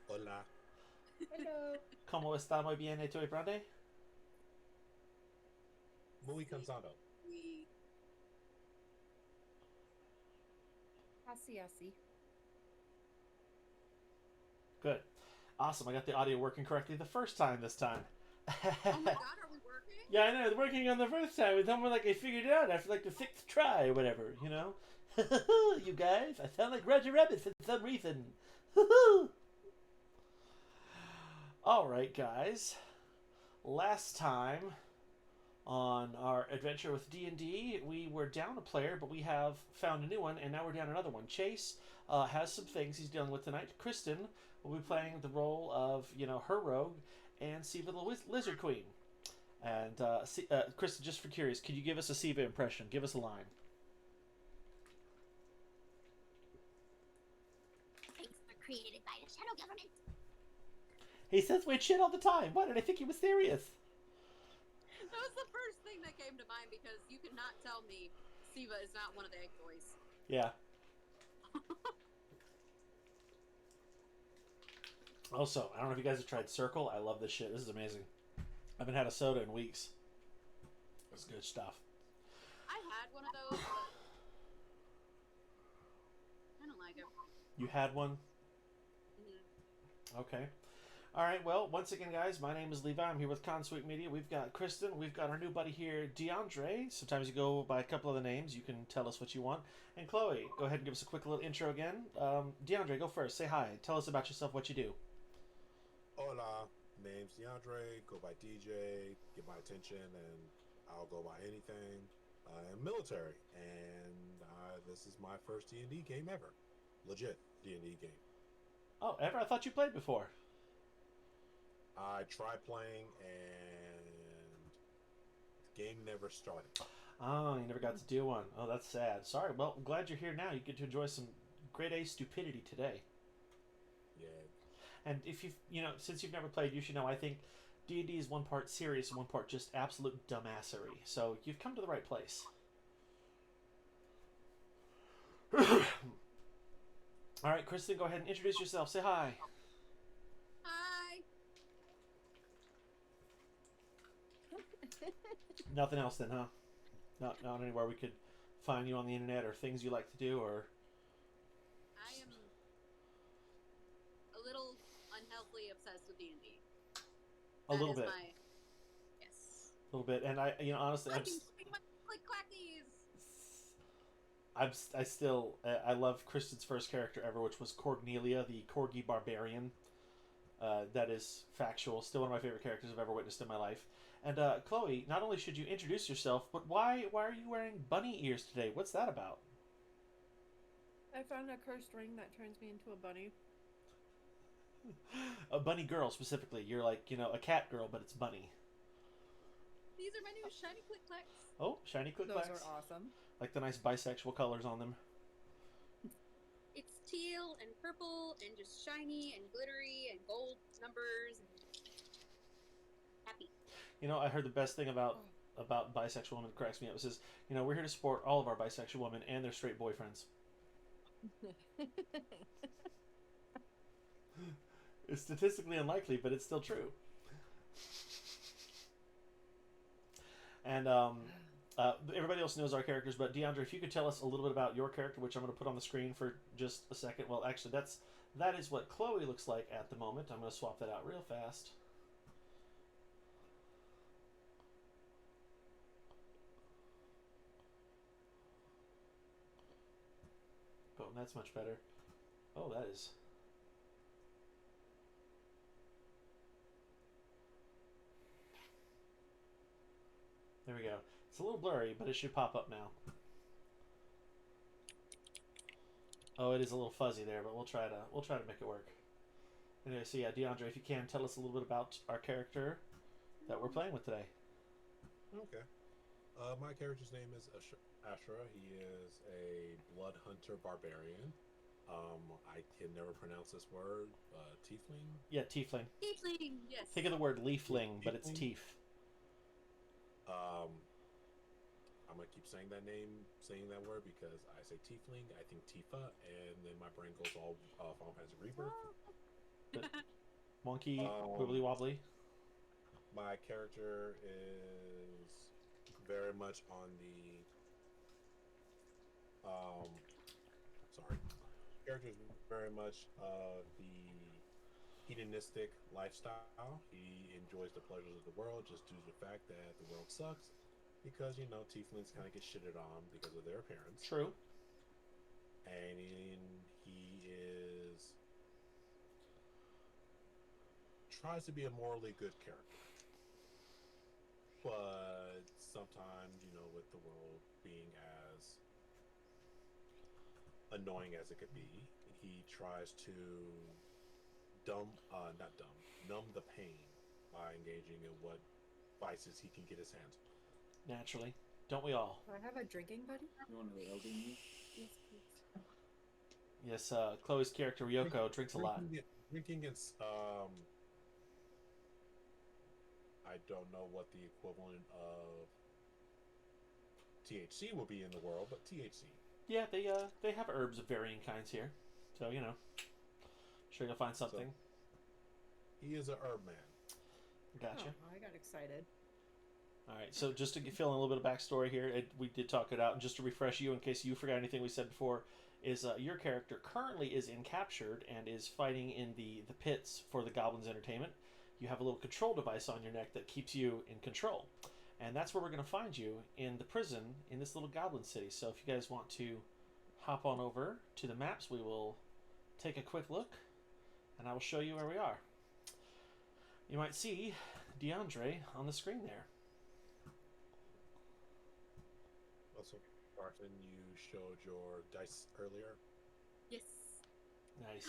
Hola. Hello. ¿Cómo está? Muy bien, Estoy Brande. Muy Sí, cansado. we así así. Good. Awesome. I got the audio working correctly the first time this time. Oh my god, are we working? Yeah, I know. It's working on the first time. It's almost like I figured it out after like the sixth try or whatever, you know? You guys, I sound like Roger Rabbit for some reason. All right, guys. Last time on our adventure with D&D, we were down a player, but we have found a new one, and now we're down another one. Chase has some things he's dealing with tonight. Kristen will be playing the role of, her rogue, and Siva the Lizard Queen. And Kristen, just for curious, could you give us a Siva impression? Give us a line. Things were created by the shadow government. He says weird shit all the time. Why did I think he was serious? That was the first thing that came to mind because you cannot tell me Siva is not one of the egg boys. Yeah. Also, I don't know if you guys have tried Circle. I love this shit. This is amazing. I haven't had a soda in weeks. It's good stuff. I had one of those, but I don't like it. You had one? Mm-hmm. Okay. All right. Well, once again, guys, my name is Levi. I'm here with Consweet Media. We've got Kristen. We've got our new buddy here, DeAndre. Sometimes you go by a couple of the names. You can tell us what you want. And Chloe, go ahead and give us a quick little intro again. DeAndre, go first. Say hi. Tell us about yourself, what you do. Hola. Name's DeAndre. Go by DJ. Get my attention, and I'll go by anything. I am military, and this is my first D&D game ever. Legit D&D game. Oh, ever? I thought you played before. I tried playing, and the game never started. Oh, you never got to do one. Oh, that's sad. Sorry. Well, I'm glad you're here now. You get to enjoy some grade A stupidity today. Yeah. And if since you've never played, you should know. I think D&D is one part serious and one part just absolute dumbassery. So you've come to the right place. All right, Kristen, go ahead and introduce yourself. Say hi. Hi. Nothing else then, huh? Not anywhere we could find you on the internet or things you like to do or I am a little unhealthily obsessed with D&D. a That little is bit, my yes. a little bit. And honestly, Clicking, click clackies. I still I love Kristen's first character ever, which was Cornelia, the Corgi Barbarian. That is factual. Still one of my favorite characters I've ever witnessed in my life. And Chloe, not only should you introduce yourself, but why are you wearing bunny ears today? What's that about? I found a cursed ring that turns me into a bunny. A bunny girl specifically. You're like a cat girl, but it's bunny. These are my new shiny click clacks. Oh, shiny click Those clacks. are awesome. Like the nice bisexual colors on them. It's teal and purple and just shiny and glittery and gold numbers and happy. I heard the best thing about bisexual women that cracks me up. It says, we're here to support all of our bisexual women and their straight boyfriends. It's statistically unlikely, but it's still true. And everybody else knows our characters, but DeAndre, if you could tell us a little bit about your character, which I'm going to put on the screen for just a second. Well, actually, that is what Chloe looks like at the moment. I'm going to swap that out real fast. Boom, that's much better. Oh, that is. There we go. It's a little blurry, but it should pop up now. Oh, it is a little fuzzy there, but we'll try to make it work. Anyway, so yeah, DeAndre, if you can tell us a little bit about our character that we're playing with today. Okay. My character's name is Ashra. He is a blood hunter barbarian. I can never pronounce this word. Tiefling. Yeah, tiefling. Tiefling, yes. Think of the word leafling, but it's Tiefling. teeth. Um, I'm gonna keep saying saying that word because I say tiefling, I think Tifa, and then my brain goes all Final Fantasy Rebirth. Wonky, wibbly wobbly. My character is very much on the sorry. Character is very much the hedonistic lifestyle. He enjoys the pleasures of the world just due to the fact that the world sucks. Because tieflings kind of get shitted on because of their appearance. True. And he is tries to be a morally good character, but sometimes with the world being as annoying as it could be, he tries to numb the pain by engaging in what vices he can get his hands on. Naturally. Don't we all? Do I have a drinking buddy? You want to LD me? Yes, please. Yes, Chloe's character Ryoko drinks a lot. Drinking is I don't know what the equivalent of THC will be in the world, but THC. Yeah, they have herbs of varying kinds here, so sure you'll find something. So, he is a herb man. Gotcha. Oh, I got excited. All right, so just to fill in a little bit of backstory here, we did talk it out, and just to refresh you in case you forgot anything we said before, is your character currently is encaptured and is fighting in the pits for the Goblins Entertainment. You have a little control device on your neck that keeps you in control, and that's where we're going to find you, in the prison in this little Goblin City. So if you guys want to hop on over to the maps, we will take a quick look, and I will show you where we are. You might see DeAndre on the screen there. Also, Martin, you showed your dice earlier. Yes. Nice.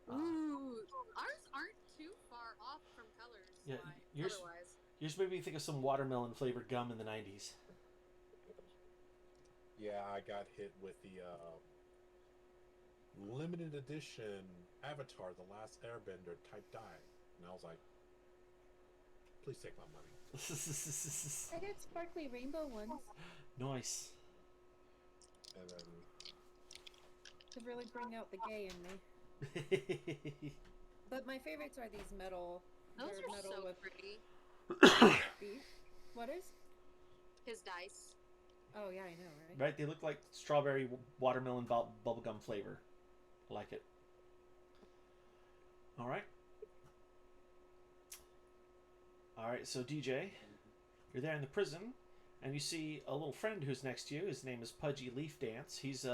Ooh, ours aren't too far off from colors. Yeah, otherwise. Yours made me think of some watermelon flavored gum in the 90s. Yeah, I got hit with the limited edition Avatar: The Last Airbender type die, and I was like, "Please take my money." I got sparkly rainbow ones Nice. And then to really bring out the gay in me. But my favorites are these metal. Those they're are metal so with pretty. beef. What is? His dice. Oh yeah, I know, right? Right? They look like strawberry watermelon bubblegum flavor. I like it. All right. All right, so DJ, you're there in the prison, and you see a little friend who's next to you. His name is Pudgy Leaf Dance. He's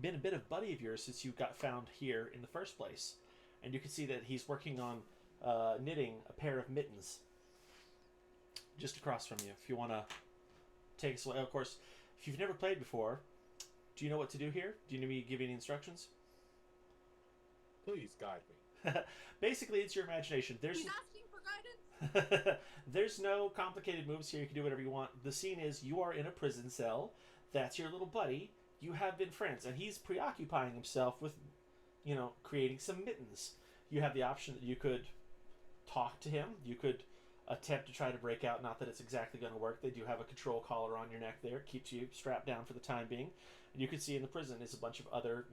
been a bit of buddy of yours since you got found here in the first place. And you can see that he's working on knitting a pair of mittens just across from you. If you want to take us away. Of course, if you've never played before, do you know what to do here? Do you need me to give you any instructions? please guide me. Basically, it's your imagination. He's asking for guidance. There's no complicated moves here. You can do whatever you want. The scene is you are in a prison cell. That's your little buddy. You have been friends, and he's preoccupying himself with, creating some mittens. You have the option that you could talk to him. You could attempt to try to break out. Not that it's exactly going to work. They do have a control collar on your neck there. It keeps you strapped down for the time being. And you can see in the prison is a bunch of other,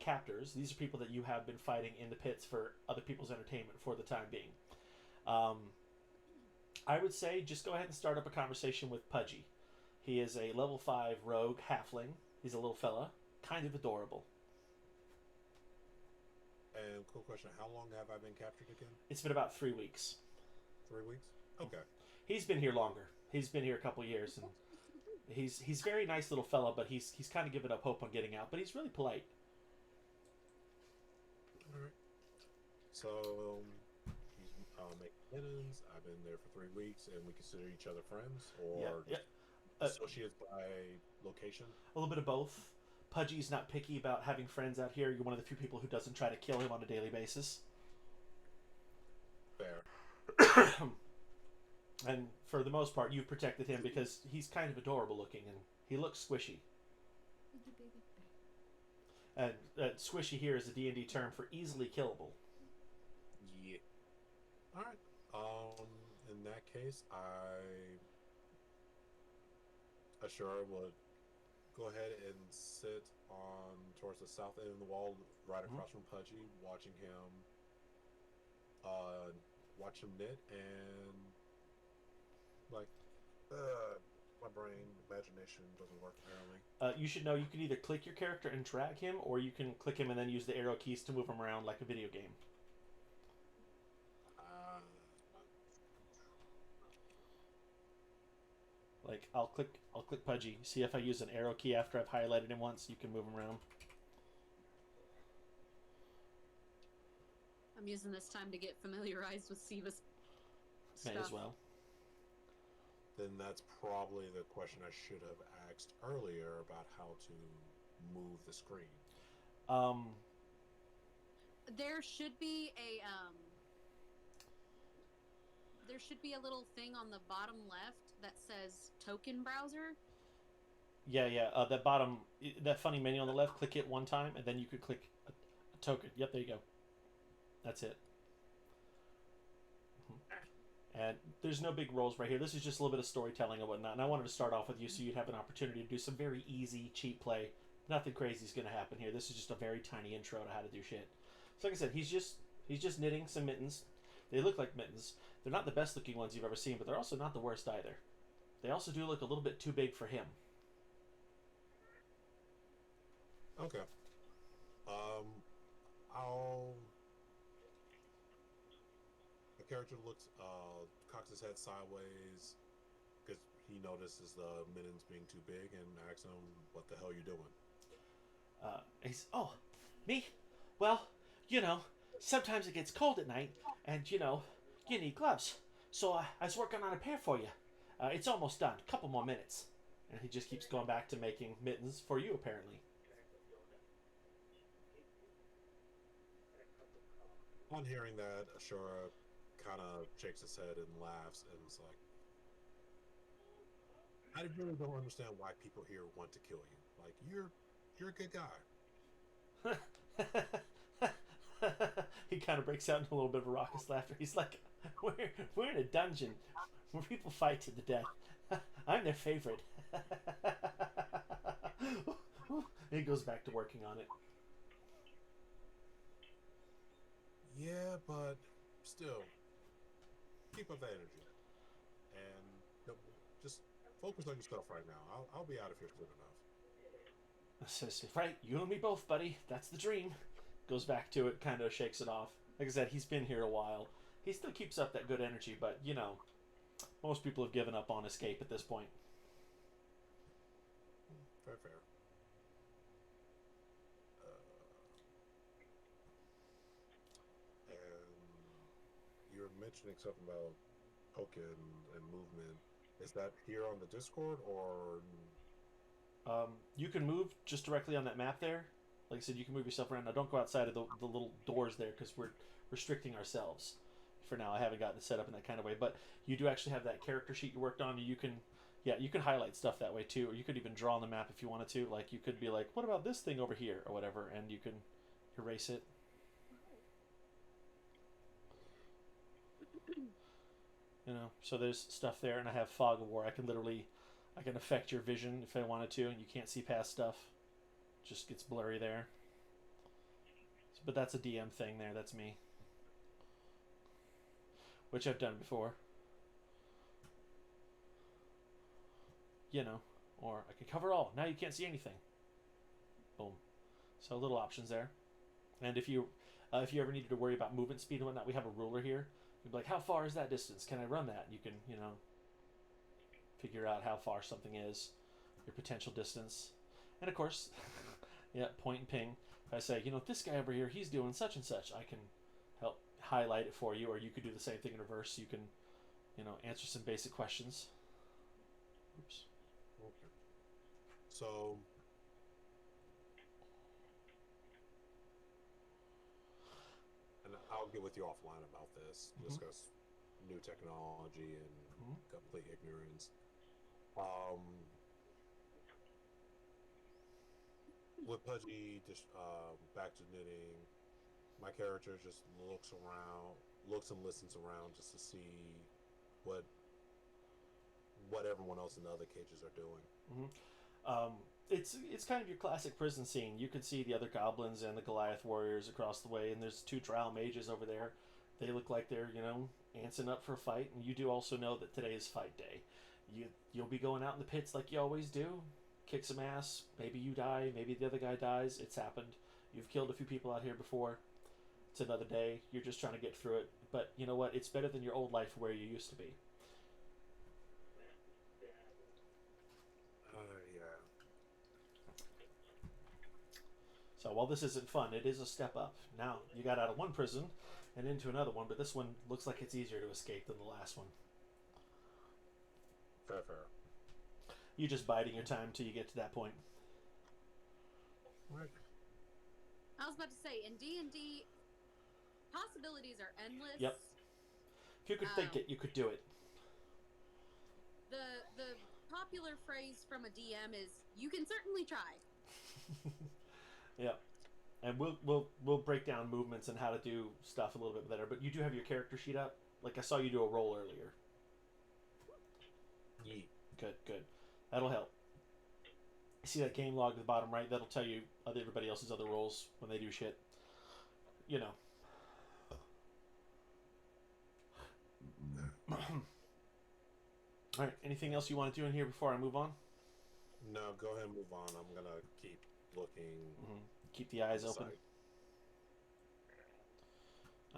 captors. These are people that you have been fighting in the pits for other people's entertainment for the time being. I would say just go ahead and start up a conversation with Pudgy. He is a level 5 rogue halfling. He's a little fella. Kind of adorable. And cool question, how long have I been captured again? It's been about 3 weeks. 3 weeks? Okay. He's been here longer. He's been here a couple years, and he's very nice little fella, but he's kind of given up hope on getting out. But he's really polite. All right. So he's making mittens. I've been there for 3 weeks, and we consider each other friends, or Yeah. associates by location. A little bit of both. Pudgy's not picky about having friends out here. You're one of the few people who doesn't try to kill him on a daily basis. Fair. And for the most part, you've protected him because he's kind of adorable looking and he looks squishy. And squishy here is a D&D term for easily killable. Yeah. All right. In that case, I sure would go ahead and sit on towards the south end of the wall, right across from Pudgy, watching him watch him knit, and like, my brain imagination doesn't work apparently. You should know you can either click your character and drag him, or you can click him and then use the arrow keys to move him around like a video game. Uh, Like I'll click Pudgy. See if I use an arrow key after I've highlighted him once, you can move him around. I'm using this time to get familiarized with Siva's May stuff. as well. then that's probably the question I should have asked earlier about how to move the screen. There should be a little thing on the bottom left that says token browser. Yeah. That bottom, that funny menu on the left. Click it one time, and then you could click a token. Yep, there you go. That's it. And there's no big roles right here. This is just a little bit of storytelling and whatnot. And I wanted to start off with you so you'd have an opportunity to do some very easy, cheap play. Nothing crazy is going to happen here. This is just a very tiny intro to how to do shit. So like I said, he's just knitting some mittens. They look like mittens. They're not the best looking ones you've ever seen, but they're also not the worst either. They also do look a little bit too big for him. Okay. I'll. The character cocks his head sideways because he notices the mittens being too big and asks him, "What the hell you doing?" Oh, me? Well, sometimes it gets cold at night, and you need gloves. So I was working on a pair for you. It's almost done. Couple more minutes. And he just keeps going back to making mittens for you, apparently. On hearing that, Ashura kind of shakes his head and laughs and is like, "I really don't understand why people here want to kill you. Like, you're a good guy." He kind of breaks out in a little bit of a raucous laughter. He's like, we're in a dungeon where people fight to the death. I'm their favorite. He goes back to working on it. Yeah, but still, keep up that energy, and just focus on your stuff right now. I'll be out of here soon enough. Says, right, you and me both, buddy. That's the dream. Goes back to it, kind of shakes it off. Like I said, he's been here a while. He still keeps up that good energy, but most people have given up on escape at this point. Fair. And you're mentioning something about token and movement. Is that here on the Discord or? You can move just directly on that map there. Like I said, you can move yourself around. Now, don't go outside of the little doors there because we're restricting ourselves. For now, I haven't gotten it set up in that kind of way. But you do actually have that character sheet you worked on. And you can highlight stuff that way too. Or you could even draw on the map if you wanted to. Like, you could be like, what about this thing over here? Or whatever. And you can erase it. So there's stuff there. And I have Fog of War. I can affect your vision if I wanted to. And you can't see past stuff. Just gets blurry there. But that's a DM thing there. That's me. Which I've done before. Or I could cover all. Now you can't see anything. Boom. So little options there. And if you ever needed to worry about movement speed and whatnot, we have a ruler here. You'd be like, how far is that distance? Can I run that? And you can, figure out how far something is, your potential distance. And of course, point and ping. If I say, this guy over here, he's doing such and such, I can help highlight it for you, or you could do the same thing in reverse. You can, answer some basic questions. Oops. Okay. So, and I'll get with you offline about this. Discuss new technology and complete ignorance. With Pudgy just back to knitting, my character just looks and listens around just to see what everyone else in the other cages are doing. It's kind of your classic prison scene. You can see the other goblins and the Goliath warriors across the way, and there's 2 drow mages over there. They look like they're, antsing up for a fight, and you do also know that today is fight day. You'll be going out in the pits like you always do, kick some ass. Maybe you die, maybe the other guy dies. It's happened. You've killed a few people out here before. It's another day. You're just trying to get through it. But you know what? It's better than your old life where you used to be. Yeah. So while this isn't fun, it is a step up. Now, you got out of one prison and into another one, but this one looks like it's easier to escape than the last one. Fair. You're just biding your time till you get to that point. Right. I was about to say, in D&D, possibilities are endless. Yep. If you could think it, you could do it. The popular phrase from a DM is, "You can certainly try." Yeah. And we'll break down movements and how to do stuff a little bit better. But you do have your character sheet up. Like I saw you do a roll earlier. Yeet. Good. That'll help. You see that game log at the bottom right? That'll tell you everybody else's other rolls when they do shit. You know. Alright, anything else you want to do in here before I move on? No, go ahead and move on. I'm gonna keep looking. Mm-hmm. Keep the eyes open. Side.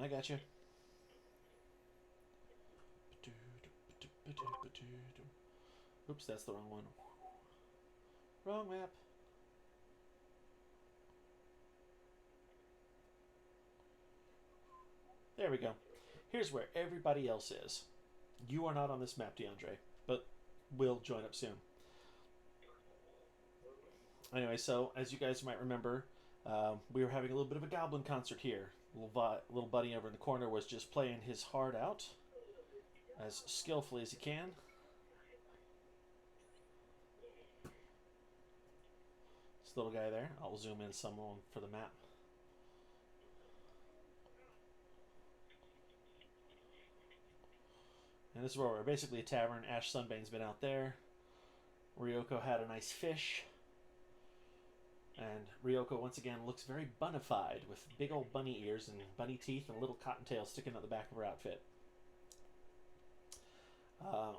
I got you. Oops, that's the wrong one. Wrong map. There we go. Here's where everybody else is. You are not on this map, DeAndre, but we'll join up soon. Anyway, so as you guys might remember, we were having a little bit of a goblin concert here. Little buddy over in the corner was just playing his heart out as skillfully as he can. This little guy there. I'll zoom in some for the map. And this is where we're basically a tavern. Ash Sunbane's been out there. Ryoko had a nice fish. And Ryoko, once again, looks very bunnified with big old bunny ears and bunny teeth and a little cottontail sticking out the back of her outfit.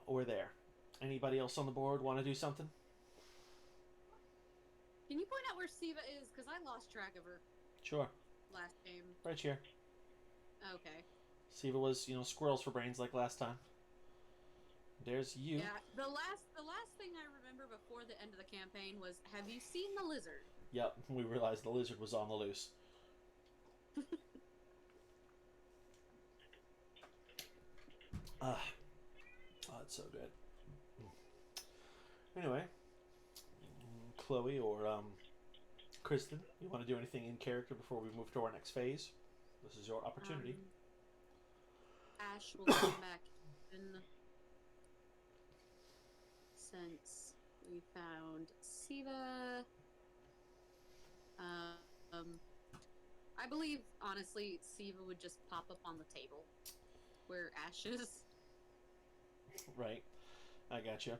We're there. Anybody else on the board want to do something? Can you point out where Siva is? Because I lost track of her Sure. last game. Right here. Okay. Siva was, squirrels for brains like last time. There's you. Yeah, the last thing I remember before the end of the campaign was, have you seen the lizard? Yep, we realized the lizard was on the loose. Oh, it's so good. Anyway, Chloe or Kristen, you want to do anything in character before we move to our next phase? This is your opportunity. Ash will come back in since we found Siva. I believe, honestly, Siva would just pop up on the table where Ash is. Right, I gotcha.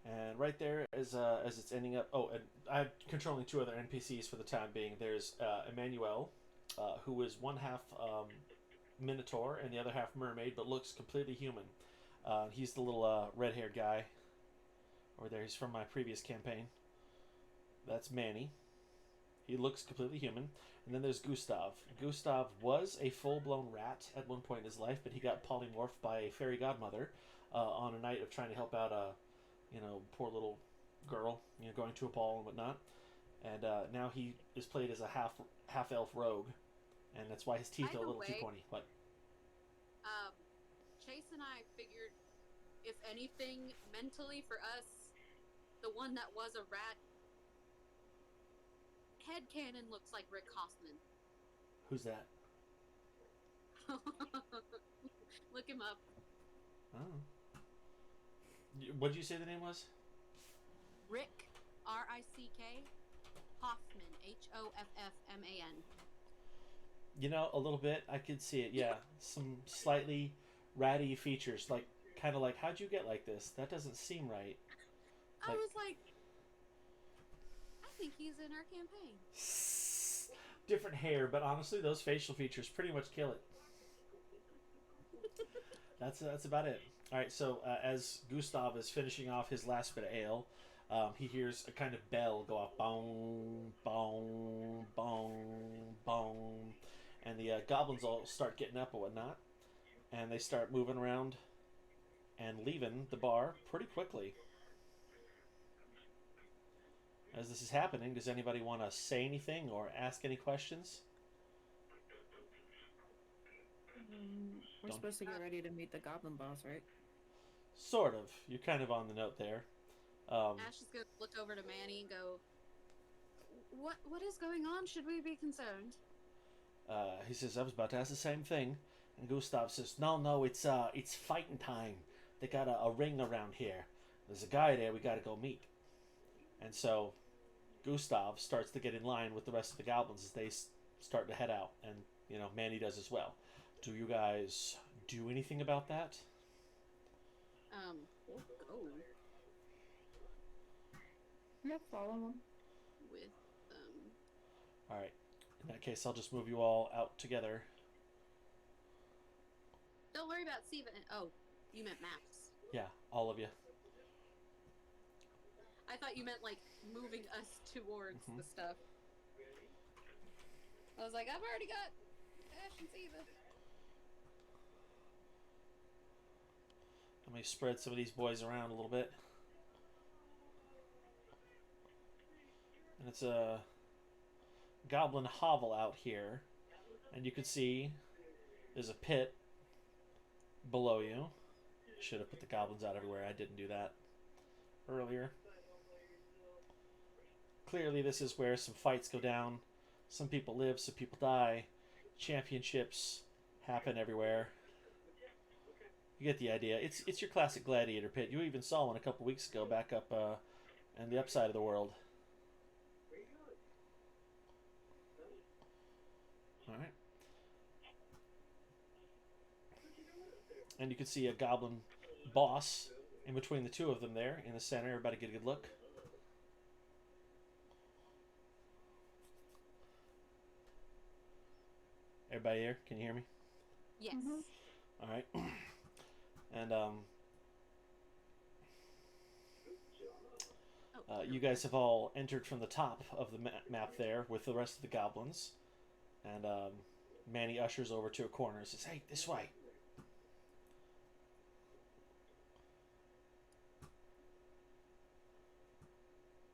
And right there, as it's ending up. Oh, and I'm controlling two other NPCs for the time being. There's Emmanuel, who is one half Minotaur and the other half mermaid, but looks completely human. He's the little red-haired guy over there. He's from my previous campaign. That's Manny. He looks completely human. And then there's Gustav. Gustav was a full-blown rat at one point in his life, but he got polymorphed by a fairy godmother on a night of trying to help out a, poor little girl, going to a ball and whatnot. And now he is played as a half-elf rogue, and that's why his teeth are a little too pointy. What? Chase and I figured, if anything, mentally for us, the one that was a rat, headcanon looks like Rick Hoffman. Who's that? Look him up. Oh. What did you say the name was? Rick, R-I-C-K, Hoffman, Hoffman. A little bit. I could see it, yeah. Some slightly ratty features, kind of like, how'd you get like this? That doesn't seem right. I was like, I think he's in our campaign. Different hair, but honestly, those facial features pretty much kill it. That's about it. All right. So as Gustav is finishing off his last bit of ale, he hears a kind of bell go off, bong, bong, bong, bong, and the goblins all start getting up and whatnot, and they start moving around and leaving the bar pretty quickly. As this is happening, does anybody want to say anything or ask any questions? We're Don't- supposed to get ready to meet the goblin boss, right? Sort of. You're kind of on the note there. Ash is gonna look over to Manny and go, What is going on? Should we be concerned?" He says, I was about to ask the same thing. And Gustav says, no, it's fighting time. They got a ring around here. There's a guy there we gotta go meet. And so Gustav starts to get in line with the rest of the goblins as they start to head out. And, Manny does as well. Do you guys do anything about that? We'll go Yeah, follow him. with Alright. In that case, I'll just move you all out together. Don't worry about Steven. Oh, you meant Max. Yeah, all of you. I thought you meant like moving us towards Mhm. the stuff. I was like, I've already got Ash and Steven. Let me spread some of these boys around a little bit. And it's a goblin hovel out here. And you can see there's a pit below you. Should have put the goblins out everywhere. I didn't do that earlier. Clearly this is where some fights go down. Some people live, some people die. Championships happen everywhere. You get the idea. It's your classic gladiator pit. You even saw one a couple weeks ago back up in the upside of the world. Alright. And you can see a goblin boss in between the two of them there in the center. Everybody get a good look. Everybody here? Can you hear me? Yes. Mhm. Alright. And you guys have all entered from the top of the map there with the rest of the goblins. And Manny ushers over to a corner and says, hey, this way.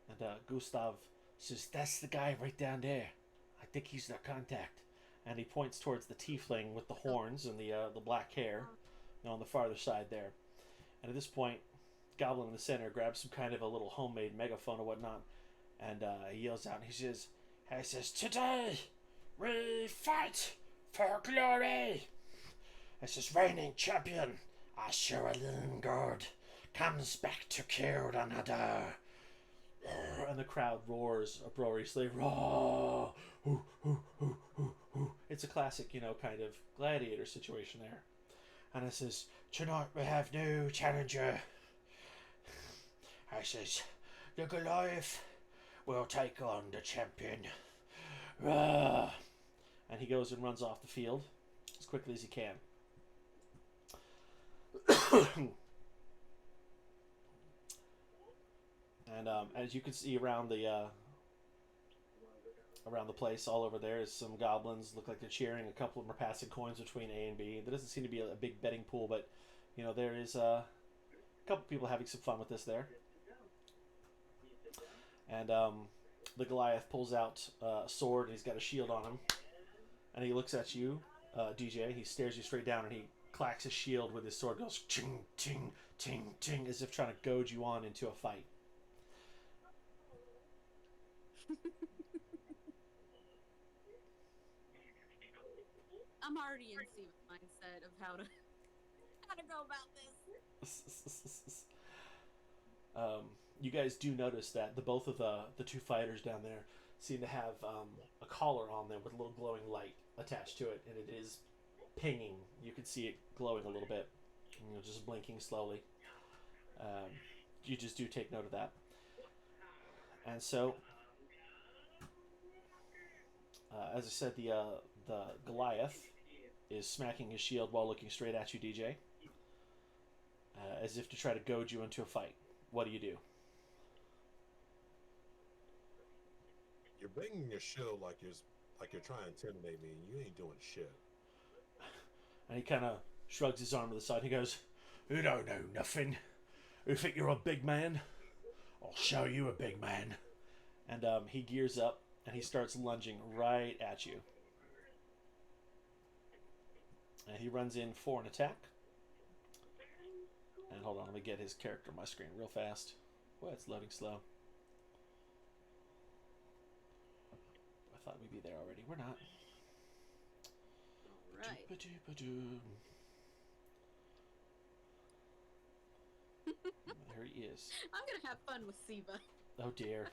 And Gustav says, that's the guy right down there. I think he's the contact. And he points towards the tiefling with the horns and the black hair on the farther side there. And at this point, Goblin in the center grabs some kind of a little homemade megaphone or whatnot, and he yells out, and he says, today we fight for glory. This is reigning champion, Asher Lingard, comes back to kill another. And the crowd roars uproariously, roar! Hoo, hoo, hoo, hoo, hoo. It's a classic, kind of gladiator situation there. And it says, tonight we have new challenger. I says, the Goliath will take on the champion. Rah! And he goes and runs off the field as quickly as he can. And as you can see around the place, all over there is some goblins. Look like they're cheering. A couple of them are passing coins between A and B. There doesn't seem to be a big betting pool, but there is a couple people having some fun with this there. And the Goliath pulls out a sword, and he's got a shield on him. And he looks at you, DJ. He stares you straight down, and he clacks his shield with his sword. Goes ting, ting, ting, ting, as if trying to goad you on into a fight. I'm already in Steven's mindset of how to go about this. You guys do notice that both of the two fighters down there seem to have a collar on them with a little glowing light attached to it, and it is pinging. You can see it glowing a little bit, just blinking slowly. You just do take note of that. And so, as I said, the Goliath is smacking his shield while looking straight at you, DJ. as if to try to goad you into a fight. What do you do? You're banging your shield like you're trying to intimidate me, and you ain't doing shit. And he kind of shrugs his arm to the side. He goes, "You don't know nothing. You think you're a big man? I'll show you a big man." And he gears up and he starts lunging right at you. And he runs in for an attack. And hold on, let me get his character on my screen real fast. Well, it's loading slow. I thought we'd be there already. We're not. Right. Doo-ba-doo-ba-doo. There he is. I'm gonna have fun with Siva. Oh dear.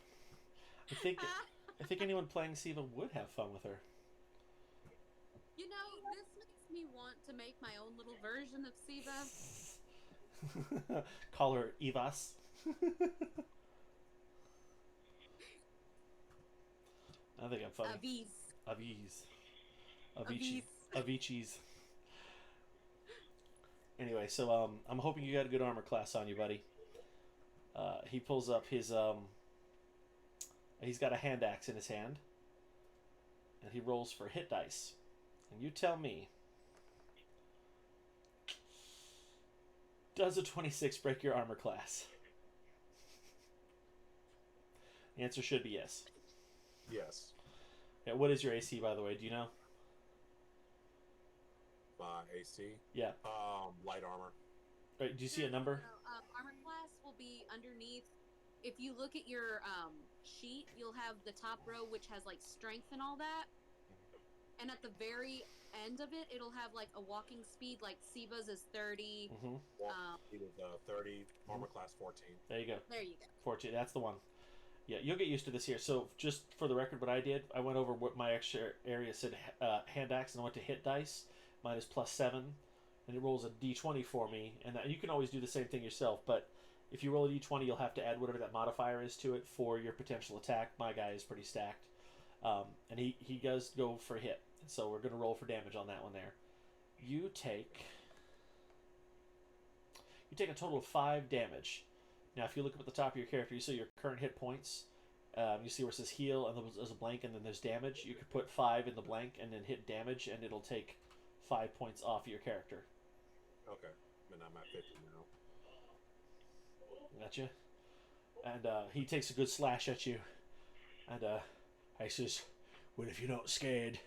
I think anyone playing Siva would have fun with her. You know, this makes me want to make my own little version of Siva. Call her Evas. I think I'm funny. Aviz. Avicii. Avicii's. Anyway, so I'm hoping you got a good armor class on you, buddy. He pulls up his he's got a hand axe in his hand, and he rolls for hit dice. And you tell me, does a 26 break your armor class? The answer should be yes. Yes. Yeah, what is your AC, by the way? Do you know? My AC. Yeah. Light armor. Right, do you see a number? Armor class will be underneath. If you look at your sheet, you'll have the top row, which has like strength and all that. And at the very end of it, it'll have like a walking speed, like Siva's is 30. Mm-hmm. Speed is 30. Armor class 14. There you go. There you go. 14. That's the one. Yeah, you'll get used to this here. So just for the record, what I did, I went over what my extra area said, hand axe, and I went to hit dice. Mine is +7, and it rolls a d20 for me. And you can always do the same thing yourself, but if you roll a d20, you'll have to add whatever that modifier is to it for your potential attack. My guy is pretty stacked. And he does go for a hit. So we're going to roll for damage on that one there. You take a total of 5 damage. Now, if you look up at the top of your character, you see your current hit points. You see where it says heal, and there's a blank, and then there's damage. You could put 5 in the blank and then hit damage, and it'll take 5 points off your character. Okay. And I'm at 50 now. Gotcha. And he takes a good slash at you. And he says, "Well, if you're not scared,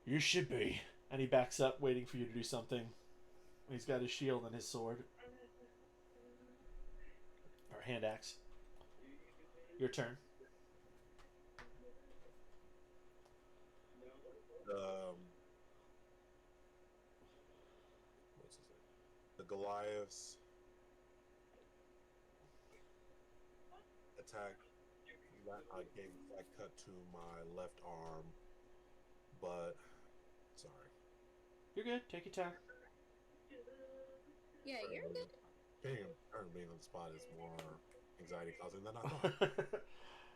you should be." And he backs up, waiting for you to do something. He's got his shield and his sword. Or hand axe. Your turn. What's his name? The Goliaths attack. I cut to my left arm, but sorry. You're good. Take your time. Yeah, you're good. Being on the spot is more anxiety causing than I thought.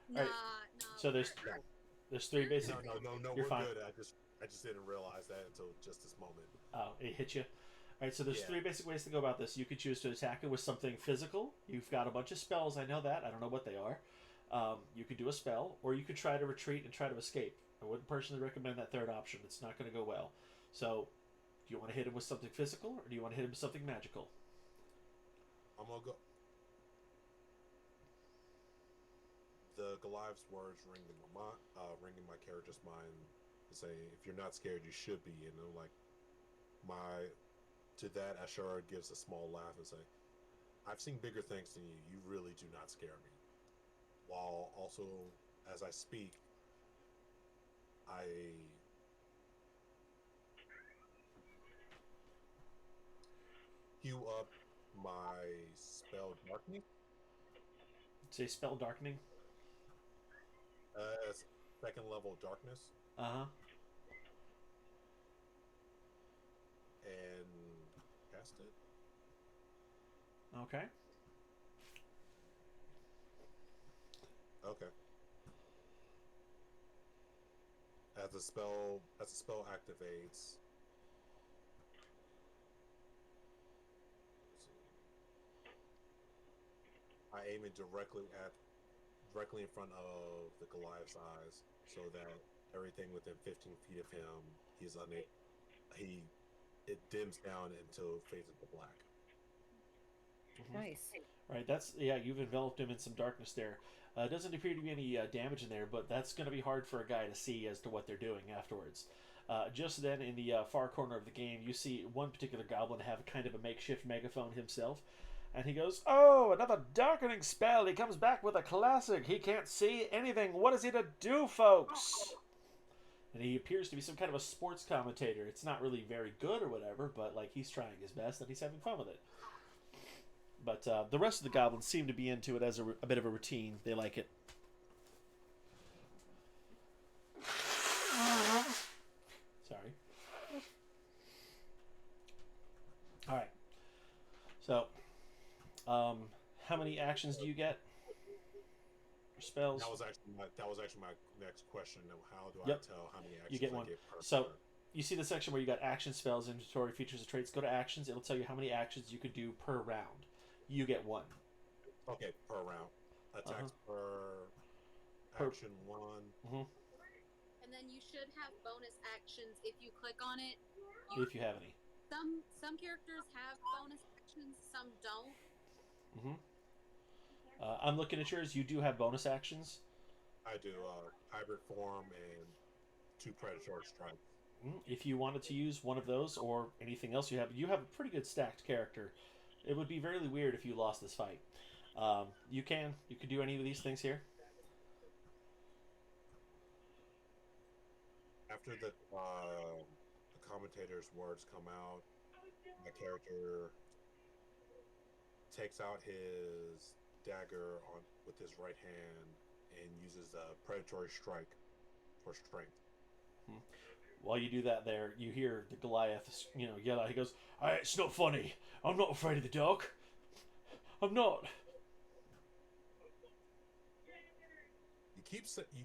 Nah. So there's 3 basic. No, You're we're fine. good. I just didn't realize that until just this moment. Oh, it hit you. Alright, so there's 3 basic ways to go about this. You could choose to attack it with something physical. You've got a bunch of spells, I know that. I don't know what they are. You could do a spell, or you could try to retreat and try to escape. I wouldn't personally recommend that third option. It's not going to go well. So, do you want to hit him with something physical, or do you want to hit him with something magical? I'm gonna go. The Goliath's words ring in my character's mind, to say, "If you're not scared, you should be." And I'm like, to that, Ashura gives a small laugh and say, "I've seen bigger things than you. You really do not scare me." While also, as I speak, I hue up my spell darkening. Say spell darkening. Second level darkness, Uh-huh. and cast it. Okay. Okay. As the spell activates, let's see. by aiming directly in front of the Goliath's eyes, so that everything within 15 feet of him, it dims down until it fades into black. Nice. Right, you've enveloped him in some darkness there. Doesn't appear to be any damage in there, but that's going to be hard for a guy to see as to what they're doing afterwards. Just then, in the far corner of the game, you see one particular goblin have kind of a makeshift megaphone himself, and he goes, "Oh, another darkening spell! He comes back with a classic! He can't see anything! What is he to do, folks?" And he appears to be some kind of a sports commentator. It's not really very good or whatever, but like he's trying his best and he's having fun with it. But the rest of the goblins seem to be into it as a bit of a routine. They like it. Sorry. All right. So, how many actions do you get? Or spells? That was actually my next question. How do I Yep. tell how many actions You get I one. get per So, turn? you see the section where you got action, spells, inventory, features, and traits. Go to actions. It'll tell you how many actions you could do per round. You get one. Okay, per round. Attacks per action one. And then you should have bonus actions if you click on it. If you have any. Some characters have bonus actions, some don't. I'm looking at yours. You do have bonus actions. I do hybrid form and 2 predatory strikes. If you wanted to use one of those or anything else you have a pretty good stacked character. It would be very weird if you lost this fight. You could do any of these things here. After the commentator's words come out, my character takes out his dagger with his right hand and uses a predatory strike for strength. While you do that there, you hear the Goliath, yell out. He goes, "It's not funny. I'm not afraid of the dark. I'm not." You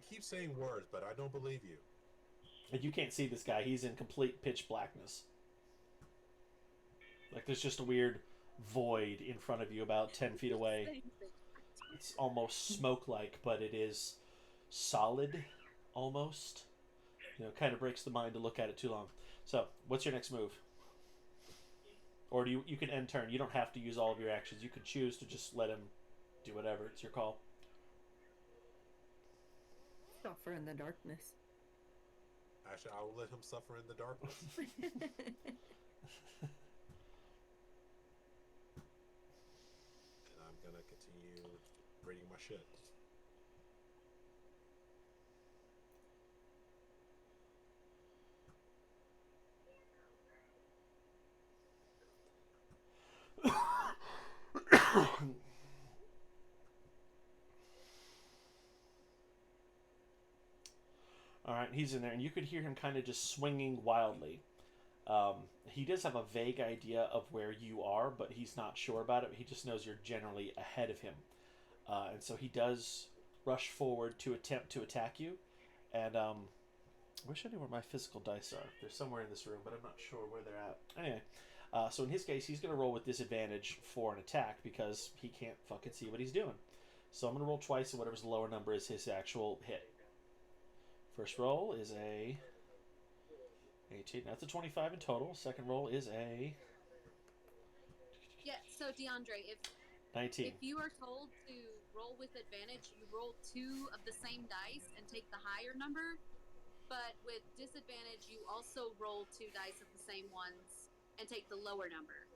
keep saying words, but I don't believe you. And you can't see this guy. He's in complete pitch blackness. Like there's just a weird void in front of you about 10 feet away. It's almost smoke-like, but it is solid, almost. Kind of breaks the mind to look at it too long. So, what's your next move? Or you can end turn. You don't have to use all of your actions. You could choose to just let him do whatever. It's your call. Suffer in the darkness. Actually, I will let him suffer in the darkness. And I'm gonna continue reading my shit. All right, he's in there, and you could hear him kind of just swinging wildly. He does have a vague idea of where you are, but he's not sure about it. He just knows you're generally ahead of him. And so he does rush forward to attempt to attack you. And I wish I knew where my physical dice are. They're somewhere in this room, but I'm not sure where they're at. Anyway, so in his case, he's going to roll with disadvantage for an attack because he can't fucking see what he's doing. So I'm going to roll twice, and whatever's the lower number is his actual hit. First roll is a 18. That's a 25 in total. Second roll is a... Yeah, so DeAndre, 19. if you are told to roll with advantage, you roll 2 of the same dice and take the higher number. But with disadvantage, you also roll 2 dice of the same ones and take the lower number.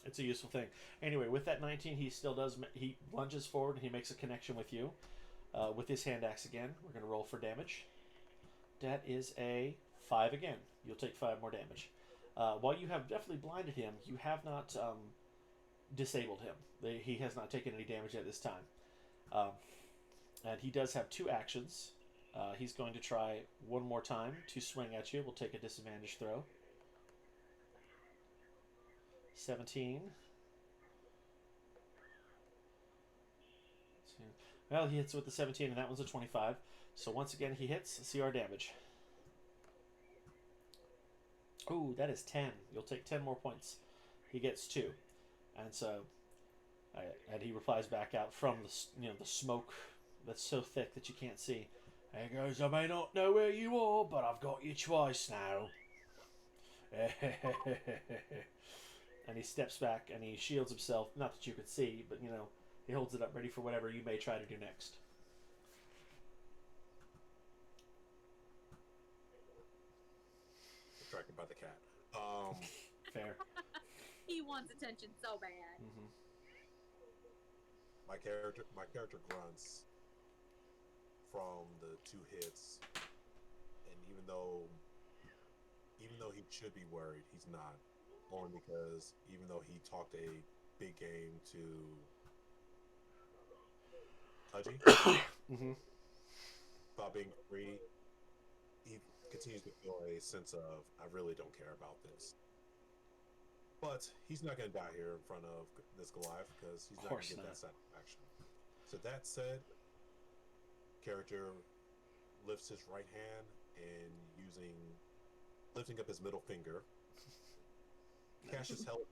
It's a useful thing. Anyway, with that 19, he still does... He lunges forward and he makes a connection with you. With his hand axe again, we're going to roll for damage. That is a 5 again. You'll take 5 more damage. While you have definitely blinded him, you have not disabled him. He has not taken any damage at this time. And he does have 2 actions. He's going to try one more time to swing at you. We'll take a disadvantage throw. 17. Well, he hits with the 17, and that one's a 25. So once again, he hits. See our damage. Ooh, that is 10. You'll take 10 more points. He gets 2. And so, and he replies back out from the smoke that's so thick that you can't see. And he goes, "I may not know where you are, but I've got you twice now." And he steps back and he shields himself. Not that you could see, but he holds it up ready for whatever you may try to do next. Distracted by the cat. Fair. He wants attention so bad. Mm-hmm. My character grunts from the 2 hits, and even though he should be worried, he's not. Only because even though he talked a big game to Pudgy Mm-hmm. about being free, he continues to feel a sense of, I really don't care about this. But he's not going to die here in front of this Goliath because he's not going to get that satisfaction. So that said, character lifts his right hand and lifting up his middle finger, casts Hellish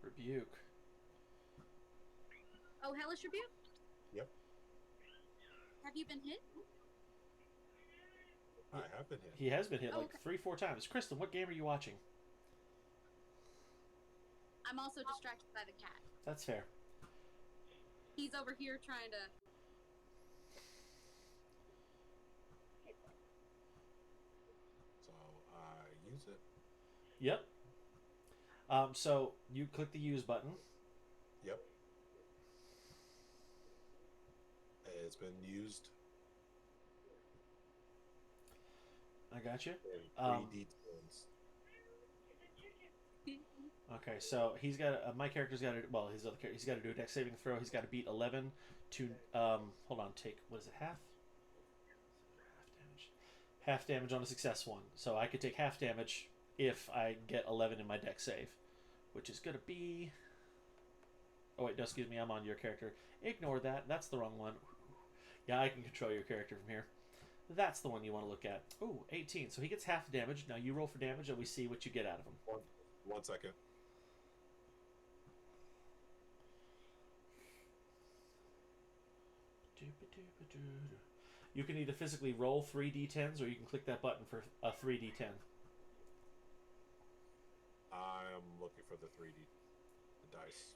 Rebuke. Oh, Hellish Rebuke? Yep. Have you been hit? I have been hit. He has been hit Oh, like 3-4 times. Kristen, what game are you watching? I'm also distracted by the cat. That's fair. He's over here trying to... So I use it. Yep. So you click the use button. Yep. It's been used I got you. in 3D turns. Okay, so he's got my character's got to his other character he's got to do a dex saving throw. He's got to beat 11 to hold on, take what is it, half damage? Half damage on a success one. So I could take half damage if I get 11 in my dex save, which is going to be oh wait, no, excuse me, I'm on your character. Ignore that. That's the wrong one. Yeah, I can control your character from here. That's the one you want to look at. Ooh, 18. So he gets half damage. Now you roll for damage and we see what you get out of him. 1 second. You can either physically roll 3d10s or you can click that button for a 3d10. I'm looking for the 3D dice.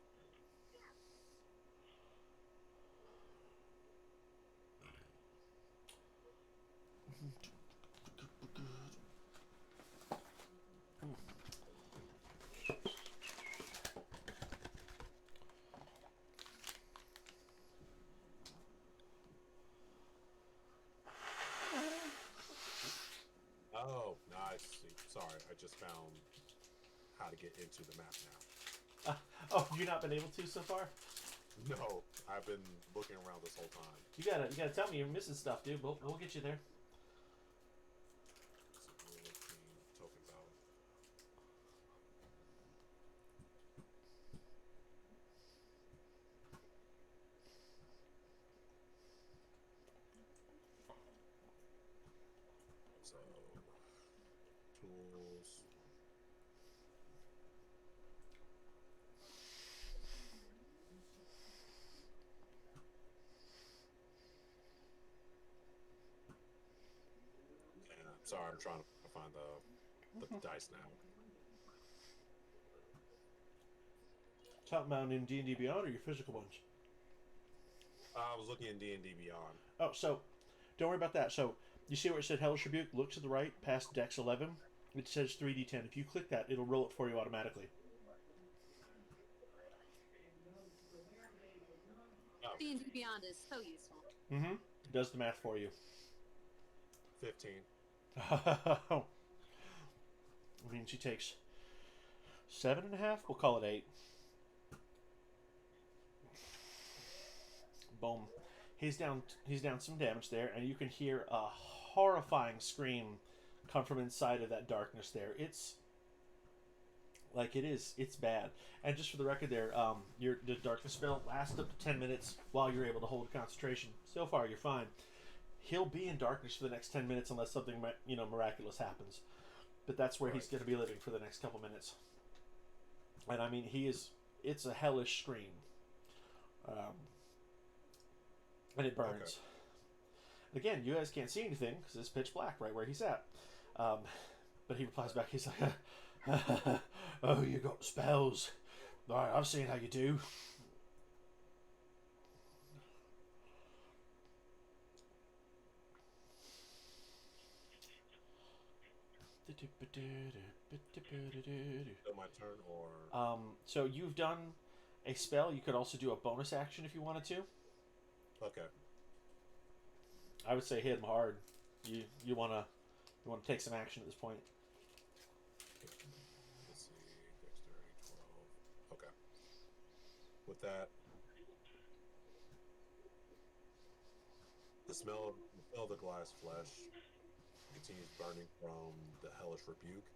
Oh, nice. Sorry, I just found how to get into the map now. Oh, you've not been able to so far? No, I've been looking around this whole time. You gotta tell me you're missing stuff, dude. We'll get you there. Token value. So, tools. And I'm sorry, I'm trying to find the dice now. Talking about in D&D Beyond or your physical ones? I was looking in D&D Beyond. Oh, so don't worry about that. So you see where it said Hellish Rebuke? Look to the right, past Dex 11. It says 3d10. If you click that, it'll roll it for you automatically. D&D Beyond is so useful. Mm-hmm. It does the math for you. 15. I mean, she takes 7.5. We'll call it 8. Boom. He's down some damage there, and you can hear a horrifying scream come from inside of that darkness there. It's bad. And just for the record there, the darkness spell lasts up to 10 minutes while you're able to hold concentration. So far, you're fine. He'll be in darkness for the next 10 minutes unless something miraculous happens. But that's where he's going to be living for the next couple minutes. And I mean, he is it's a hellish scream. And it burns. Okay. Again, you guys can't see anything because it's pitch black right where he's at. But he replies back, he's like, oh, you got spells. All right, I've seen how you do. So my turn, or so you've done a spell. You could also do a bonus action if you wanted to. okay. I would say hit him hard. You wanna take some action at this point. Let's see, dexterity 12. Okay. With that, the smell of the Goliath's flesh continues burning from the hellish rebuke,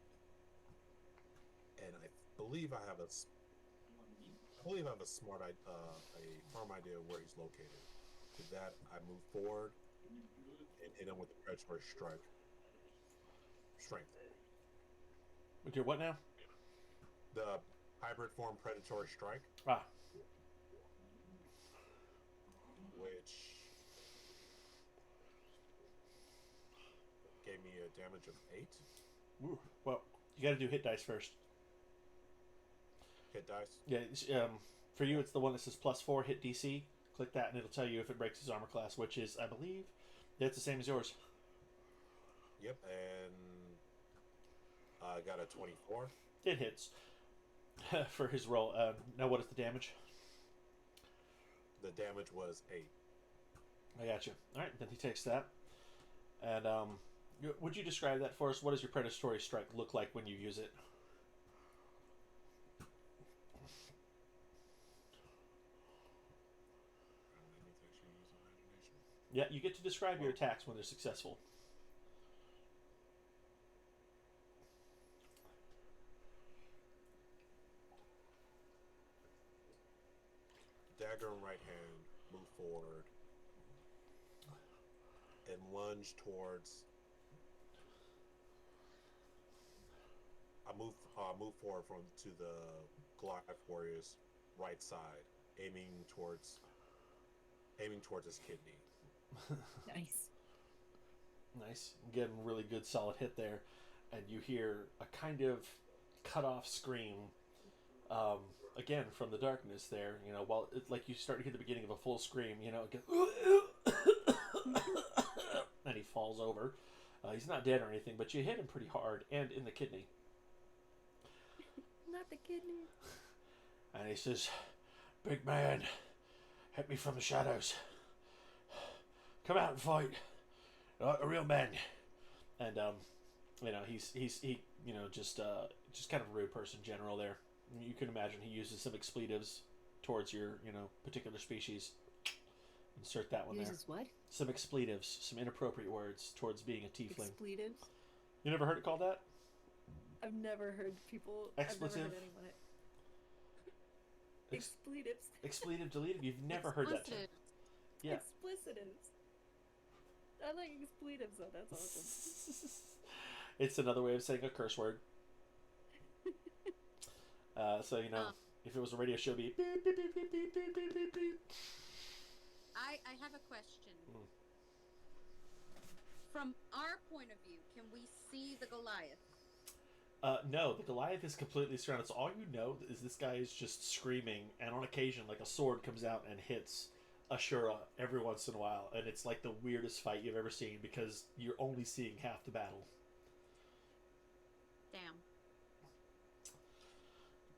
and I believe I have a smart a firm idea of where he's located. With that, I move forward and hit him with the predatory strength. With your what now? The hybrid form predatory strike, Ah, which gave me a damage of 8 ooh. Well, you got to do hit dice first. hit dice. Yeah, for you it's the one that says +4 hit DC. Click that and it'll tell you if it breaks his armor class, which is, I believe, it's the same as yours. Yep, and I got a 24. It hits for his roll. Now what is the damage? The damage was 8. I got you. All right, then he takes that. And would you describe that for us? What does your predatory strike look like when you use it? Yeah, you get to describe your attacks when they're successful. Dagger in right hand, move forward, and lunge towards. I move forward to the Goliath warrior's right side, aiming towards his kidney. Nice. Nice. Get a really good solid hit there. And you hear a kind of cut off scream, again, from the darkness there. You know, while it's like you start to hear the beginning of a full scream, you know, it goes, and he falls over. He's not dead or anything, but you hit him pretty hard and in the kidney. Not the kidney. And he says, big man, hit me from the shadows. Come out and fight like a real man. And you know, he you know, just kind of a rude person in general there. You can imagine he uses some expletives towards your, you know, particular species. Insert that one Uses there. what? Some expletives, some inappropriate words towards being a tiefling. Expletives. You never heard it called that? I've never heard people. Expletive? I've never heard anyone. Ex- Expletives. expletive deleted? You've never heard that term. Explicit. Yeah. Explicitives. I like expletives though. That's awesome. It's another way of saying a curse word. So, you know, if it was a radio show, it'd be beep, beep, beep, beep, beep, beep, beep, beep, beep. I have a question. Mm. From our point of view, can we see the Goliath? No, the Goliath is completely surrounded. So all you know is this guy is just screaming, and on occasion, like a sword comes out and hits Ashura every once in a while, and it's like the weirdest fight you've ever seen because you're only seeing half the battle. Damn.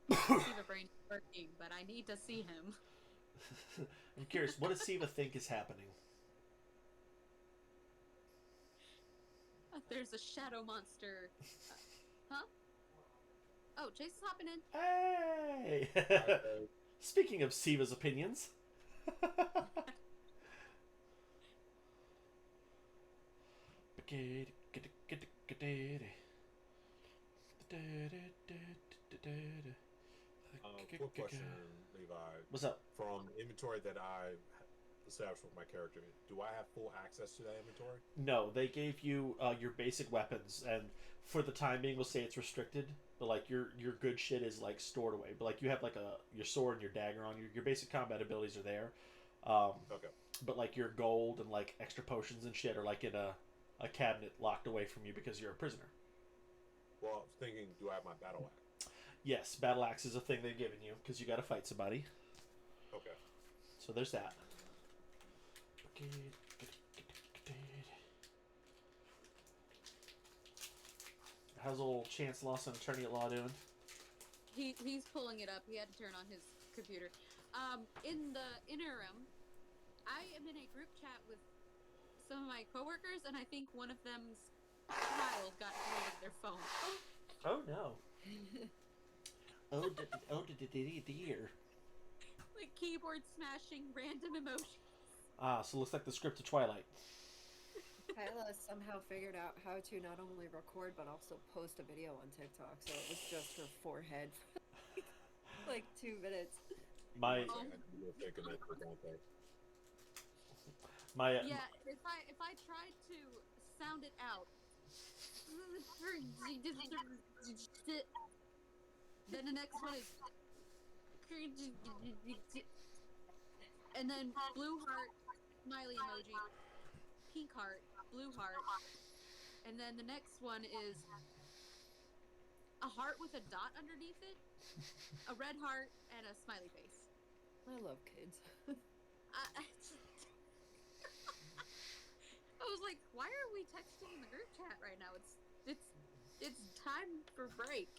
Siva brain working, but I need to see him. I'm curious, what does Siva think is happening? There's a shadow monster. Huh? Oh, Jason's hopping in. Hey! Speaking of Siva's opinions. Quick question, Levi. What's up? From inventory that I established with my character. Do I have full access to that inventory? No, they gave you your basic weapons, and for the time being, we'll say it's restricted. But like your good shit is like stored away. But like you have like your sword and your dagger on you. Your basic combat abilities are there. Okay. But like your gold and like extra potions and shit are like in a cabinet locked away from you because you're a prisoner. Well, I was thinking, do I have my battle axe? Yes, battle axe is a thing they've given you because you got to fight somebody. Okay. So there's that. How's old Chance Lawson, attorney at law, doing? He's pulling it up. He had to turn on his computer. In the interim, I am in a group chat with some of my coworkers, and I think one of them's child got hold of their phone. Oh no. Dear. Like keyboard smashing random emotions. Ah, so it looks like the script of Twilight. Kyla somehow figured out how to not only record but also post a video on TikTok, so it was just her forehead for like 2 minutes. My I had to go take a minute for Dante. my Yeah, if I tried to sound it out, then the next one is, and then blue heart, smiley emoji, pink heart, blue heart, and then the next one is a heart with a dot underneath it, a red heart, and a smiley face. I love kids. I was like, why are we texting in the group chat right now? It's time for break.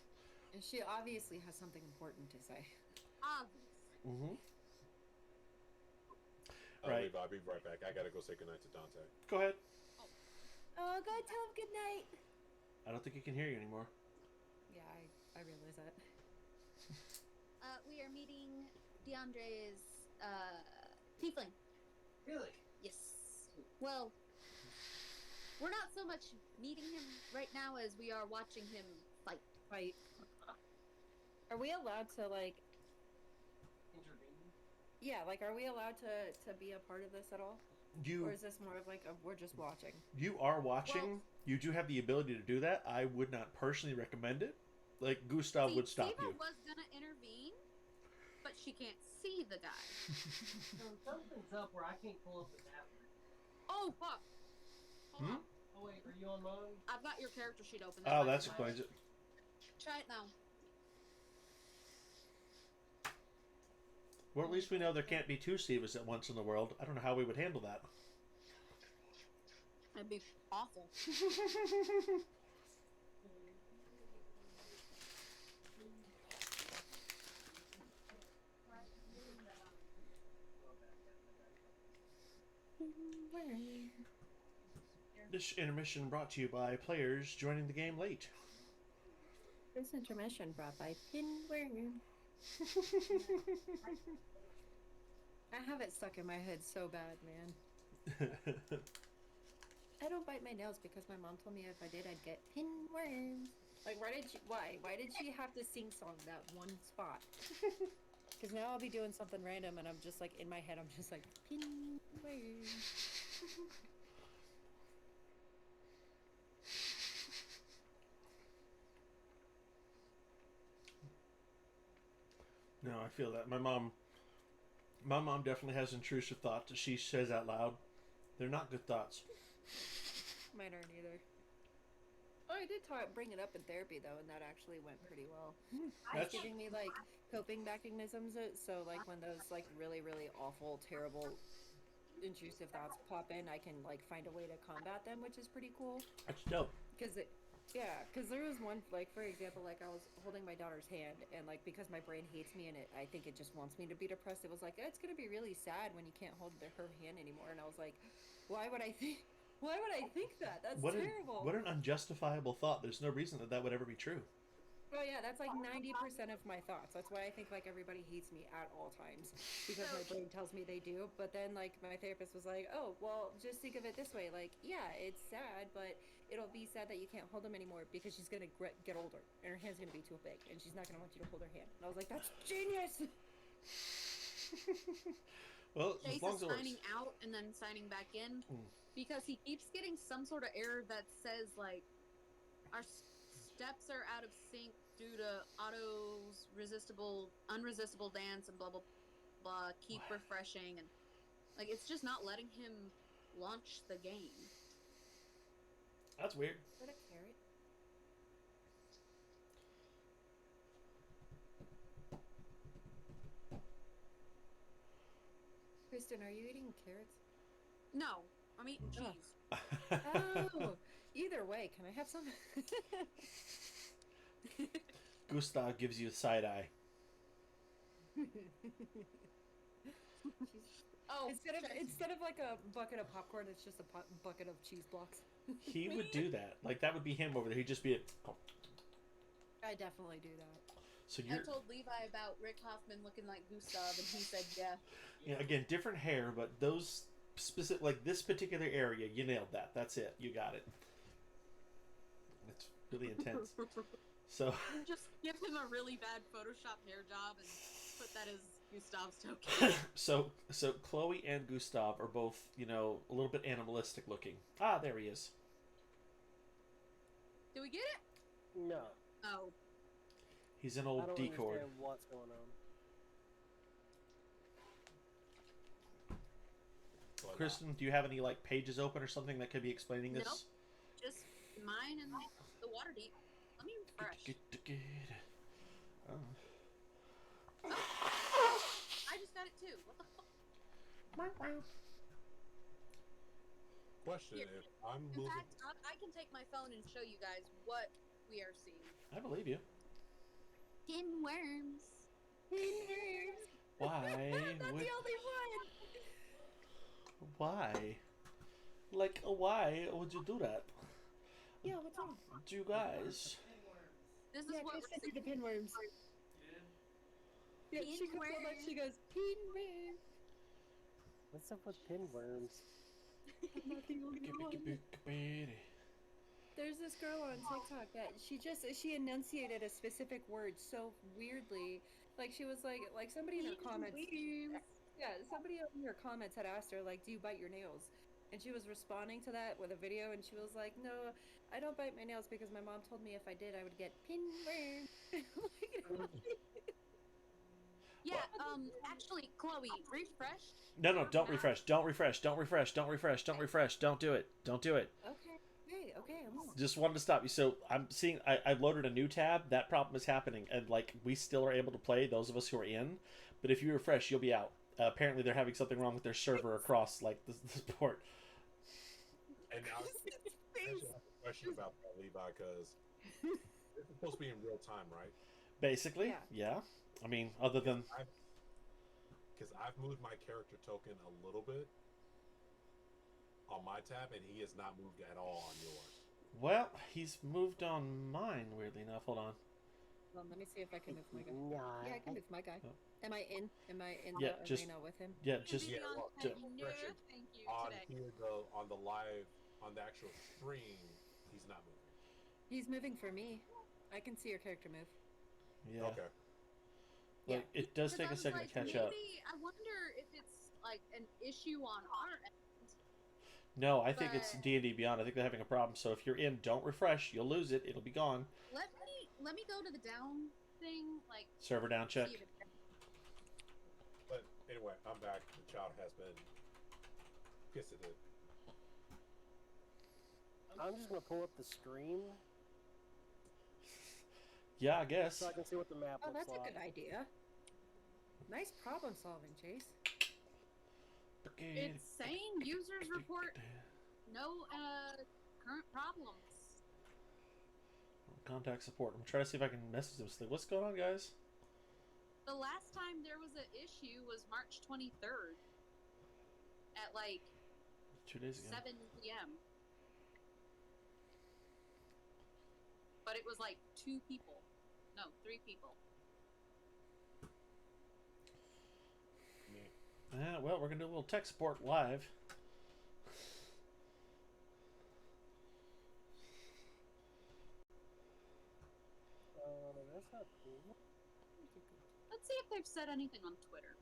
And she obviously has something important to say. Obvious. mm-hmm. Right. I'll be right back. I gotta go say goodnight to Dante. Go ahead. Oh, go tell him good night. I don't think he can hear you anymore. Yeah, I realize that. We are meeting DeAndre's tiefling. Really? Yes. Well, we're not so much meeting him right now as we are watching him fight. Fight. Are we allowed to like? Intervene? Yeah, like, are we allowed to be a part of this at all? Or is this more of like we're just watching? You are watching. Well, you do have the ability to do that. I would not personally recommend it. Like Gustav would stop Siva you. was gonna intervene, but she can't see the guy. So something's up where I can't pull up the tablet. Oh fuck! Hold on. Oh wait, are you on mine? I've got your character sheet open. Oh, might that be explains it. Try it now. Well, at least we know there can't be two Sivas at once in the world. I don't know how we would handle that. That'd be awful. This intermission brought to you by players joining the game late. This intermission brought by Pinworm. I have it stuck in my head so bad, man. I don't bite my nails because my mom told me if I did, I'd get pinworms. Like, why did she have to sing song that one spot? Because now I'll be doing something random and I'm just like, in my head, I'm just like, pinworms. No, I feel that. My mom definitely has intrusive thoughts that she says out loud. They're not good thoughts. Mine aren't either. Oh, I did bring it up in therapy though, and that actually went pretty well. That's It's giving me like coping mechanisms. So like when those like really really awful, terrible, intrusive thoughts pop in, I can like find a way to combat them, which is pretty cool. that's dope. Because there was one, like, for example, like, I was holding my daughter's hand, and, like, because my brain hates me, and I think it just wants me to be depressed, it was like, it's gonna be really sad when you can't hold her hand anymore, and I was like, why would I think that? That's terrible. What an unjustifiable thought. There's no reason that would ever be true. Oh, yeah, that's, like, 90% of my thoughts. That's why I think, like, everybody hates me at all times, because my brain tells me they do, but then, like, my therapist was like, oh, well, just think of it this way, like, yeah, it's sad, but it'll be sad that you can't hold them anymore because she's gonna get older and her hand's gonna be too big and she's not gonna want you to hold her hand. And I was like, that's genius. Well, as Chase long is as it works. signing out and then signing back in Mm. because he keeps getting some sort of error that says like our steps are out of sync due to auto's unresistible dance and blah blah blah. Keep What? refreshing and like it's just not letting him launch the game. That's weird. Is that a carrot? Kristen, are you eating carrots? No, I'm eating Oh. cheese. Oh, either way, can I have some? Gustav gives you a side eye. Oh, instead of like a bucket of popcorn, it's just a bucket of cheese blocks. He would do that. Like that would be him over there. He'd just be. I definitely do that. So I you're told Levi about Rick Hoffman looking like Gustav, and he said, "Yeah." yeah, again different hair, but those specific like this particular area, you nailed that. That's it. You got it. It's really intense. So Just give him a really bad Photoshop hair job and put that as Gustav's token. so Chloe and Gustav are both, you know, a little bit animalistic looking. Ah, there he is. Do we get it? No. Oh, He's an I old don't decoy. understand what's going on. But, Kristen, do you have any like pages open or something that could be explaining this? Nope. just mine and the water deep. Let me refresh. Oh. I just got it too. What the fuck? question: Here. If I'm In moving, fact, I can take my phone and show you guys what we are seeing. I believe you. Pinworms. Why That's would the only one. why? Like why would you do that? Yeah, what's wrong? You guys. This is Yeah, what Chris we're sent you the seeing. pinworms. Yeah, she comes up and she goes, pinworm. What's up with pinworms? I'm not the only one. There's this girl on TikTok that she enunciated a specific word so weirdly. Like she was like somebody in her comments. Yeah, somebody in her comments had asked her like, "Do you bite your nails?" And she was responding to that with a video, and she was like, "No, I don't bite my nails because my mom told me if I did, I would get pinworm." Yeah, actually, Chloe, refresh. No, don't refresh. Don't refresh. Don't refresh. Don't refresh. Don't refresh. Don't do it. Don't do it. Okay, I'm on. Just wanted to stop you. So I'm seeing I loaded a new tab. That problem is happening, and like we still are able to play, those of us who are in. But if you refresh, you'll be out. Apparently, they're having something wrong with their server across like this port. and now I should ask a question about that, Levi, because it's supposed to be in real time, right? Basically, yeah. I mean, other than Because I've moved my character token a little bit on my tab, and he has not moved at all on yours. well, he's moved on mine. Weirdly enough, hold on. Well, let me see if I can move my guy. Nah. Yeah, I can move my guy. Oh. Am I in? Am I in Yeah, the just- arena with him? Yeah, just Yeah, well, to- No, thank you On today. here, though, on the live, on the actual stream, he's not moving. He's moving for me. I can see your character move. yeah. Okay. Like it does take a Because I second was to catch like, up. maybe, I wonder if it's like an issue on our end. No, I think it's but- D&D Beyond. I think they're having a problem. So if you're in, don't refresh. You'll lose it. It'll be gone. Let me go to the down thing, like Server down check. see if it- But anyway, I'm back. The child has been visited. I'm just gonna pull up the stream Yeah, I guess. so I can see what the map Oh, looks that's a like. good idea. Nice problem solving, Chase. It's saying users report no current problems. Contact support. I'm trying to see if I can message them. What's going on, guys? The last time there was an issue was March 23rd at like 2 days ago. 7 p.m. But it was like 2 people. No, 3 people. Well, we're gonna do a little tech support live. That's not cool. Let's see if they've said anything on Twitter.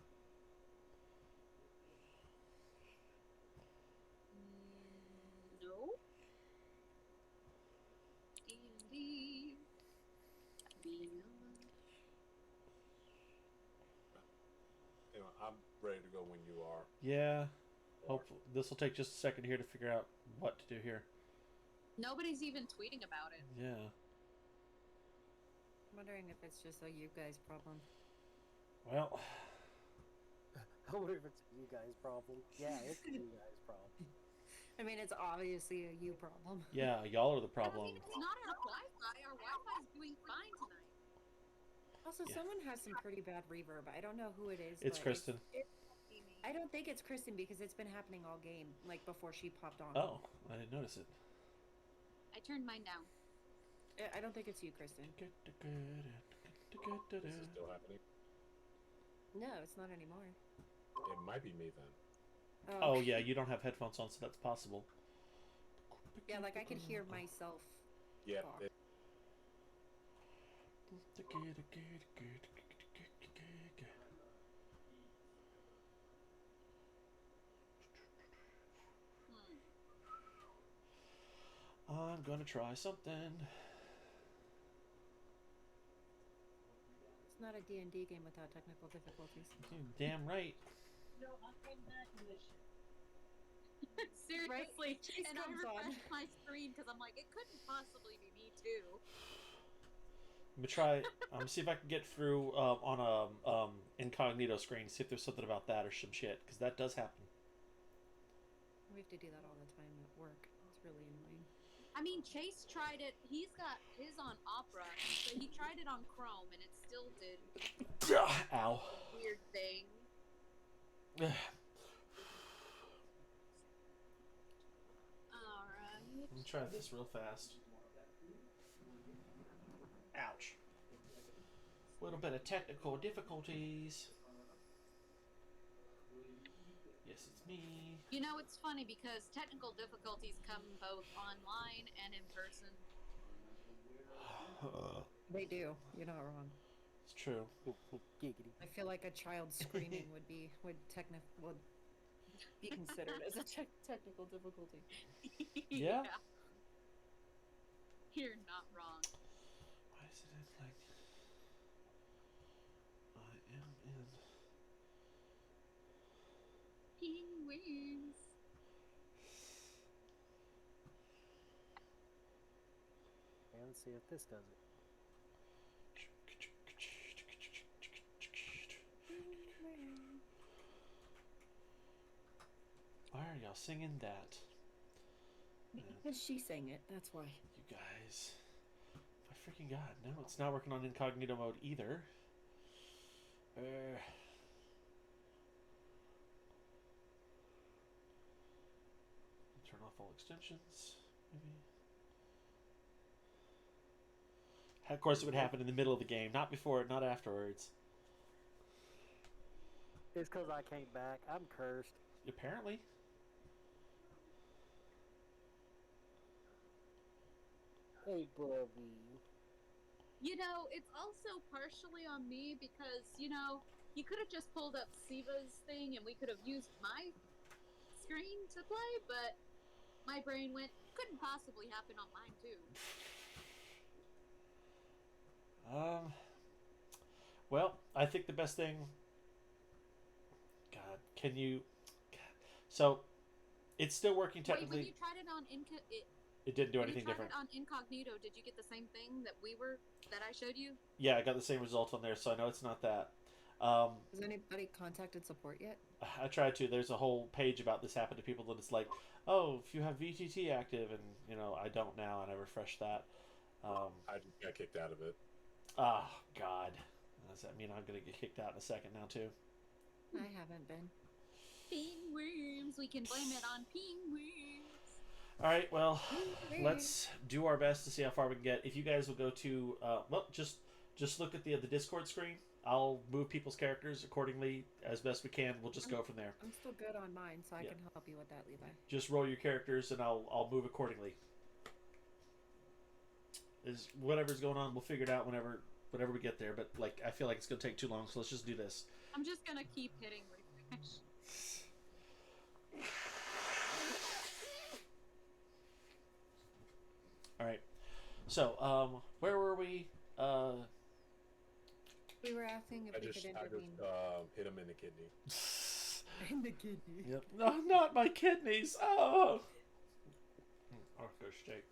I'm ready to go when you are. Yeah. Hopefully, this will take just a second here to figure out what to do here. Nobody's even tweeting about it. Yeah. I'm wondering if it's just a you guys problem. Well, I wonder if it's a you guys problem. Yeah, it's a you guys problem. I mean, it's obviously a you problem. yeah, y'all are the I problem. mean, it's not our Wi-Fi. Our Wi-Fi's doing fine tonight. Also, Yeah. someone has some pretty bad reverb. I don't know who it is. It's but Kristen. I don't think it's Kristen because it's been happening all game, like before she popped on. Oh, I didn't notice it. I turned mine down. I don't think it's you, Kristen. This is still happening. No, it's not anymore. It might be me then. Oh yeah, you don't have headphones on, so that's possible. Yeah, like I could hear myself. Yeah. Talk. I'm gonna try something. It's not a D&D game without technical difficulties. Damn right. No, I came back in this shit. Seriously. Chase And I comes on. refreshed my screen because I'm like, it couldn't possibly be me too. Let me try. See if I can get through on a incognito screen. See if there's something about that or some shit, because that does happen. We have to do that all the time at work. It's really annoying. I mean, Chase tried it. He's got his on Opera, but he tried it on Chrome, and it still did Ow. a weird thing. Alright. Let me try this real fast. Ouch. A little bit of technical difficulties. Yes, it's me. You know, it's funny because technical difficulties come both online and in person. They do. You're not wrong. It's true. Giggity. I feel like a child screaming would be considered as a technical difficulty. Yeah. You're not wrong. Why is it like I am in? Penguins. And see if this does it. Why are y'all singing that? Because she sang it, that's why. You guys. My freaking god. No, it's not working on incognito mode either. Turn off all extensions, maybe. Of course, it would happen in the middle of the game, not before, not afterwards. It's because I came back. I'm cursed. Apparently. Hey, Bobby. You know, it's also partially on me because, you know, you could have just pulled up Siva's thing and we could have used my screen to play, but my brain went, couldn't possibly happen on mine too. Well, I think the best thing. God, can you? God. So, it's still working Wait, technically. when you tried it on It didn't do when you anything tried different. it on incognito, did you get the same thing that I showed you? Yeah, I got the same result on there, so I know it's not that. Has anybody contacted support yet? I tried to. There's a whole page about this happened to people that it's like, oh, if you have VTT active, and you know I don't now, and I refreshed that. I just got kicked out of it. Ah, God. Does that mean I'm gonna get kicked out in a second now too? I haven't been. Pinworms. We can blame it on pinworms. All right, well, let's do our best to see how far we can get. If you guys will go to, well, just look at the Discord screen. I'll move people's characters accordingly as best we can. We'll just go from there. I'm still good on mine, so I Yeah. can help you with that, Levi. Just roll your characters, and I'll move accordingly. Is whatever's going on, we'll figure it out whenever we get there. But like, I feel like it's gonna take too long, so let's just do this. I'm just gonna keep hitting refresh. All right. So, where were we? We were asking if I we just, could I intervene. just hit him in the kidney. In the kidney. Yep. No, not my kidneys. Oh. Or fish steak.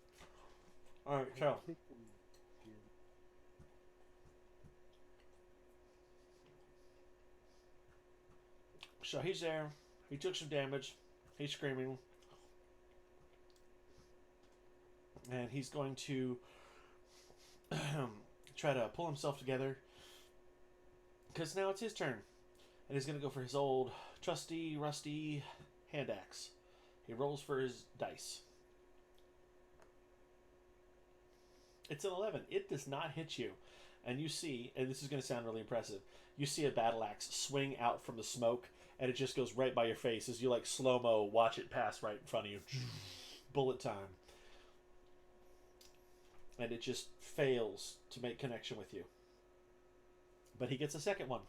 All right, so he's there. He took some damage. He's screaming, and he's going to try to pull himself together because now it's his turn, and he's going to go for his old trusty, rusty hand axe. He rolls for his dice. It's an 11. It does not hit you. And you see, and this is going to sound really impressive, you see a battle axe swing out from the smoke, and it just goes right by your face as you, like, slow-mo watch it pass right in front of you. Bullet time. And it just fails to make connection with you. But he gets a second one.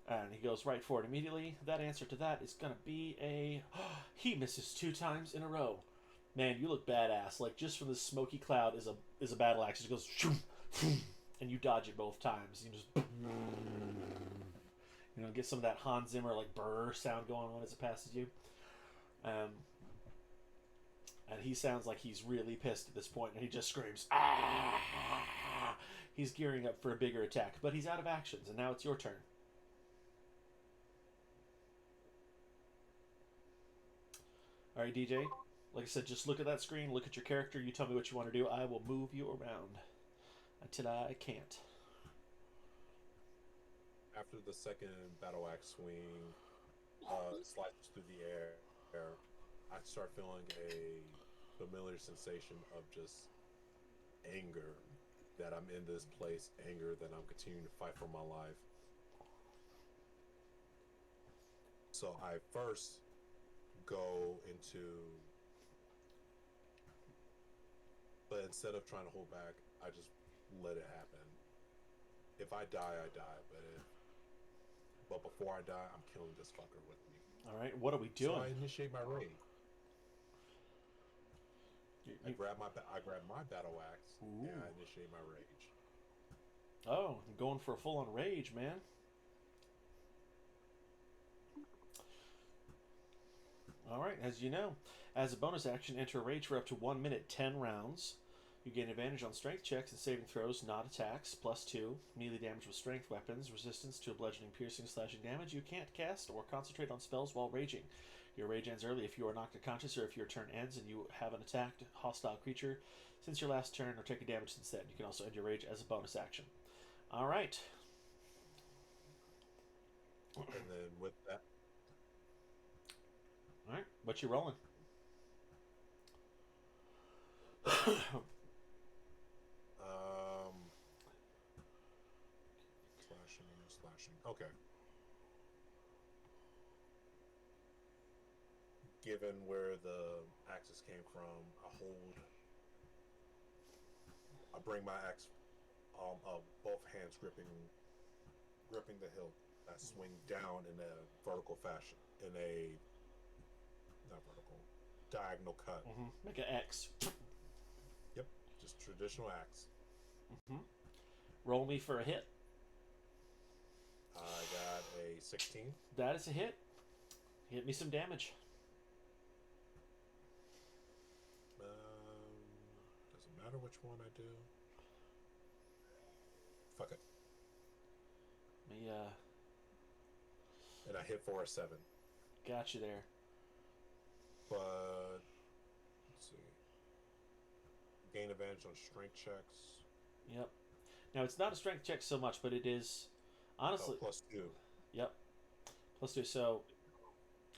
And he goes right for it immediately. That answer to that is going to be a... He misses 2 times in a row. Man, you look badass. Like, just from this smoky cloud is a battle axe. It just goes... And you dodge it both times. You just... You know, get some of that Hans Zimmer, like, brrr sound going on as it passes you. And he sounds like he's really pissed at this point, and he just screams, ah! He's gearing up for a bigger attack, but he's out of actions, and now it's your turn. Alright, DJ. Like I said, just look at that screen, look at your character, you tell me what you want to do. I will move you around until I can't. After the second battle axe swing slices through the air, I start feeling a familiar sensation of just anger that I'm in this place, anger that I'm continuing to fight for my life. So I first go into, but instead of trying to hold back, I just let it happen. If I die, I die, but before I die, I'm killing this fucker with me. All right, what are we doing? So I initiate my raid. I grab my battle axe. Ooh. And I initiate my rage. Oh, I'm going for a full-on rage, man. All right, as you know, as a bonus action, enter rage for up to 1 minute, 10 rounds. You gain advantage on strength checks and saving throws, not attacks, +2. Melee damage with strength weapons, resistance to bludgeoning, piercing, slashing damage. You can't cast or concentrate on spells while raging. Your rage ends early if you are knocked unconscious or if your turn ends and you haven't attacked a hostile creature since your last turn or taken damage since then. You can also end your rage as a bonus action. All right. And then with that, All right, what you rolling? slashing. Okay. Given where the axes came from, I bring my axe, both hands gripping the hilt. I swing down in a vertical fashion, not vertical, diagonal cut. Make an X. Yep, just traditional axe. Roll me for a hit. I got a 16. That is a hit. Hit me some damage. Doesn't matter which one I do. Fuck it. Me, And I hit for a 7. got you there. But let's see. Gain advantage on strength checks. Yep. Now it's not a strength check so much, but it is honestly +2. Yep. +2. So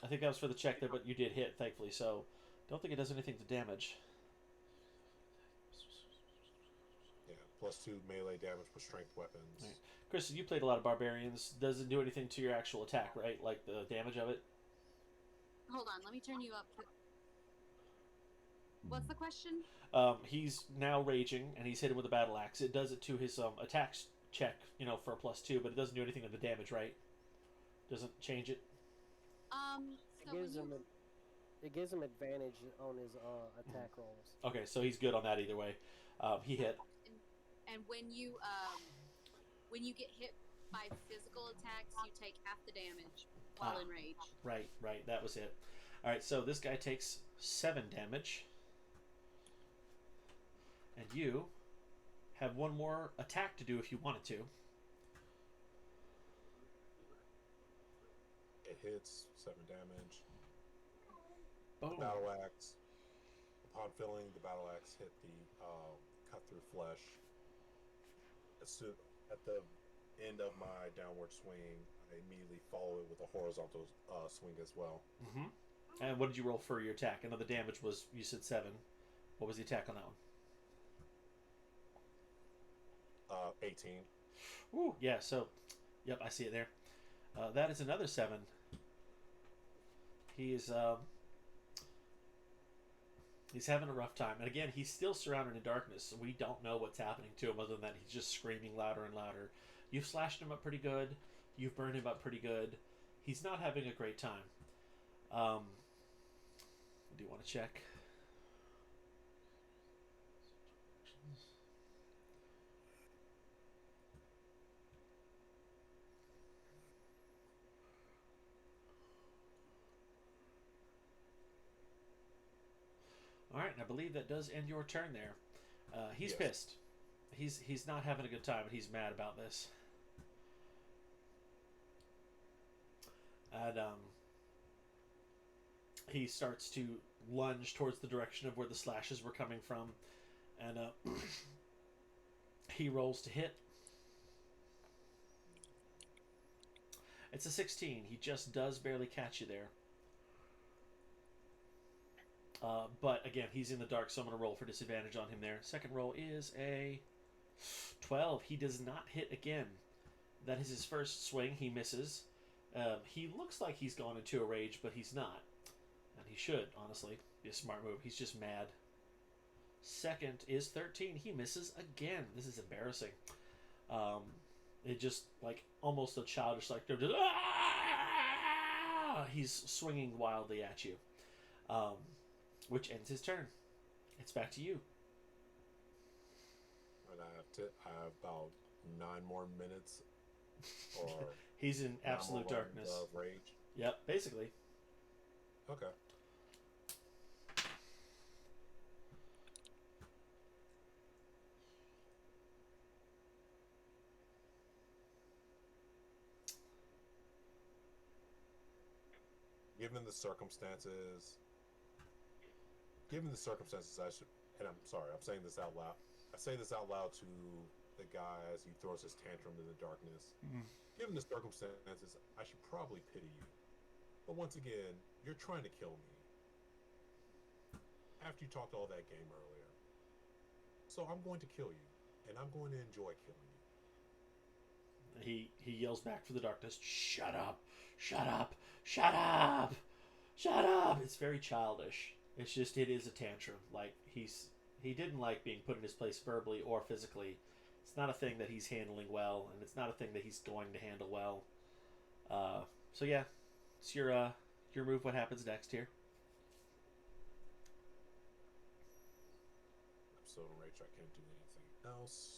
I think that was for the check there, but you did hit, thankfully. So don't think it does anything to damage. Yeah, +2 melee damage with strength weapons. Right. Chris, you played a lot of barbarians. Does it do anything to your actual attack, right? Like the damage of it? Hold on, let me turn you up. What's the question? He's now raging, and he's hit him with a battle axe. It does it to his attack check, for a +2, but it doesn't do anything to the damage, right? Doesn't change it. So It gives him advantage on his attack rolls. Okay, so he's good on that either way. He hit. and when you when you get hit by physical attacks, you take half the damage while in rage. Right. That was it. All right, so this guy takes 7 damage. And you have one more attack to do if you wanted to. It hits 7 damage. Boom. Battle axe. Upon filling, the battle axe hit the cut through flesh. At the end of my downward swing, I immediately follow it with a horizontal swing as well. Mm-hmm. And what did you roll for your attack? I know the damage was, you said 7. What was the attack on that one? 18. Ooh, yeah, so, yep, I see it there. That is another 7. He's having a rough time. And again, he's still surrounded in darkness, so we don't know what's happening to him other than that he's just screaming louder and louder. You've slashed him up pretty good. You've burned him up pretty good. He's not having a great time. Do you want to check? All right, and I believe that does end your turn there. He's Yes. pissed. He's not having a good time, and he's mad about this. And he starts to lunge towards the direction of where the slashes were coming from, and he rolls to hit. It's a 16. He just does barely catch you there. But again, he's in the dark, so I'm going to roll for disadvantage on him there. Second roll is a 12. He does not hit again. That is his first swing. He misses. He looks like he's gone into a rage, but he's not. And he should, honestly. Be a smart move. He's just mad. Second is 13. He misses again. This is embarrassing. It just, like, almost a childish, like, he's swinging wildly at you. Which ends his turn. It's back to you. And I have about 9 more minutes, or He's in 9 absolute more darkness. rounds of rage. Yep, basically. Okay. Given the circumstances, I should, and I'm sorry, I'm saying this out loud. I say this out loud to the guy as he throws his tantrum in the darkness. Mhm. Given the circumstances, I should probably pity you. But once again, you're trying to kill me. After you talked all that game earlier. So I'm going to kill you, and I'm going to enjoy killing you. He yells back from the darkness, "Shut up! Shut up! Shut up! Shut up!" It's very childish. It's just, it is a tantrum. Like, he didn't like being put in his place verbally or physically. It's not a thing that he's handling well, and it's not a thing that he's going to handle well. So yeah, it's your move. What happens next here? I'm so enraged I can't do anything else.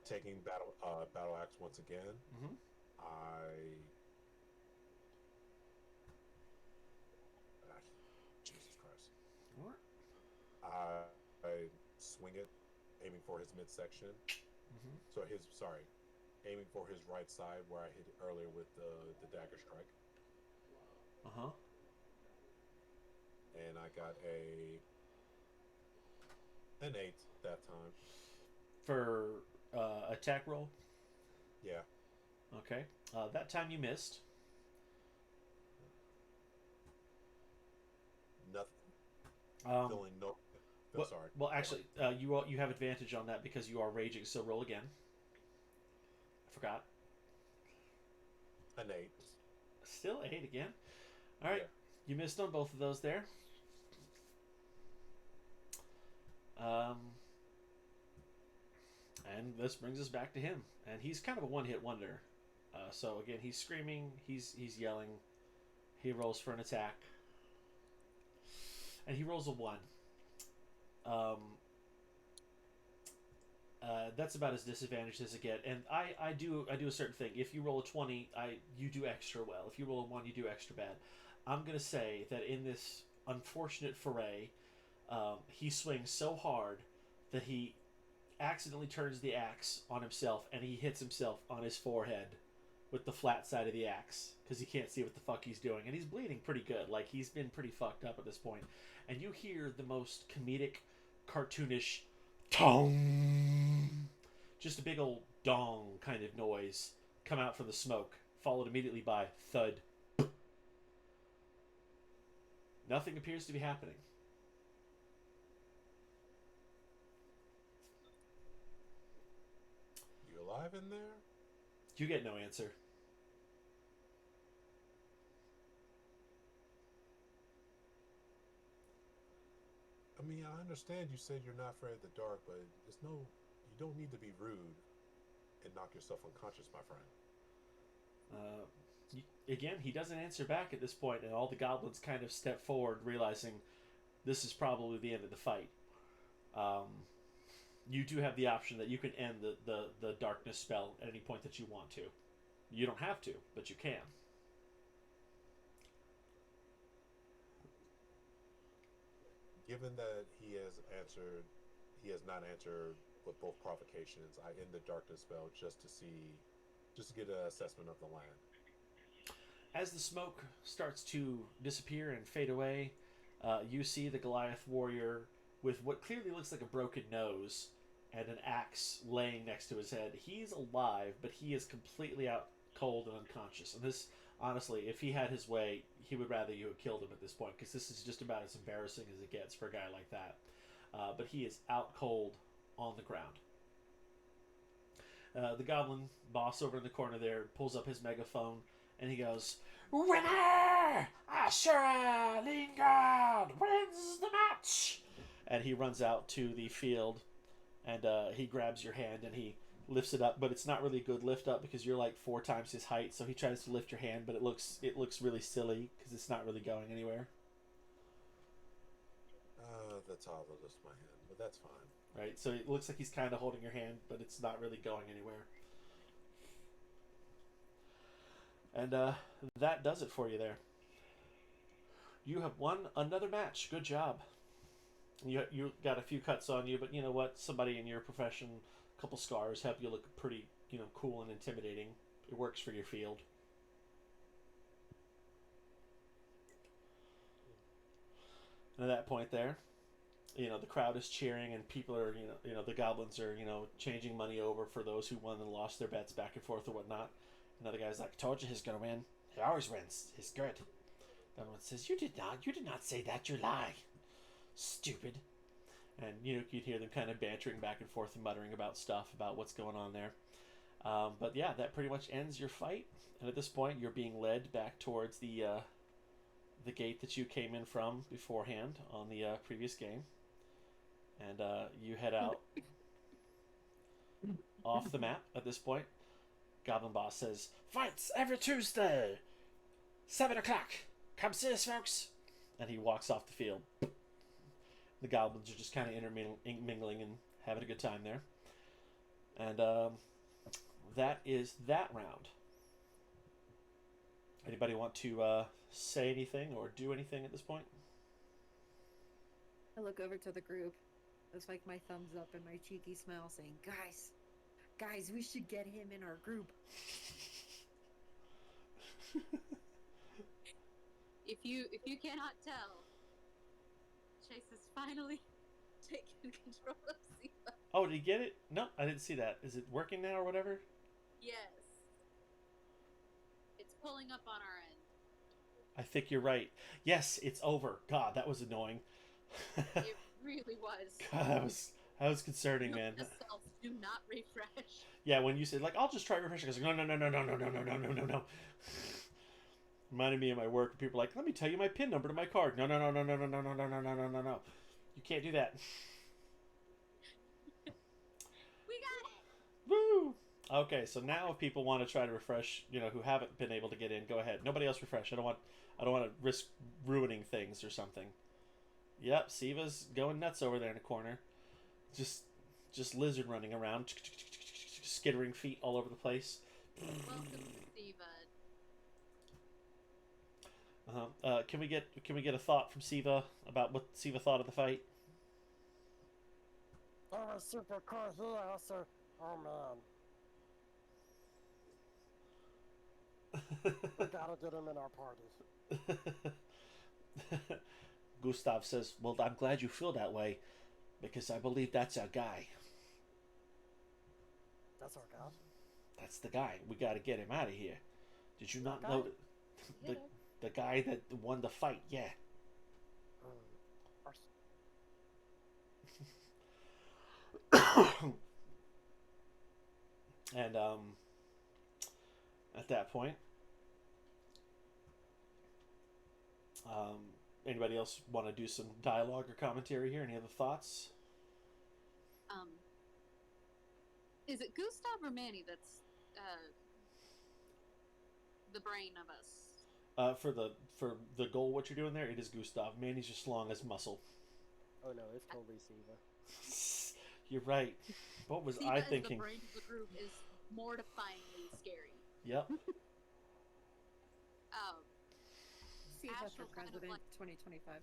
Taking battle axe once again. Mhm. Jesus Christ. What? I swing it, aiming for his midsection. Mhm. So aiming for his right side where I hit it earlier with the dagger strike. Uh-huh. And I got an 8 that time. For attack roll. Yeah. Okay. That time you missed. Nothing. Feeling no. Well, Sorry. well, actually, you have advantage on that because you are raging. So roll again. I forgot. An 8. Still 8 again. All right. Yeah. You missed on both of those there. And this brings us back to him. And he's kind of a one-hit wonder. So again, he's screaming, he's yelling. He rolls for an attack, and he rolls a 1. That's about as disadvantaged as it get. And I do a certain thing. If you roll a 20, you do extra well. If you roll a 1, you do extra bad. I'm gonna say that in this unfortunate foray, he swings so hard that he accidentally turns the axe on himself, and he hits himself on his forehead with the flat side of the axe because he can't see what the fuck he's doing, and he's bleeding pretty good. Like, he's been pretty fucked up at this point. And you hear the most comedic, cartoonish tong, just a big old dong kind of noise come out from the smoke, followed immediately by thud. Nothing appears to be happening. You alive in there? You get no answer. I mean, I understand you said you're not afraid of the dark, but you don't need to be rude and knock yourself unconscious, my friend. Again, he doesn't answer back at this point, and all the goblins kind of step forward, realizing this is probably the end of the fight. You do have the option that you can end the darkness spell at any point that you want to. You don't have to, but you can. Given that he has not answered with both provocations, I end the darkness spell just to get an assessment of the land. As the smoke starts to disappear and fade away, you see the Goliath warrior with what clearly looks like a broken nose and an axe laying next to his head. He's alive, but he is completely out cold and unconscious. And this, honestly, if he had his way, he would rather you had killed him at this point, because this is just about as embarrassing as it gets for a guy like that. But he is out cold on the ground. The goblin boss over in the corner there pulls up his megaphone, and he goes, "Winner! Ashura Lingard wins the match!" And he runs out to the field, and he grabs your hand, and he lifts it up, but it's not really a good lift up because you're like 4 times his height, so he tries to lift your hand, but it looks really silly because it's not really going anywhere. The top will lift my hand, but that's fine. Right, so it looks like he's kind of holding your hand, but it's not really going anywhere. And that does it for you there. You have won another match. Good job. You got a few cuts on you, but you know what? Somebody in your profession, a couple scars, help you look pretty, cool and intimidating. It works for your field. And at that point there, the crowd is cheering, and people are, the goblins are, changing money over for those who won and lost their bets back and forth or whatnot. Another guy's like, "Told you he's gonna win. He always wins. He's good." The other one says, You did not say that. You lie. Stupid. And, you'd hear them kind of bantering back and forth and muttering about stuff, about what's going on there. But yeah, that pretty much ends your fight. And at this point, you're being led back towards the gate that you came in from beforehand on the previous game. And you head out off the map at this point. Goblin Boss says, "Fights every Tuesday, 7 o'clock. Come see us, folks." And he walks off the field. The goblins are just kind of intermingling and having a good time there. And that is that round. Anybody want to say anything or do anything at this point? I look over to the group. It's like my thumbs up and my cheeky smile saying, Guys, we should get him in our group. If you cannot tell, Chase has finally taken control of Siva. Oh, did he get it? No, I didn't see that. Is it working now or whatever? Yes. It's pulling up on our end. I think you're right. Yes, it's over. God, that was annoying. It really was. God, that was concerning, man. Yourself, do not refresh. Yeah, when you said, I'll just try refreshing, I was like, no. Reminded me of my work. People are like, let me tell you my PIN number to my card. No. You can't do that. We got it! Woo! Okay, so now if people want to try to refresh, who haven't been able to get in, go ahead. Nobody else refresh. I don't want to risk ruining things or something. Yep, Siva's going nuts over there in the corner. Just lizard running around, skittering feet all over the place. Welcome, Siva. Can we get a thought from Siva about what Siva thought of the fight? That was super cool. He also. Oh man. We gotta get him in our party. Gustav says, "Well, I'm glad you feel that way, because I believe that's our guy. That's our guy. That's the guy. We got to get him out of here. Did you not That know guy? the guy that won the fight? Yeah." And at that point, anybody else want to do some dialogue or commentary here? Any other thoughts? Is it Gustav or Manny that's the brain of us? For the goal, what you're doing there, it is Gustav. Manny's just long as muscle. Oh no, it's totally Siva. You're right. What was Siva I as thinking? the brain of the group is mortifyingly scary. Yep. Siva Ash for will kind of president, like- 2025.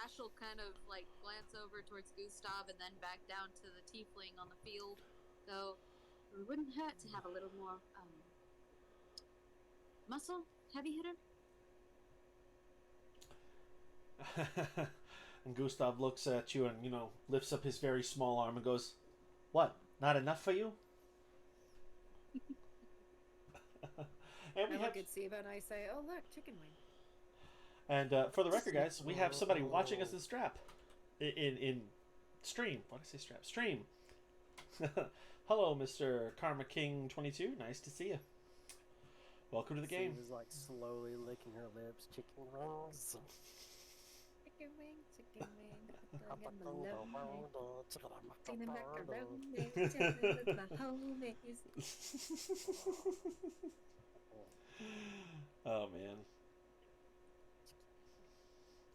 Ash will kind of like glance over towards Gustav and then back down to the tiefling on the field. So it wouldn't hurt to have a little more muscle, heavy hitter. And Gustav looks at you and, lifts up his very small arm and goes, "What? Not enough for you?" And I look at Siva and I say, "Oh look, chicken wing." And for the record, guys, we have somebody watching us in strap, in stream. Why did I say strap? Stream. Hello, Mr. Karma King 22. Nice to see you. Welcome to the game. Siva's like slowly licking her lips, chicken wings. Chicken wing, chicken wing. hot dog and bologna. Chicken and macaroni. Chilling with my homies. Oh man.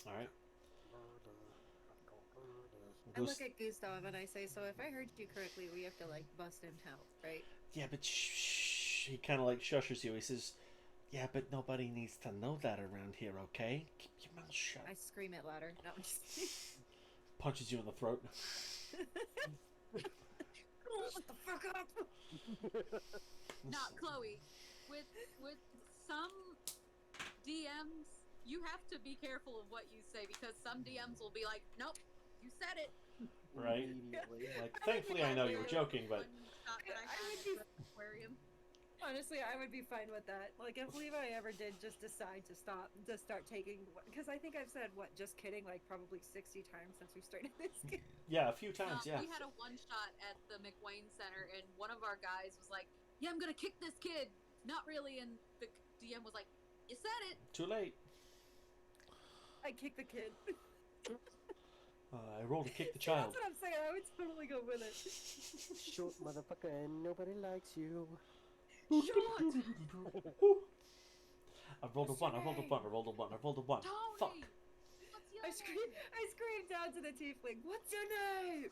All right. I look at Gustav and I say, "So if I heard you correctly, we have to like bust him out, right?" Yeah, but shh. He kind of like shushes you. He says, "Yeah, but nobody needs to know that around here, okay? Keep your mouth shut." I scream it louder. No, I'm just Punches you in the throat. Shut the fuck up! Not Chloe. With some DMs, you have to be careful of what you say because some DMs will be like, "Nope, you said it." Right? Immediately. Like, thankfully, I know you were joking, but One shot that I I had would be- at the aquarium. Honestly, I would be fine with that. Like, if Levi ever did just decide to start taking, because I think I've said, just kidding, like probably 60 times since we started this game. yeah, a few times, yeah. We had a one shot at the McWayne Center, and one of our guys was like, "Yeah, I'm gonna kick this kid." Not really, and the DM was like, "You said it." Too late. I kicked the kid. I rolled to kick the See, child. That's what I'm saying. I would totally go with it. Short motherfucker and nobody likes you. I rolled a one. I rolled a one. I rolled a one. I rolled a one. Tony, Fuck. what's your I name? screamed down to the tiefling. What's your name?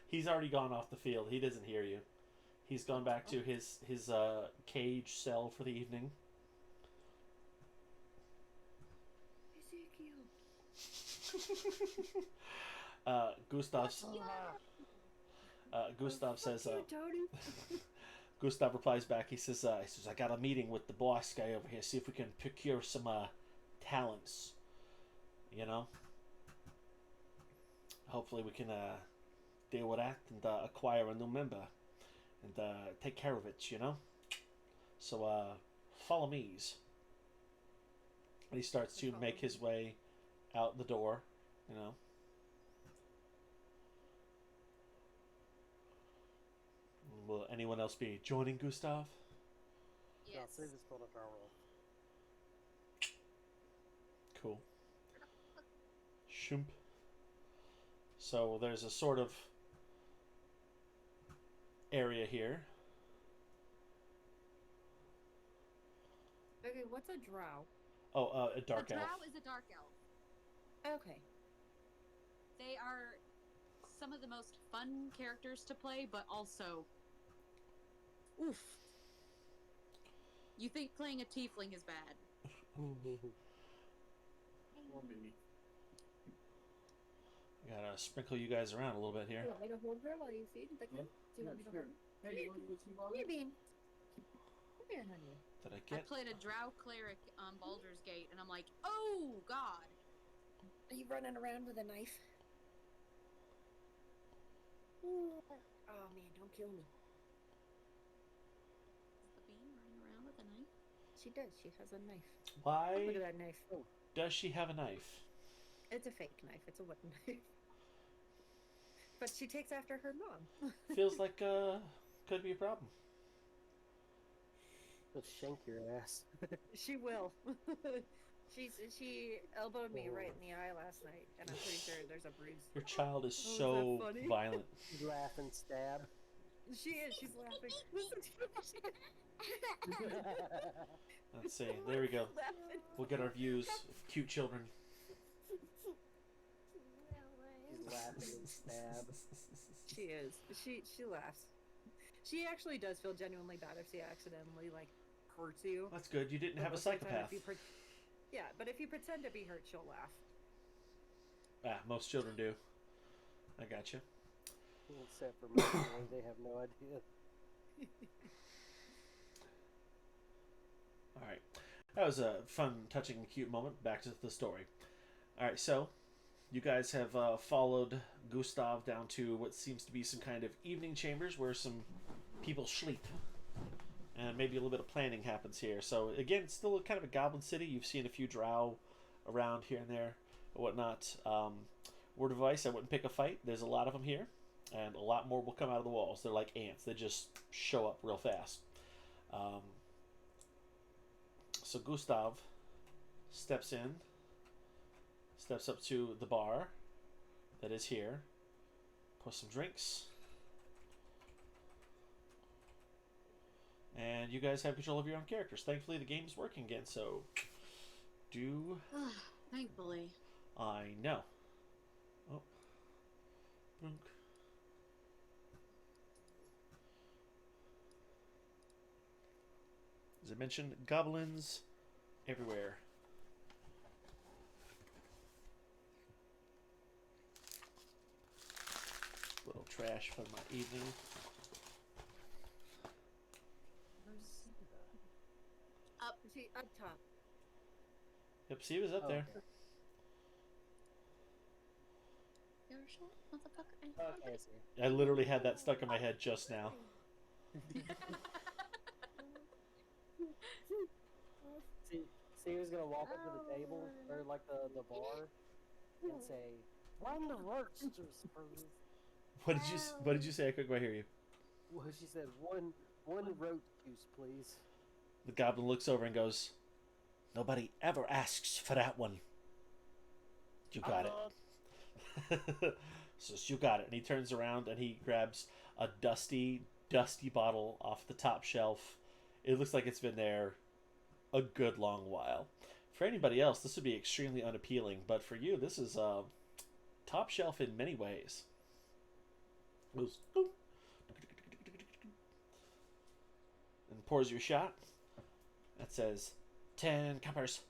He's already gone off the field. He doesn't hear you. He's gone back to his cage cell for the evening. Ezekiel. Gustav says, Fuck you, Tony. Gustav replies back. He says, I got a meeting with the boss guy over here. See if we can procure some talents. You know. Hopefully we can deal with that and acquire a new member and take care of it. You know. So follow me's. And he starts to make his way out the door. You know. Will anyone else be joining Gustav? Yeah, Yes. save this called a barrel. Cool. Shoomp. So there's a sort of area here. Okay, what's a drow? Oh, a dark a elf. drow is a dark elf. Okay. They are some of the most fun characters to play, but also, oof. You think playing a tiefling is bad? Gotta sprinkle you guys around a little bit here. You want me to hold her while you feed the kid? Do you want me to hold her? Hey, you want to go see Come here, Bean. Come here, honey. Did I I get? played a drow cleric on Baldur's Gate, and I'm like, oh god. Are you running around with a knife? Oh man, don't kill me. Is the bean running around with a knife? She does. She has a knife. Look Why at that knife. Oh, does she have a knife? it's a fake knife. It's a wooden knife. But she takes after her mom. Feels like could be a problem. She'll shank your ass. She will. She elbowed me right in the eye last night, and I'm pretty sure there's a bruise. Your child is Oh, is so that funny? violent. Laugh and stab. She is. She's laughing. Listen to her. Let's see. There we go. Laughing. We'll get our views of cute children. She's laughing and stab. She is. She laughs. She actually does feel genuinely bad if she accidentally hurts you. That's good. You didn't But have a most of the time, psychopath. yeah, but if you pretend to be hurt, she'll laugh. Ah, most children do. I gotcha. Except for my family, they have no idea. All right. That was a fun, touching, cute moment. Back to the story. All right, so you guys have followed Gustav down to what seems to be some kind of evening chambers where some people sleep. And maybe a little bit of planning happens here. So, again, it's still kind of a goblin city. You've seen a few drow around here and there or whatnot. Word of advice, I wouldn't pick a fight. There's a lot of them here. And a lot more will come out of the walls. They're like ants. They just show up real fast. So Gustav steps up to the bar that is here, pour some drinks, and you guys have control of your own characters. Thankfully, the game's working again, so do Thankfully. I know. Oh. Blunk. As I mentioned, goblins everywhere. Little trash for my evening. Up top. Yep, see, it was up there. Okay. You're a short motherfucker. Okay, I see. I literally had that stuck in my head just now. See who's gonna walk up to the table or the bar and say, "One roach juice, please." What did you say? I couldn't quite hear you. Well, she said, "One roach juice, please." The goblin looks over and goes, "Nobody ever asks for that one." You got it. Says, "You got it." And he turns around and he grabs a dusty bottle off the top shelf. It looks like it's been there a good long while. For anybody else, this would be extremely unappealing, but for you, this is top shelf in many ways. Goes, boop, and pours you a shot. That says 10 cuppers.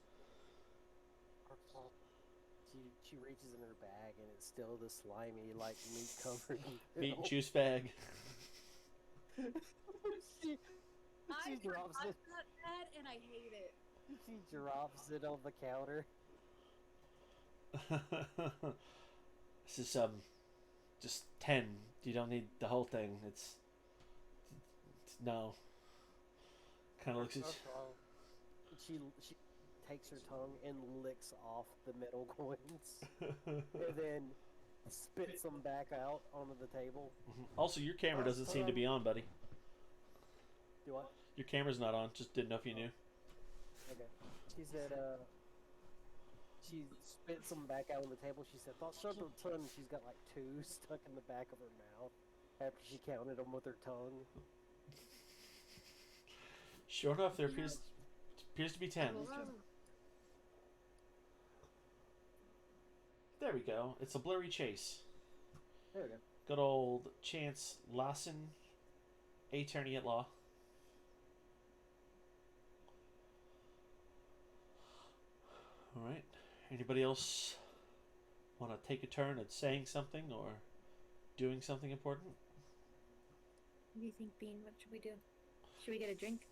She reaches in her bag and it's still the slimy, meat covered Meat and juice bag. she I drops forgot it. that and I hate it. She drops it on the counter. This is just 10. You don't need the whole thing. It's no. Kind of looks at She takes her tongue and licks off the metal coins, and then spits them back out onto the table. Also, your camera doesn't seem to be on, buddy. Do what? Your camera's not on. Just didn't know if you knew. Okay. She said, she spits them back out on the table. She said, "Thought shut her tongue." She's got 2 stuck in the back of her mouth after she counted them with her tongue. Sure enough, there appears to be 10. There we go. It's a blurry chase. There we go. Good old Chance Lawson, attorney at law. All right. Anybody else want to take a turn at saying something or doing something important? What do you think, Bean? What should we do? Should we get a drink?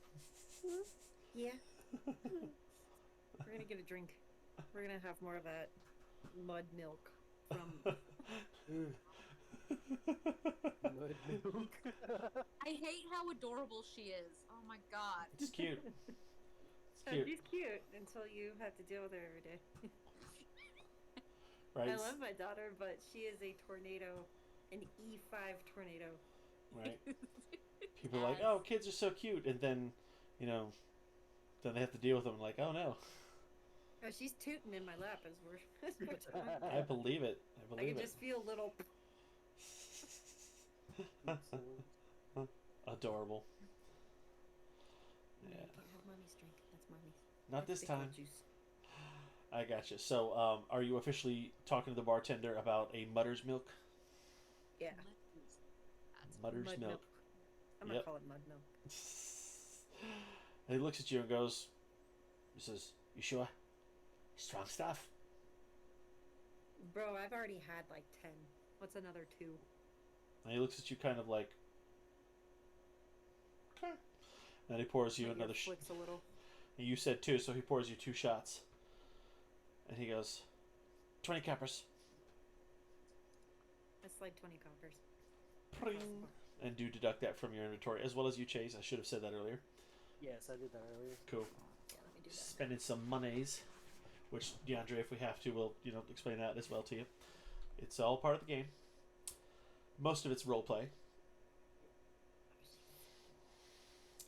Yeah. We're gonna get a drink. We're gonna have more of that mud milk from. Mud milk. I hate how adorable she is. Oh my god. It's cute. It's cute, She's cute until you have to deal with her every day. right? I love my daughter, but she is a tornado, an E5 tornado. Right. People are like, "Oh, kids are so cute," and then, you know, then they have to deal with them. Like, "Oh no." Oh, she's tooting in my lap as we're talking. I believe it. I I believe can it. just feel little. Adorable. Yeah. You can't have mommy's drink. That's mommy's. Not this Big gold time. Juice. I gotcha. So, are you officially talking to the bartender about a Mutter's milk? Yeah. Mutter's Mud milk. I'm gonna Yep. call it mud milk. And he looks at you and goes, he says, "You sure? Strong stuff?" Bro, I've already had like 10. What's another 2? And he looks at you kind of like, okay. And he pours you My ear another flicks a little. You said 2, so he pours you 2 shots. And he goes, 20 coppers. It's like 20 coppers. Pring. And do deduct that from your inventory, as well as you, Chase. I should have said that earlier. Yes, I did that earlier. Cool. Yeah, let me do that. Spending some monies, which DeAndre, if we have to, will explain that as well to you. It's all part of the game. Most of it's role play.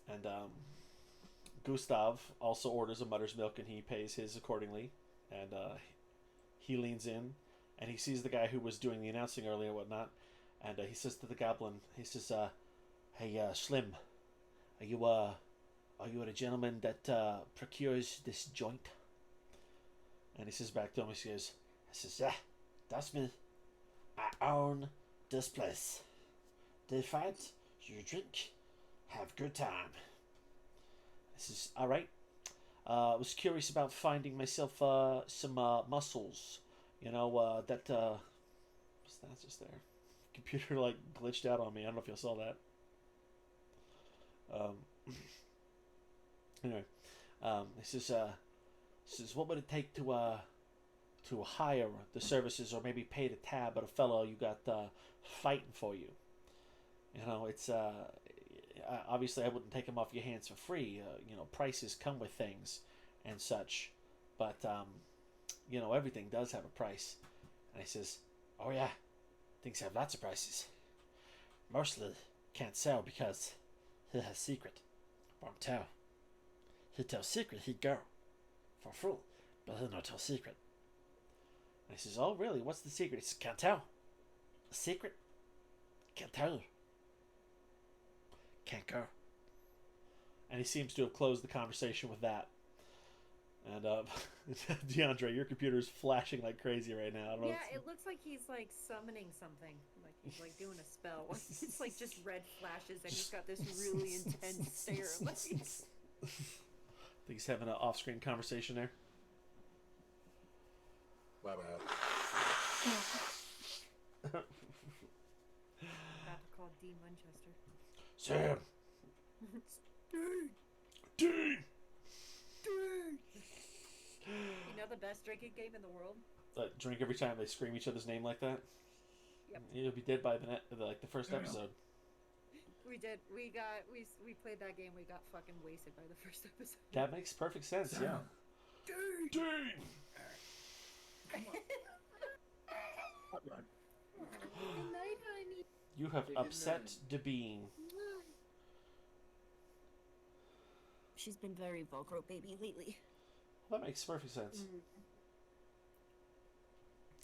And Gustav also orders a Mutter's milk, and he pays his accordingly. And he leans in, and he sees the guy who was doing the announcing earlier and whatnot. And he says to the goblin, he says, "Hey, Slim, are you the gentleman that procures this joint?" And he says back to him, he says, "Yeah, that's me. I own this place. They fight, you drink, have good time." This is all right. I was curious about finding myself some mussels. You know that. What's that just there? Computer like glitched out on me. I don't know if you saw that. Anyway, he says, "What would it take to hire the services or maybe pay the tab of a fellow you got fighting for you? You know, it's obviously I wouldn't take him off your hands for free. You know, prices come with things and such, but you know, everything does have a price." And he says, "Oh yeah, things have lots of prices. Mostly can't sell because he has secret. Won't tell. He tell secret, he go for free, but he not tell secret." And he says, "Oh really? What's the secret?" He says, "Can't tell. A secret? Can't tell you. Can't go." And he seems to have closed the conversation with that. And DeAndre, your computer's flashing like crazy right now. I don't know. Yeah, it looks like he's like summoning something. Like he's like doing a spell. It's like just red flashes and he's got this really intense stare. Like, I think he's having an off-screen conversation there. My bad. about to call Dean Winchester. Sam! Dean! You know the best drinking game in the world? Drink every time they scream each other's name like that? Yep. You'll be dead by the first episode. We did. We played that game. We got fucking wasted by the first episode. That makes perfect sense, yeah. Dean! Good night, honey. You have upset Devine. She's been very Velcro baby lately. That makes perfect sense.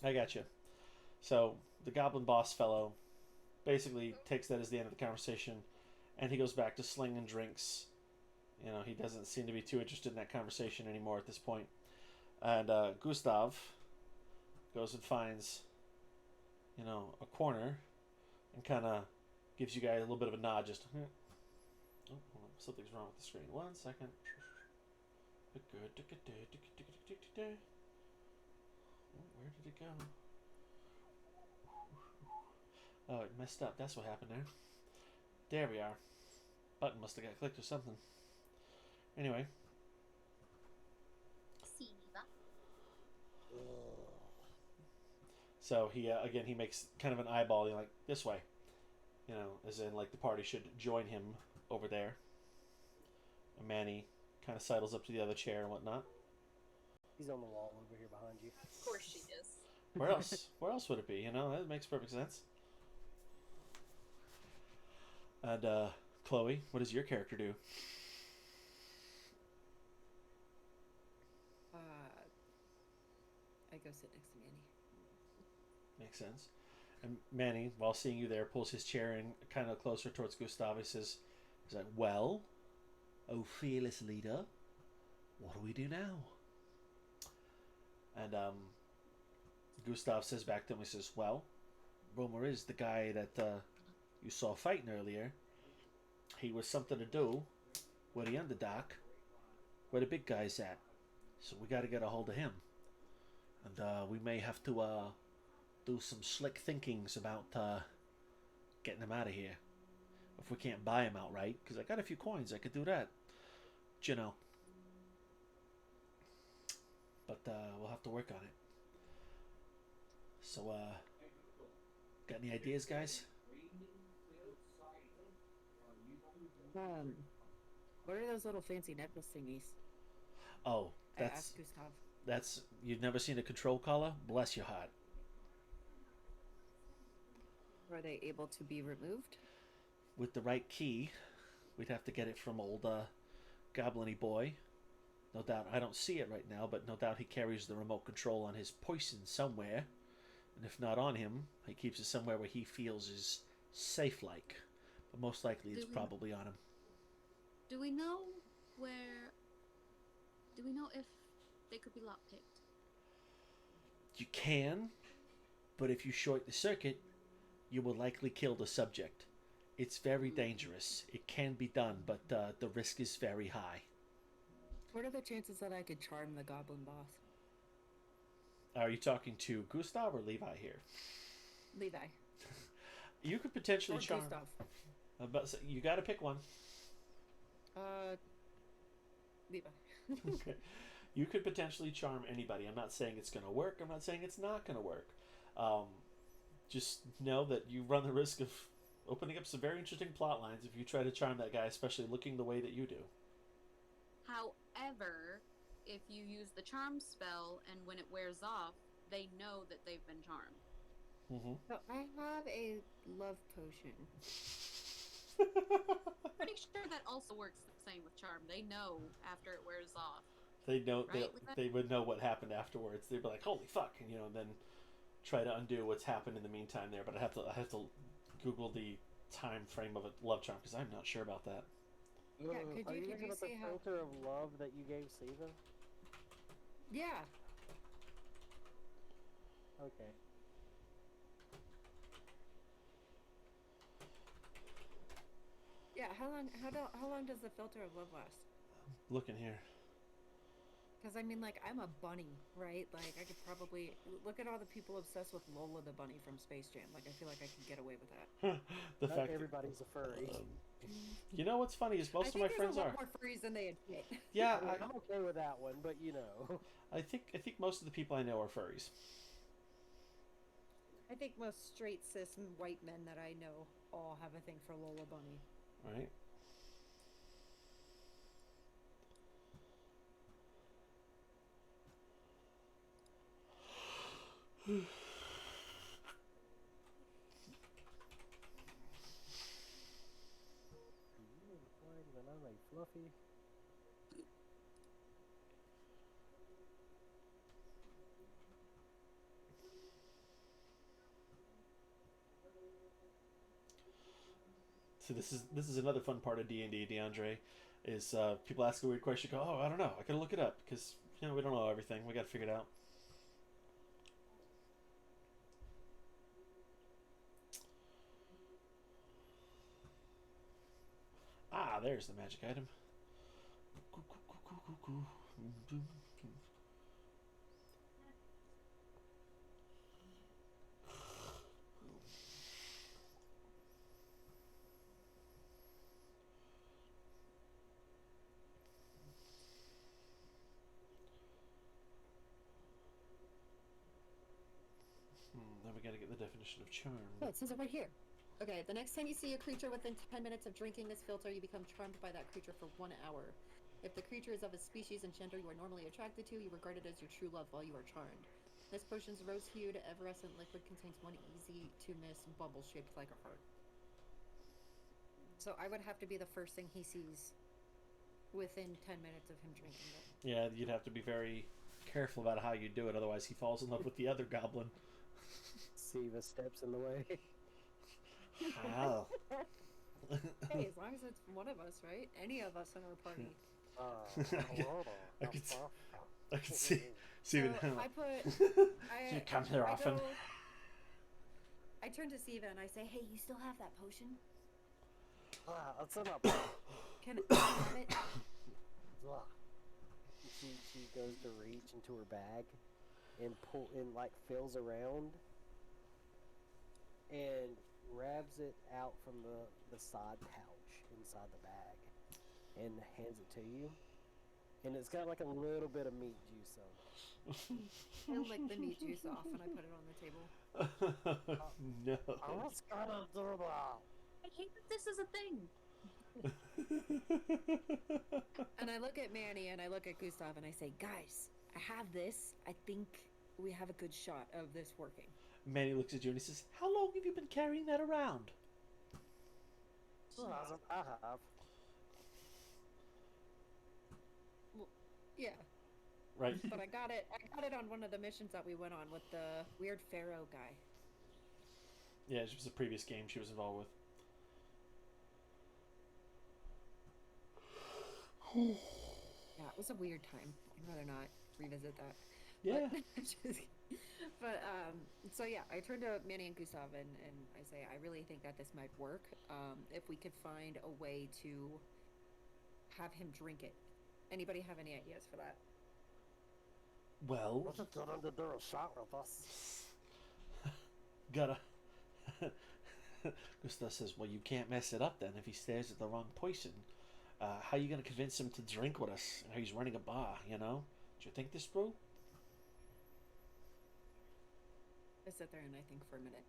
I got you. So, the goblin boss fellow basically takes that as the end of the conversation, and he goes back to slinging drinks. You know, he doesn't seem to be too interested in that conversation anymore at this point. And Gustav goes and finds, you know, a corner and kind of gives you guys a little bit of a nod. Just, oh, hold on, something's wrong with the screen. 1 second. Where did it go? Oh, it messed up. That's what happened there. There we are. Button must have got clicked or something. Anyway. So he again he makes kind of an eyeball, you know, like this way, you know, as in like the party should join him over there. And Manny kind of sidles up to the other chair and whatnot. He's on the wall over here behind you. Of course she is. Where else? Where else would it be? You know, that makes perfect sense. And Chloe, what does your character do? I go sit next to Manny. Makes sense. And Manny, while seeing you there, pulls his chair in kind of closer towards Gustav. He's like, well, oh fearless leader, what do we do now? And Gustav says back to him, he says, well, rumor is the guy that you saw fighting earlier, he was something to do with the Underdark, where the big guy's at. So we got to get a hold of him. And we may have to do some slick thinkings about getting him out of here. If we can't buy him outright, because I got a few coins, I could do that. You know. But we'll have to work on it. So, got any ideas, guys? What are those little fancy necklace thingies? Oh, I asked Gustav. That's you've never seen a control collar? Bless your heart. Were they able to be removed? With the right key, we'd have to get it from old Goblin-y boy. No doubt, I don't see it right now, but no doubt he carries the remote control on his poison somewhere. And if not on him, he keeps it somewhere where he feels is safe-like. But most likely it's probably on him. Do we know where... Do we know if they could be lockpicked? You can, but if you short the circuit, you will likely kill the subject. It's very dangerous. It can be done, but the risk is very high. What are the chances that I could charm the goblin boss? Are you talking to Gustav or Levi here? Levi. You could potentially Or charm. Gustav. But you got to pick one. Levi. Okay. You could potentially charm anybody. I'm not saying it's going to work. I'm not saying it's not going to work. Just know that you run the risk of opening up some very interesting plot lines if you try to charm that guy, especially looking the way that you do. However, if you use the charm spell and when it wears off, they know that they've been charmed. Mm-hmm. So I have a love potion. Pretty sure that also works the same with charm. They know after it wears off. They know Right? they would know what happened afterwards. They'd be like, "Holy fuck!" and then try to undo what's happened in the meantime there. But I have to Google the time frame of a love charm because I'm not sure about that. Yeah, Are you could talking you about the see how? filter of love that you gave Siva? Yeah. Okay. Yeah. How long does the filter of love last? Looking here. Because I mean, like, I'm a bunny, right? Like, I could probably look at all the people obsessed with Lola the bunny from Space Jam. Like, I feel like I could get away with that. The Not fact everybody's a furry. you know what's funny is most of my friends I are. think there's a lot more furries than they admit. Yeah, I'm okay with that one, but you know. I think most of the people I know are furries. I think most straight cis white men that I know all have a thing for Lola Bunny. Right? Then I'm a fluffy. So this is another fun part of D&D, DeAndre, is people ask a weird question, go, oh, I don't know, I gotta look it up, because, we don't know everything, we gotta figure it out. Ah, there's the magic item. Now we gotta get the definition of charm. Oh, it says it right here. Okay, the next time you see a creature within 10 minutes of drinking this filter, you become charmed by that creature for 1 hour. If the creature is of a species and gender you are normally attracted to, you regard it as your true love while you are charmed. This potion's rose-hued, evanescent liquid contains one easy-to-miss bubble shaped like a heart. So I would have to be the first thing he sees within 10 minutes of him drinking it. Yeah, you'd have to be very careful about how you do it, otherwise he falls in love with the other goblin. Siva steps in the way. Wow. Hey, as long as it's one of us, right? Any of us in our party. I could see Steven. So I put... You come here often. I turn to Siva and I say, hey, you still have that potion? It's in a Can I have it? She goes to reach into her bag and feels around and grabs it out from the side pouch inside the bag and hands it to you. And it's got like a little bit of meat juice on it. I lick the meat juice off and I put it on the table. No. I was gonna do that. I hate that this is a thing. And I look at Manny and I look at Gustav and I say, guys, I have this. I think we have a good shot of this working. Manny looks at you and he says, how long have you been carrying that around? I have. Yeah. Right. But I got it on one of the missions that we went on with the weird pharaoh guy. Yeah, it was a previous game she was involved with. Yeah, it was a weird time. I'd rather not revisit that. Yeah. But so yeah, I turn to Manny and Gustav and I say, I really think that this might work. If we could find a way to have him drink it. Anybody have any ideas for that? Well, What's it going to do a shot with us? gotta. Gustav says, well, you can't mess it up then if he stares at the wrong poison. How you gonna convince him to drink with us? He's running a bar, you know? Do you think this through? I sit there and I think for a minute.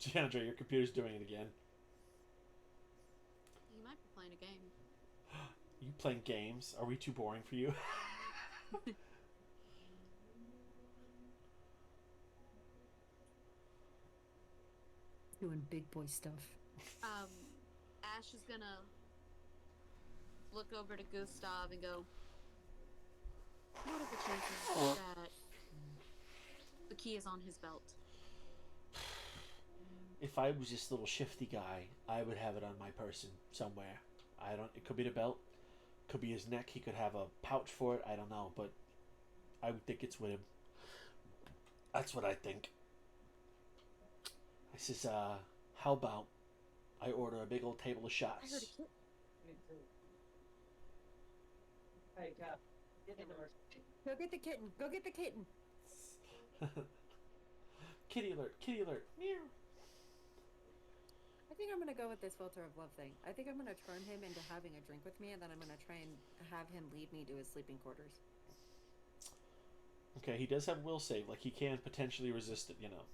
DeAndre, your computer's doing it again. You might be playing a game. You playing games? Are we too boring for you? Doing big boy stuff. Ash is gonna look over to Gustav and go, what are the chances that the key is on his belt? If I was this little shifty guy, I would have it on my person somewhere. It could be the belt, could be his neck, he could have a pouch for it, I don't know, but I would think it's with him. That's what I think. I says, how about I order a big old table of I heard shots? a kid. Me too. Hey, Cap. Get in there. Go get the kitten. Go get the kitten. Kitty alert, kitty alert. Meow. I think I'm gonna go with this filter of love thing. I think I'm gonna turn him into having a drink with me, and then I'm gonna try and have him lead me to his sleeping quarters. Okay, he does have will save, like he can potentially resist it, you know.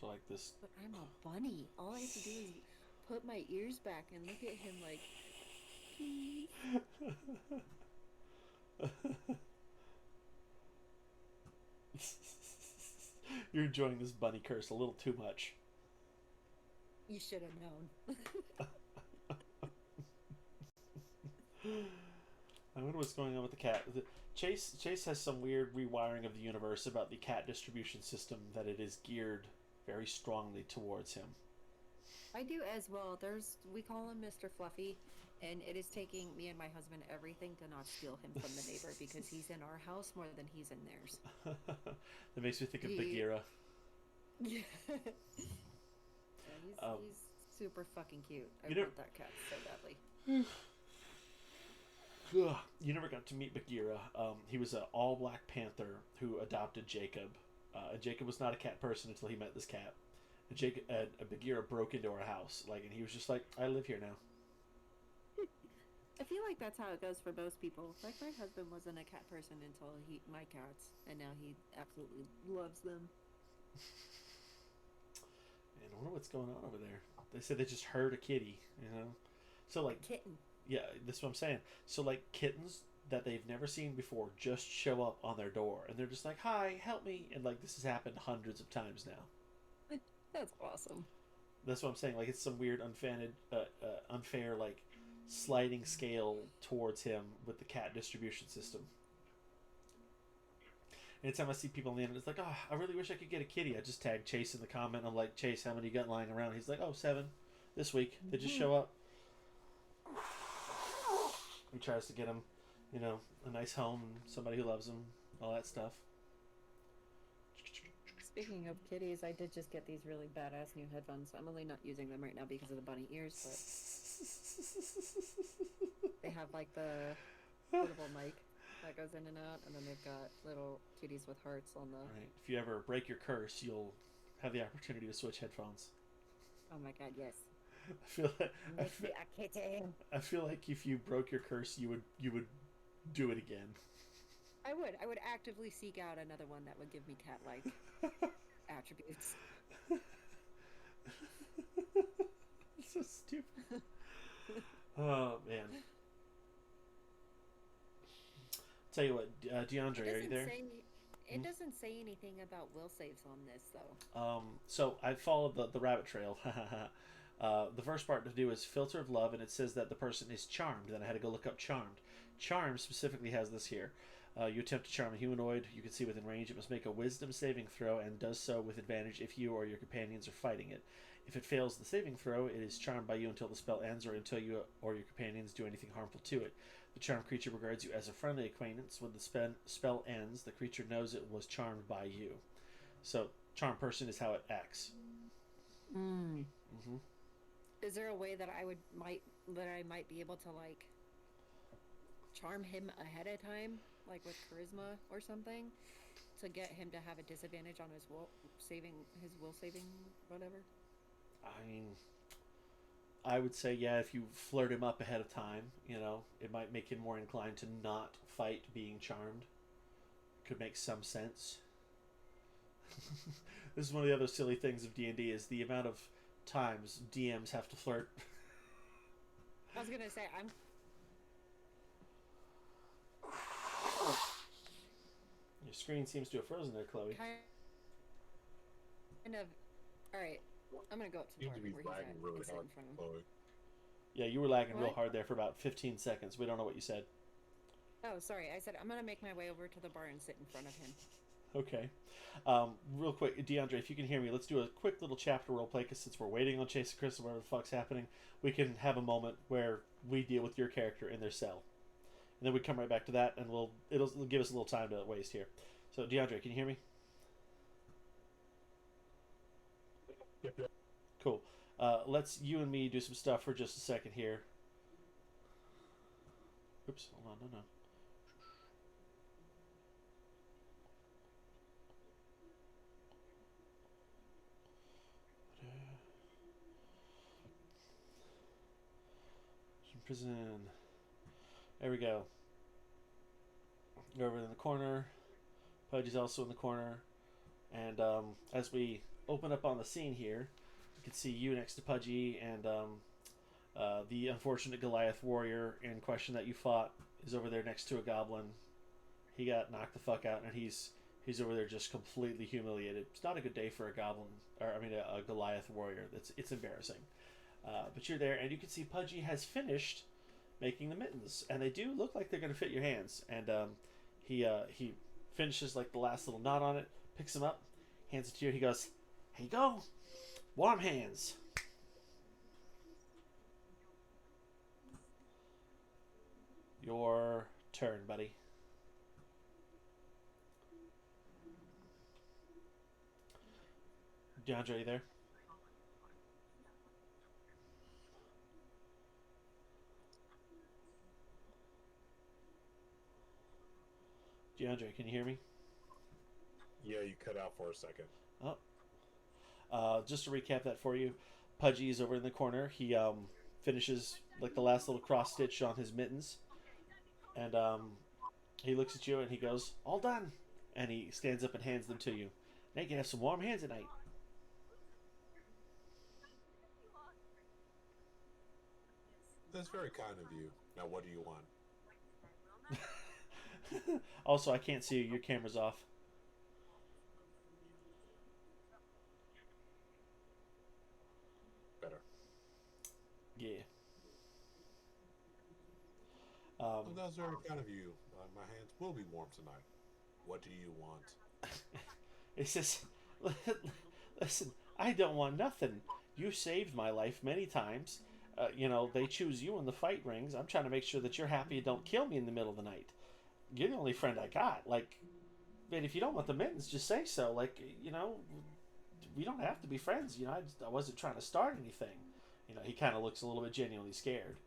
So like this. But I'm a bunny. All I have to do is put my ears back and look at him like, please. You're enjoying this bunny curse a little too much. You should have known. I wonder what's going on with the cat. Chase has some weird rewiring of the universe about the cat distribution system, that it is geared very strongly towards him. I do as well. We call him Mr. Fluffy, and it is taking me and my husband everything to not steal him from the neighbor because he's in our house more than he's in theirs. That makes me think of Bagheera. Yeah. He's super fucking cute. I You know- want that cat so badly. Ugh, you never got to meet Bagheera. He was an all black panther who adopted Jacob. And Jacob was not a cat person until he met this cat. And Bagheera broke into our house, and he was just like, "I live here now." I feel like that's how it goes for most people. Like my husband wasn't a cat person until my cats, and now he absolutely loves them. And I wonder what's going on over there. They said they just heard a kitty, So Kitten. yeah, that's what I'm saying. So kittens that they've never seen before just show up on their door, and they're just like, "Hi, help me!" And this has happened hundreds of times now. That's awesome. That's what I'm saying. It's some weird, unfair, sliding scale towards him with the cat distribution system. Anytime I see people on the internet, it's like, "Oh, I really wish I could get a kitty." I just tag Chase in the comment. I'm like, "Chase, how many you got lying around?" He's like, "Oh, 7 this week." They just show up. He tries to get him, a nice home and somebody who loves him, all that stuff. Speaking of kitties, I did just get these really badass new headphones. I'm only not using them right now because of the bunny ears, but they have the portable mic that goes in and out, and then they've got little kitties with hearts on the... Right. If you ever break your curse, you'll have the opportunity to switch headphones. Oh my god, yes. I feel like if you broke your curse, you would do it again. I would actively seek out another one that would give me cat-like attributes. It's so stupid. Oh man. Tell you what, DeAndre, are you there? It doesn't say anything about will saves on this though. So I followed the rabbit trail. The first part to do is filter of love, and it says that the person is charmed. Then I had to go look up charmed. Charm specifically has this here. You attempt to charm a humanoid you can see within range. It must make a wisdom saving throw and does so with advantage if you or your companions are fighting it. If it fails the saving throw, it is charmed by you until the spell ends or until you or your companions do anything harmful to it. The charmed creature regards you as a friendly acquaintance. When the spell ends, the creature knows it was charmed by you. So, charmed person is how it acts. Mm-hmm. Is there a way that I might be able to charm him ahead of time, with charisma or something, to get him to have a disadvantage on his will saving whatever? I mean, I would say if you flirt him up ahead of time, it might make him more inclined to not fight being charmed. Could make some sense. This is one of the other silly things of D&D is the amount of times DMs have to flirt. I was gonna say Your screen seems to have frozen there, Chloe. kind of. All right, I'm gonna go up to You Mark need to be where he's lagging at really and sit hard, in front of him. Chloe. Yeah, you were lagging real What? hard there for about 15 seconds. We don't know what you said. Oh, sorry. I said I'm gonna make my way over to the bar and sit in front of him. Okay. Real quick, DeAndre, if you can hear me, let's do a quick little chapter role play, because since we're waiting on Chase and Chris and whatever the fuck's happening, we can have a moment where we deal with your character in their cell. And then we come right back to that, and it'll give us a little time to waste here. So, DeAndre, can you hear me? Yep. Cool. Let's you and me do some stuff for just a second here. Oops, hold on, no. Prison. There we go. Go over in the corner. Pudgy's also in the corner. And as we open up on the scene here, you can see you next to Pudgy, and the unfortunate Goliath warrior in question that you fought is over there next to a goblin. He got knocked the fuck out, and he's over there just completely humiliated. It's not a good day for a Goliath warrior. It's embarrassing. But you're there, and you can see Pudgy has finished making the mittens, and they do look like they're going to fit your hands. And he finishes the last little knot on it, picks them up, hands it to you. He goes, Here you go. Warm hands. Your turn, buddy. DeAndre, you there? DeAndre, can you hear me? Yeah, you cut out for a second. Just to recap that for you, Pudgy is over in the corner. He finishes like the last little cross stitch on his mittens, and he looks at you and he goes, "All done," and he stands up and hands them to you. Now you can have some warm hands at night. That's very kind of you. Now, what do you want? Also, I can't see you. Your camera's off. Better. Yeah. Well, that's very kind of you. My hands will be warm tonight. What do you want? It says, listen, I don't want nothing. You saved my life many times. You know, they choose you in the fight rings. I'm trying to make sure that you're happy and don't kill me in the middle of the night. You're the only friend I got. Like, man, if you don't want the mittens, just say so. Like, you know, we don't have to be friends. You know, I wasn't trying to start anything. You know, he kind of looks a little bit genuinely scared.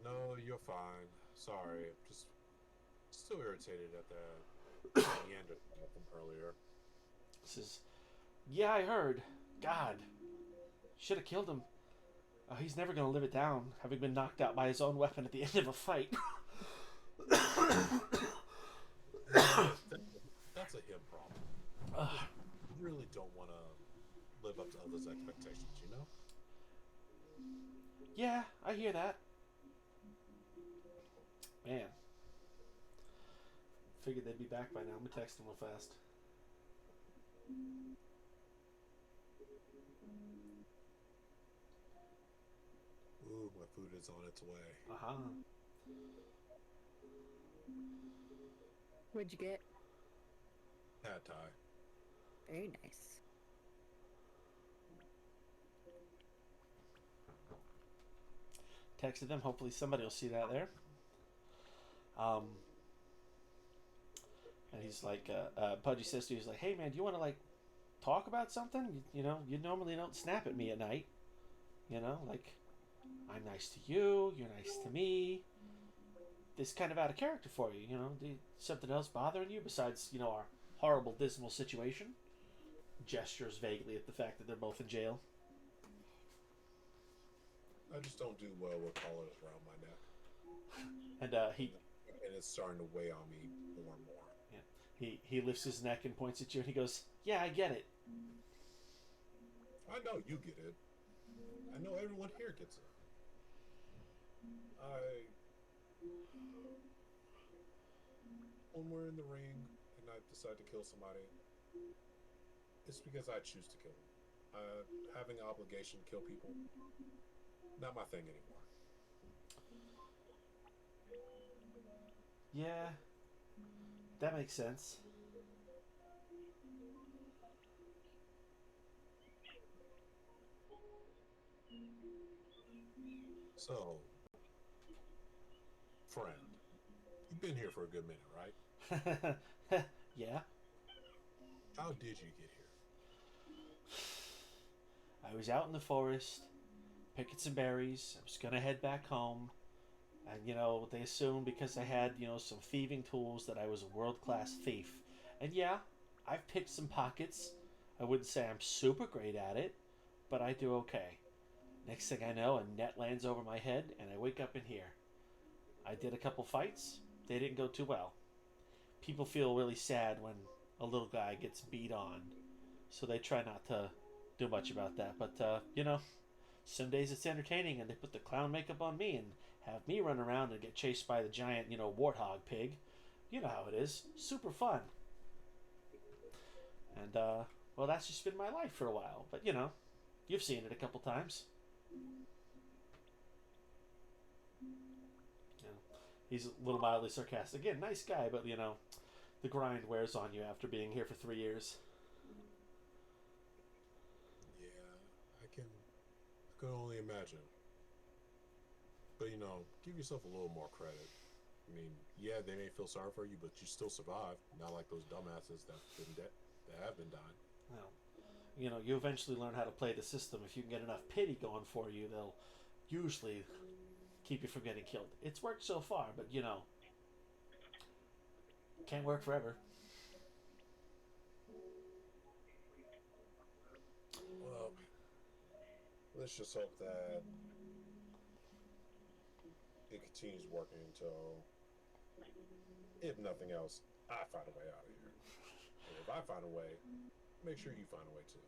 No, you're fine. Sorry. I'm just still irritated at the Neanderthal from earlier. Says, yeah, I heard. God, should have killed him. He's never going to live it down, having been knocked out by his own weapon at the end of a fight. That's a him problem. You really don't want to live up to others' expectations, you know? Yeah, I hear that. Man. Figured they'd be back by now. I'm going to text them real fast. Ooh, my food is on its way. Uh-huh. What'd you get? Pad Thai. Very nice. Texted them. Hopefully somebody will see that there. And he's like, Pudgy says to you, he's like, hey man, do you want to like talk about something? You know, you normally don't snap at me at night. You know, like, I'm nice to you, you're nice to me. This kind of out of character for you, you know? Something else bothering you besides, you know, our horrible, dismal situation? Gestures vaguely at the fact that they're both in jail. I just don't do well with collars around my neck. And And it's starting to weigh on me more and more. yeah, he lifts his neck and points at you and he goes, yeah, I get it. I know you get it. I know everyone here gets it. When we're in the ring and I decide to kill somebody, it's because I choose to kill them. Having an obligation to kill people, not my thing anymore. Yeah, that makes sense. So, friend, you've been here for a good minute, right? Yeah. How did you get here? I was out in the forest, picking some berries. I was gonna head back home. And, you know, they assumed because I had, you know, some thieving tools that I was a world-class thief. And yeah, I've picked some pockets. I wouldn't say I'm super great at it, but I do okay. Next thing I know, a net lands over my head, and I wake up in here. I did a couple fights. They didn't go too well. People feel really sad when a little guy gets beat on, so they try not to do much about that. But, you know, some days it's entertaining, and they put the clown makeup on me and have me run around and get chased by the giant, you know, warthog pig. You know how it is. Super fun. And, well, that's just been my life for a while. But, you know, you've seen it a couple times. You know, he's a little mildly sarcastic. Again, nice guy, but, you know, the grind wears on you after being here for 3 years. can only imagine. But give yourself a little more credit. I mean, yeah, they may feel sorry for you, but you still survived. Not like those dumbasses that have been dying. Well, you eventually learn how to play the system. If you can get enough pity going for you, they'll usually keep you from getting killed. It's worked so far, but can't work forever. Well, let's just hope that it continues working until, if nothing else, I find a way out of here. And if I find a way, make sure you find a way too.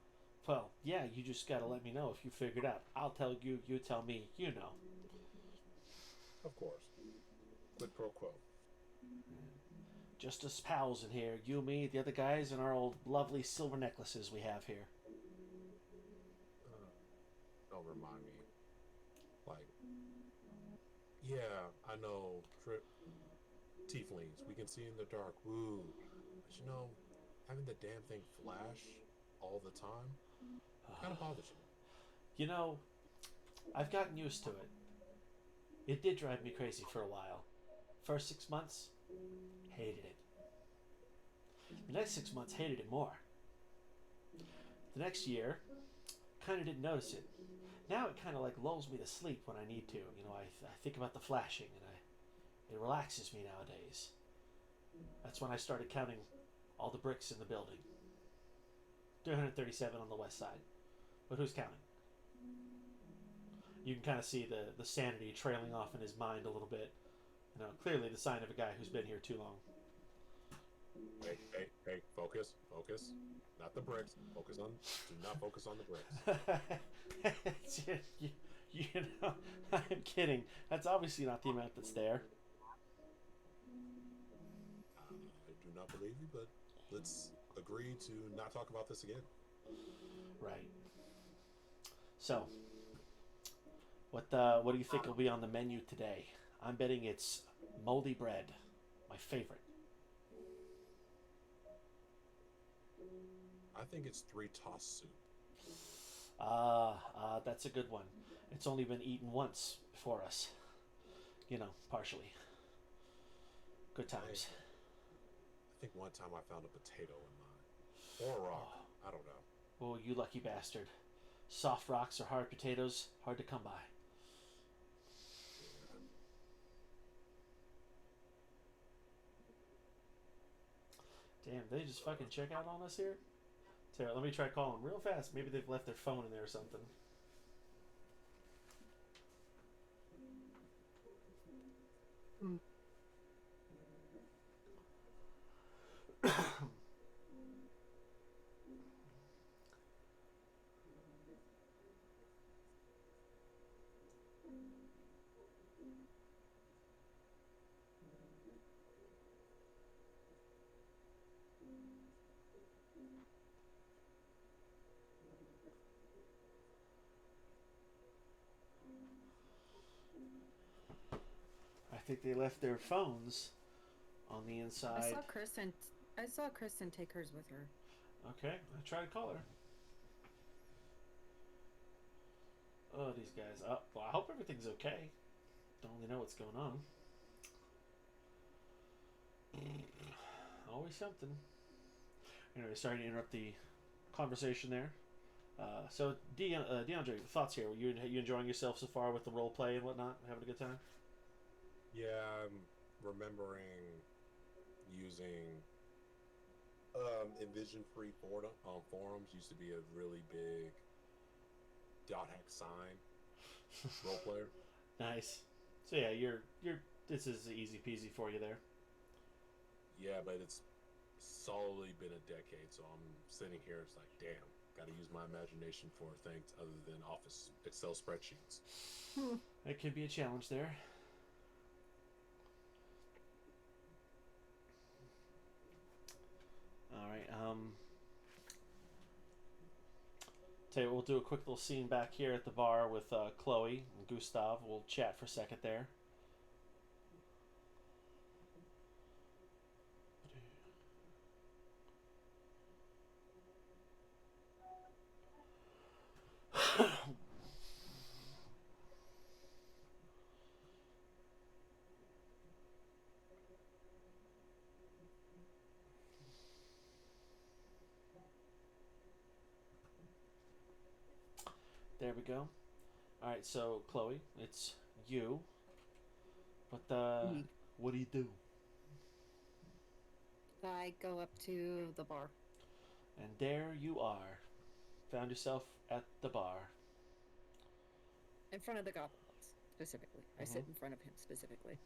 Well, yeah, you just gotta let me know if you figured out. I'll tell you, you tell me, Of course. Quid pro quo. Just us pals in here. You, me, the other guys, and our old lovely silver necklaces we have here. Don't remind me. Like, yeah, I know. Tieflings, we can see in the dark. Woo. But having the damn thing flash all the time kind of bothers you. I've gotten used to it. It did drive me crazy for a while. First 6 months, hated it. The next 6 months, hated it more. The next year, kind of didn't notice it. Now it kind of like lulls me to sleep when I need to. I think about the flashing and it relaxes me nowadays. That's when I started counting all the bricks in the building. 337 on the west side. But who's counting? You can kind of see the sanity trailing off in his mind a little bit. Clearly the sign of a guy who's been here too long. Hey, focus. Not the bricks. Do not focus on the bricks. I'm kidding. That's obviously not the amount that's there. I do not believe you, but let's agree to not talk about this again. Right. So, what do you think will be on the menu today? I'm betting it's moldy bread, my favorite. I think it's 3-toss soup. That's a good one. It's only been eaten once for us. Partially. Good times. I think one time I found a potato in mine. Or a rock. I don't know. Oh, you lucky bastard. Soft rocks or hard potatoes, hard to come by. Damn, they just fucking check out on us here? Tara, let me try calling them real fast. Maybe they've left their phone in there or something. I think they left their phones on the inside. I saw Kristen take hers with her. Okay, I try to call her. Oh, these guys. Well, I hope everything's okay. Don't really know what's going on. Always something. Anyway, sorry to interrupt the conversation there. So, DeAndre, thoughts here? You enjoying yourself so far with the role play and whatnot? Having a good time? Yeah, I'm remembering using Envision Free forums used to be a really big .hack sign role player. Nice. So yeah, you're this is easy peasy for you there. Yeah, but it's solidly been a decade, so I'm sitting here. It's like, damn, got to use my imagination for things other than Office Excel spreadsheets. That could be a challenge there. All right. Tell you what, we'll do a quick little scene back here at the bar with Chloe and Gustav. We'll chat for a second there. There we go. All right, so Chloe, it's you. What Mhm. what do you do? I go up to the bar. And there you are. Found yourself at the bar. In front of the goblin specifically. I sit Mhm. in front of him specifically.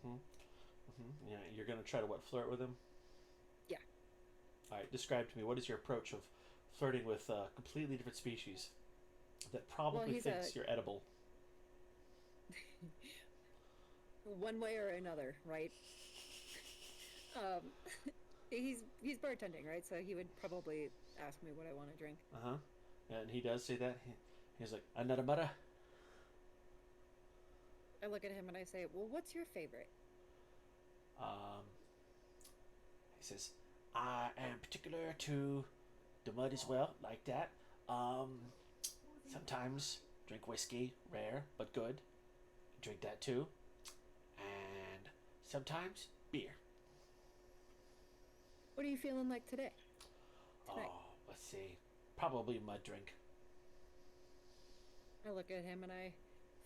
Yeah, you're gonna try to what, flirt with him? Yeah. All right, describe to me, what is your approach of flirting with a completely different species that probably he's thinks a- you're edible? One way or another, right? He's bartending, right? So he would probably ask me what I want to drink. Uh-huh. And he does say that. He's like, another butter? I look at him and I say, "Well, what's your favorite?" He says, I am particular to the mud as well, like that. Sometimes drink whiskey, rare but good. Drink that too. And sometimes beer. What are you feeling like today? Tonight. Oh, let's see. Probably mud drink. I look at him and I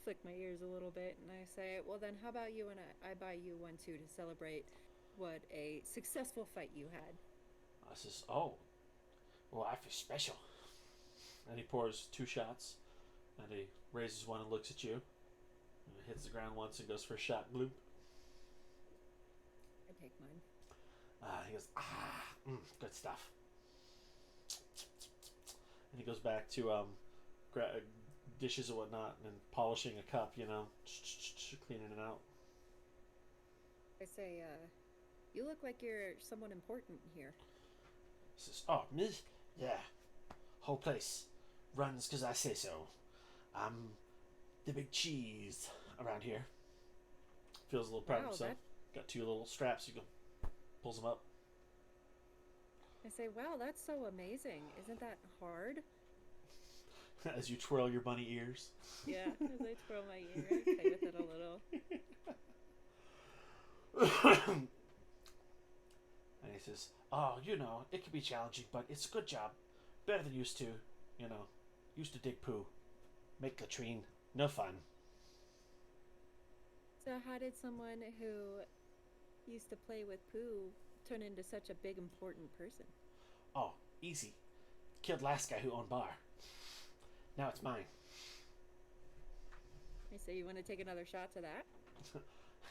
flick my ears a little bit and I say, "Well, then how about you and I buy you one too to celebrate what a successful fight you had." I says, oh, well, I feel special. And he pours 2 shots, and he raises one and looks at you. And it hits the ground once and goes for a shot. Bloop. I take mine. He goes, good stuff. And he goes back to dishes and whatnot and polishing a cup, cleaning it out. I say, "You look like you're someone important here." He says, oh, me? Yeah. Whole place runs 'cause I say so. I'm the big cheese around here. Feels a little proud of Wow, himself. Got 2 little straps. You go, pulls them up. I say, "Wow, that's so amazing. Isn't that hard?" As you twirl your bunny ears. Yeah, as I twirl my ear, I play with it a little. And he says, oh, it can be challenging, but it's a good job. Better than used to, Used to dig poo. Make latrine. No fun. So how did someone who used to play with poo turn into such a big important person? Oh, easy. Killed last guy who owned bar. Now it's mine. I say, "You want to take another shot to that?"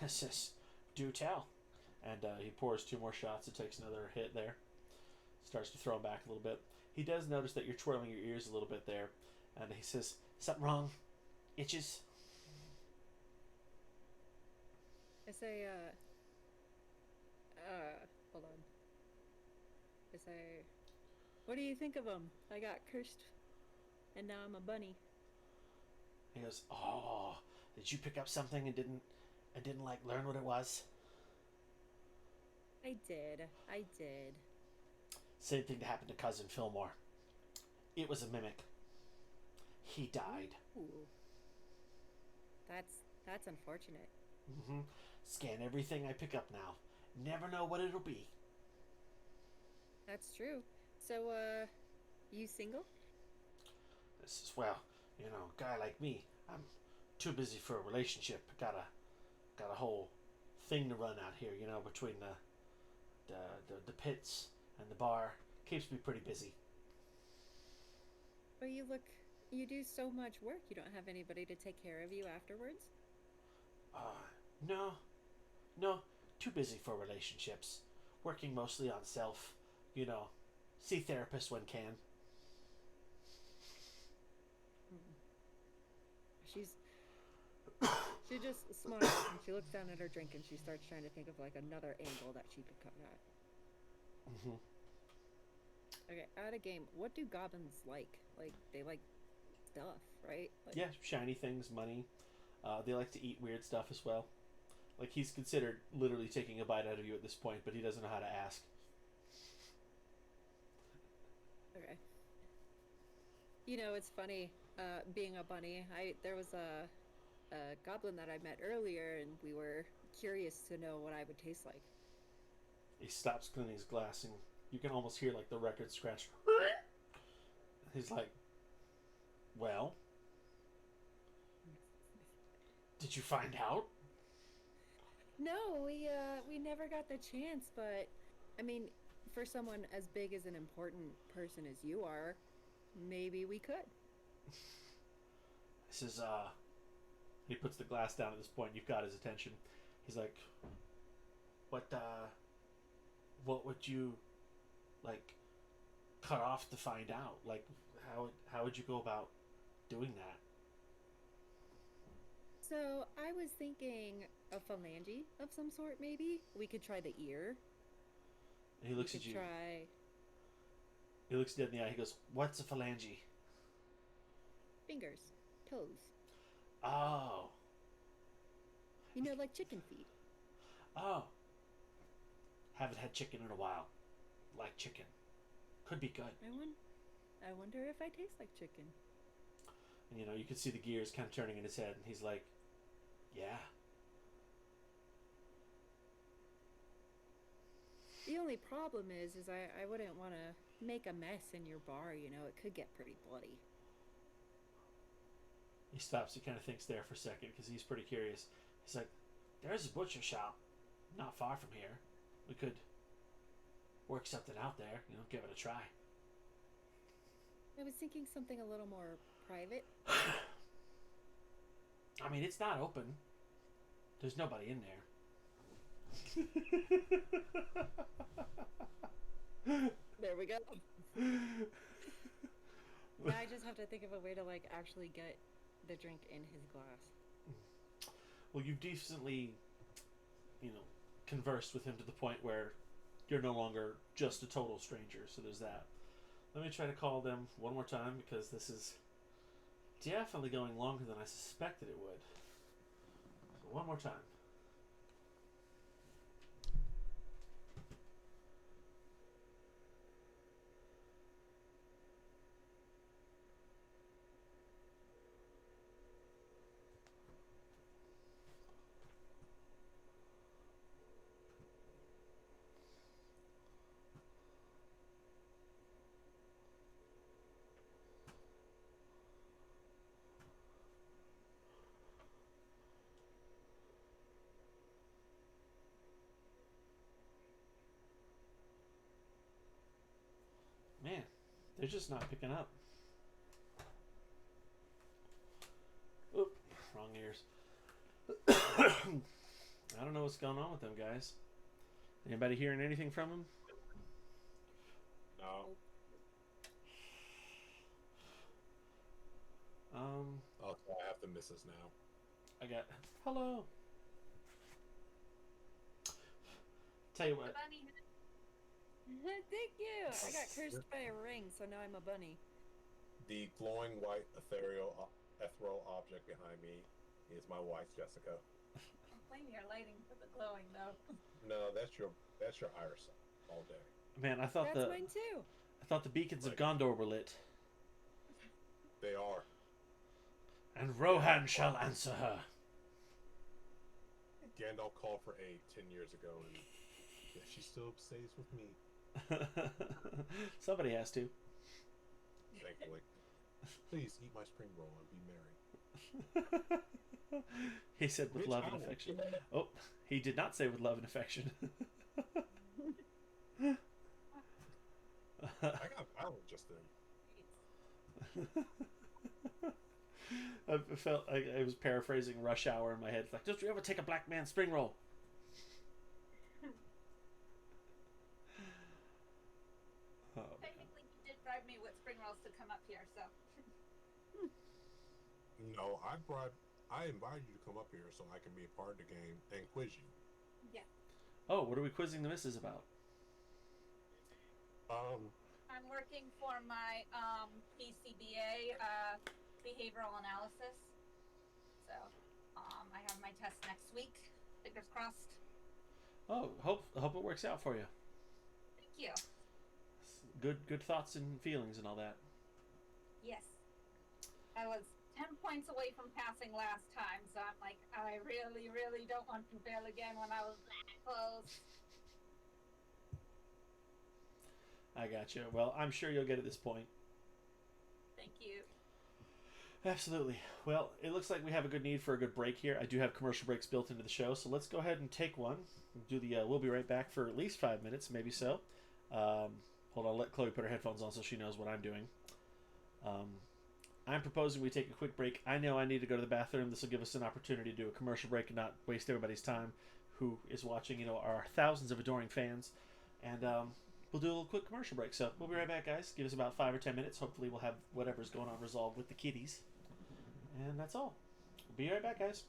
It says, do tell. And he pours 2 more shots and takes another hit there. Starts to throw him back a little bit. He does notice that you're twirling your ears a little bit there. And he says, something wrong? Itches? I say, hold on. I say, "What do you think of him? I got cursed, and now I'm a bunny." He goes, oh, did you pick up something and didn't like learn what it was? I did. Same thing that happened to Cousin Fillmore. It was a mimic. He died. Ooh. That's unfortunate. Scan everything I pick up now. Never know what it'll be. That's true. So, you single? This is, well, guy like me, I'm too busy for a relationship. Got a whole thing to run out here, between the pits and the bar. Keeps me pretty busy. But you do so much work. You don't have anybody to take care of you afterwards? No, too busy for relationships. Working mostly on self, see therapist when can. She just smiles and she looks down at her drink and she starts trying to think of like another angle that she could come at. Okay, at a game, what do goblins like? Like, they like stuff, right? Like, Yeah, shiny things, money. They like to eat weird stuff as well. Like, he's considered literally taking a bite out of you at this point, but he doesn't know how to ask. Okay. It's funny, being a bunny. There was a goblin that I met earlier, and we were curious to know what I would taste like. He stops cleaning his glass, and you can almost hear, like, the record scratch. He's like, well, Did you find out? No, we never got the chance, but I mean, for someone as big as an important person as you are, maybe we could. This is he puts the glass down at this point. You've got his attention. He's like, what would you like cut off to find out? Like, how would you go about doing that? So I was thinking a phalange of some sort, maybe. We could try the ear. And he looks We at could you. try He looks dead in the eye. He goes, "What's a phalange?" fingers, toes. Oh, You know, like chicken feet. oh. Haven't had chicken in a while. Like chicken. Could be good. I wonder if I taste like chicken. And, you can see the gears kind of turning in his head, and he's like, "Yeah." The only problem is I wouldn't want to make a mess in your bar. It could get pretty bloody. He stops. He kind of thinks there for a second because he's pretty curious. He's like, "There's a butcher shop not far from here. We could work something out there. Give it a try." I was thinking something a little more private. I mean, it's not open. There's nobody in there. There we go. Now I just have to think of a way to actually get the drink in his glass. Well, you've decently, conversed with him to the point where you're no longer just a total stranger. So there's that. Let me try to call them one more time because this is definitely going longer than I suspected it would. So one more time. Man, they're just not picking up. Oop, wrong ears. I don't know what's going on with them guys. Anybody hearing anything from them? No. Oh, so I have the misses now. I got hello. Tell you what, Thank you. I got cursed by a ring, so now I'm a bunny. The glowing white ethereal object behind me is my wife, Jessica. Don't blame your lighting for the glowing, though. No, that's your iris all day. man, I thought That's mine too. the beacons of Gondor were lit. They are. And Rohan shall answer her. Gandalf called for aid 10 years ago, and she still stays with me, Somebody has to. thankfully. Please eat my spring roll and be merry. He said with Bitch, love I and will affection. kill you. Oh, he did not say with love and affection. I got violent just then. I felt I was paraphrasing Rush Hour in my head. It's like, don't you ever take a black man spring roll? Oh, man. Technically, you did bribe me with spring rolls to come up here, so. No, I invited you to come up here so I can be a part of the game and quiz you. Yeah. Oh, what are we quizzing the missus about? I'm working for my PCBA behavioral analysis. So I have my test next week. Fingers crossed. Oh, hope it works out for you. Thank you. Good thoughts and feelings and all that. Yes. I was 10 points away from passing last time, so I'm like, I really, really don't want to fail again when I was that close. I got you. Well, I'm sure you'll get at this point. Thank you. Absolutely. Well, it looks like we have a good need for a good break here. I do have commercial breaks built into the show, so let's go ahead and take one. Do the we'll be right back for at least 5 minutes, maybe so. Hold on, let Chloe put her headphones on so she knows what I'm doing. I'm proposing we take a quick break. I know I need to go to the bathroom. This will give us an opportunity to do a commercial break and not waste everybody's time who is watching, our thousands of adoring fans. And we'll do a little quick commercial break. So we'll be right back, guys. Give us about 5 or 10 minutes. Hopefully we'll have whatever's going on resolved with the kitties. And that's all. We'll be right back, guys.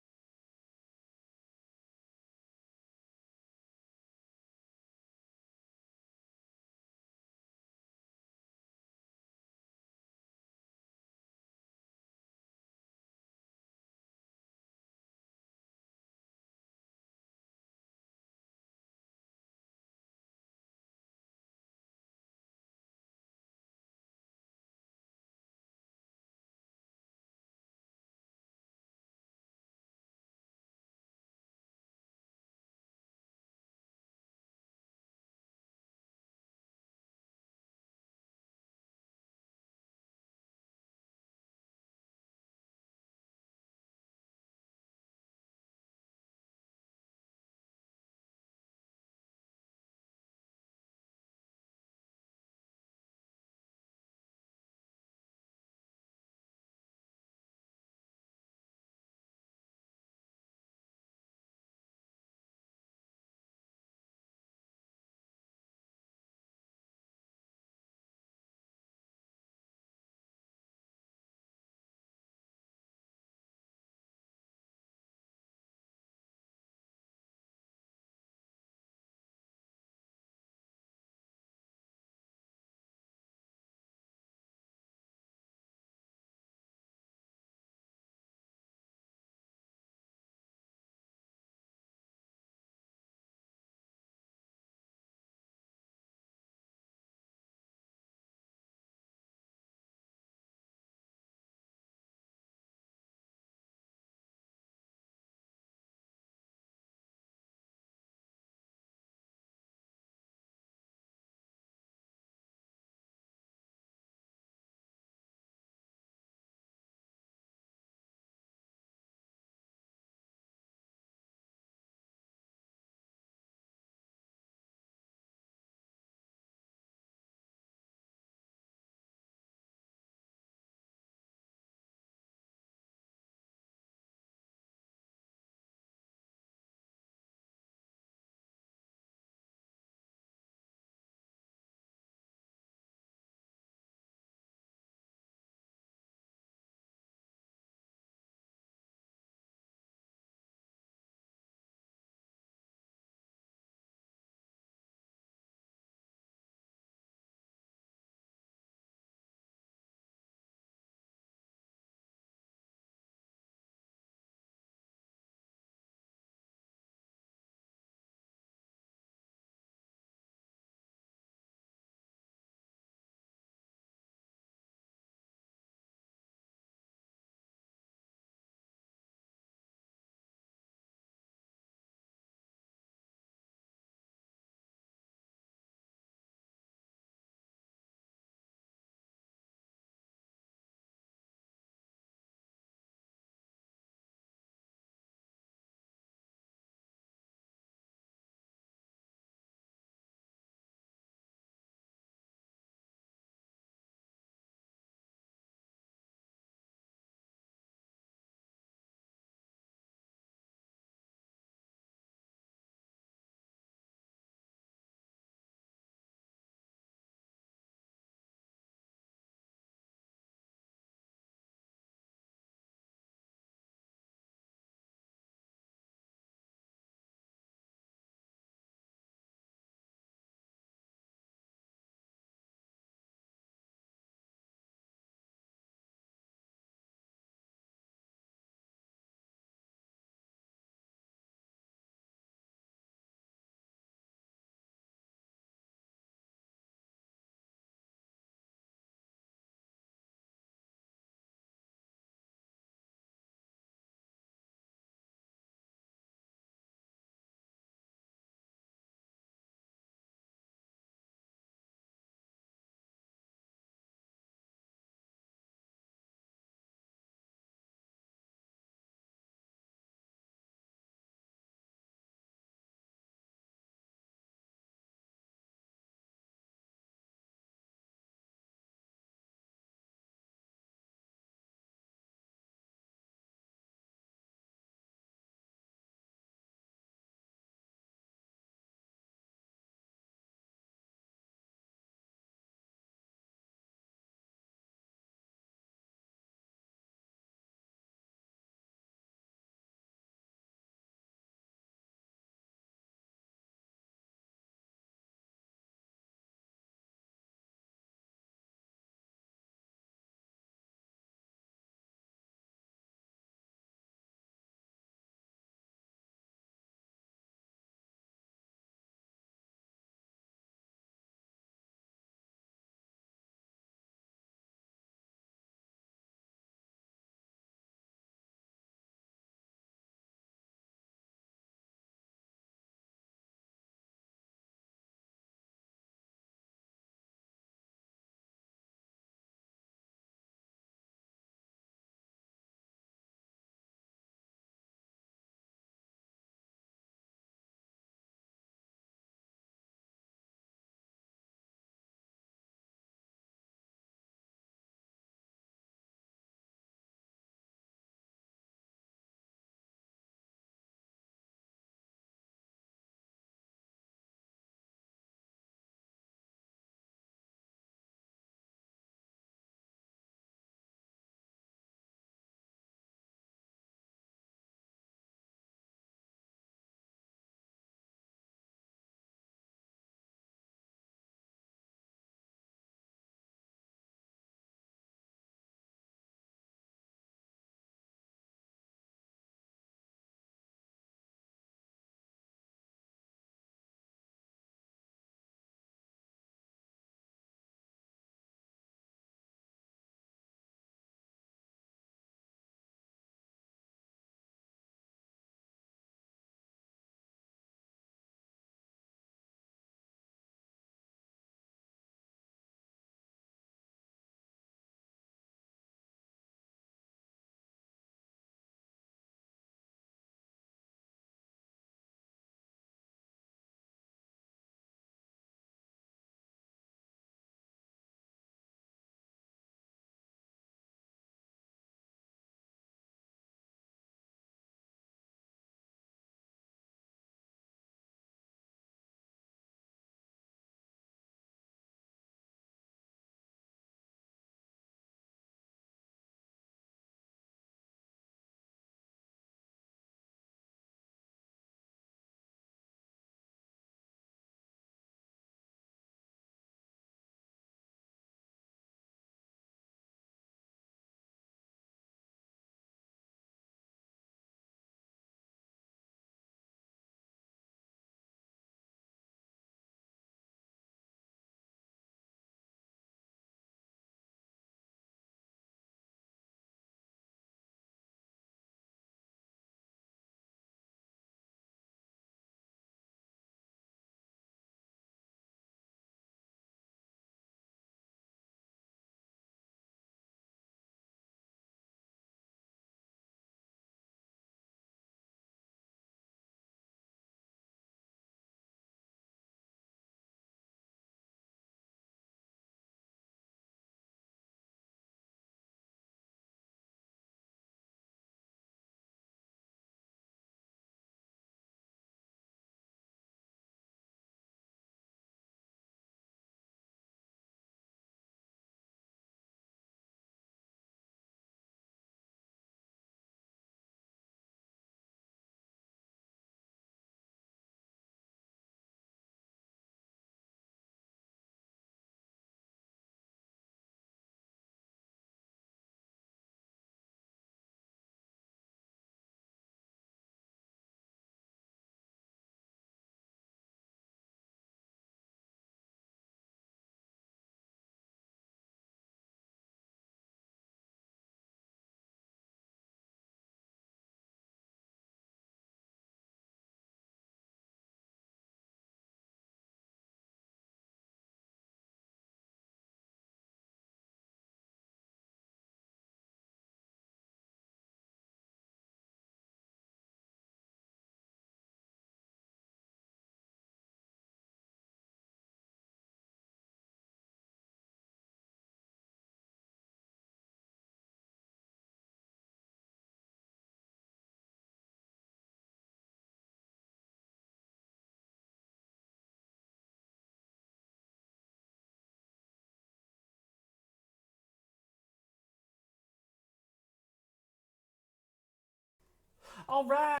All right.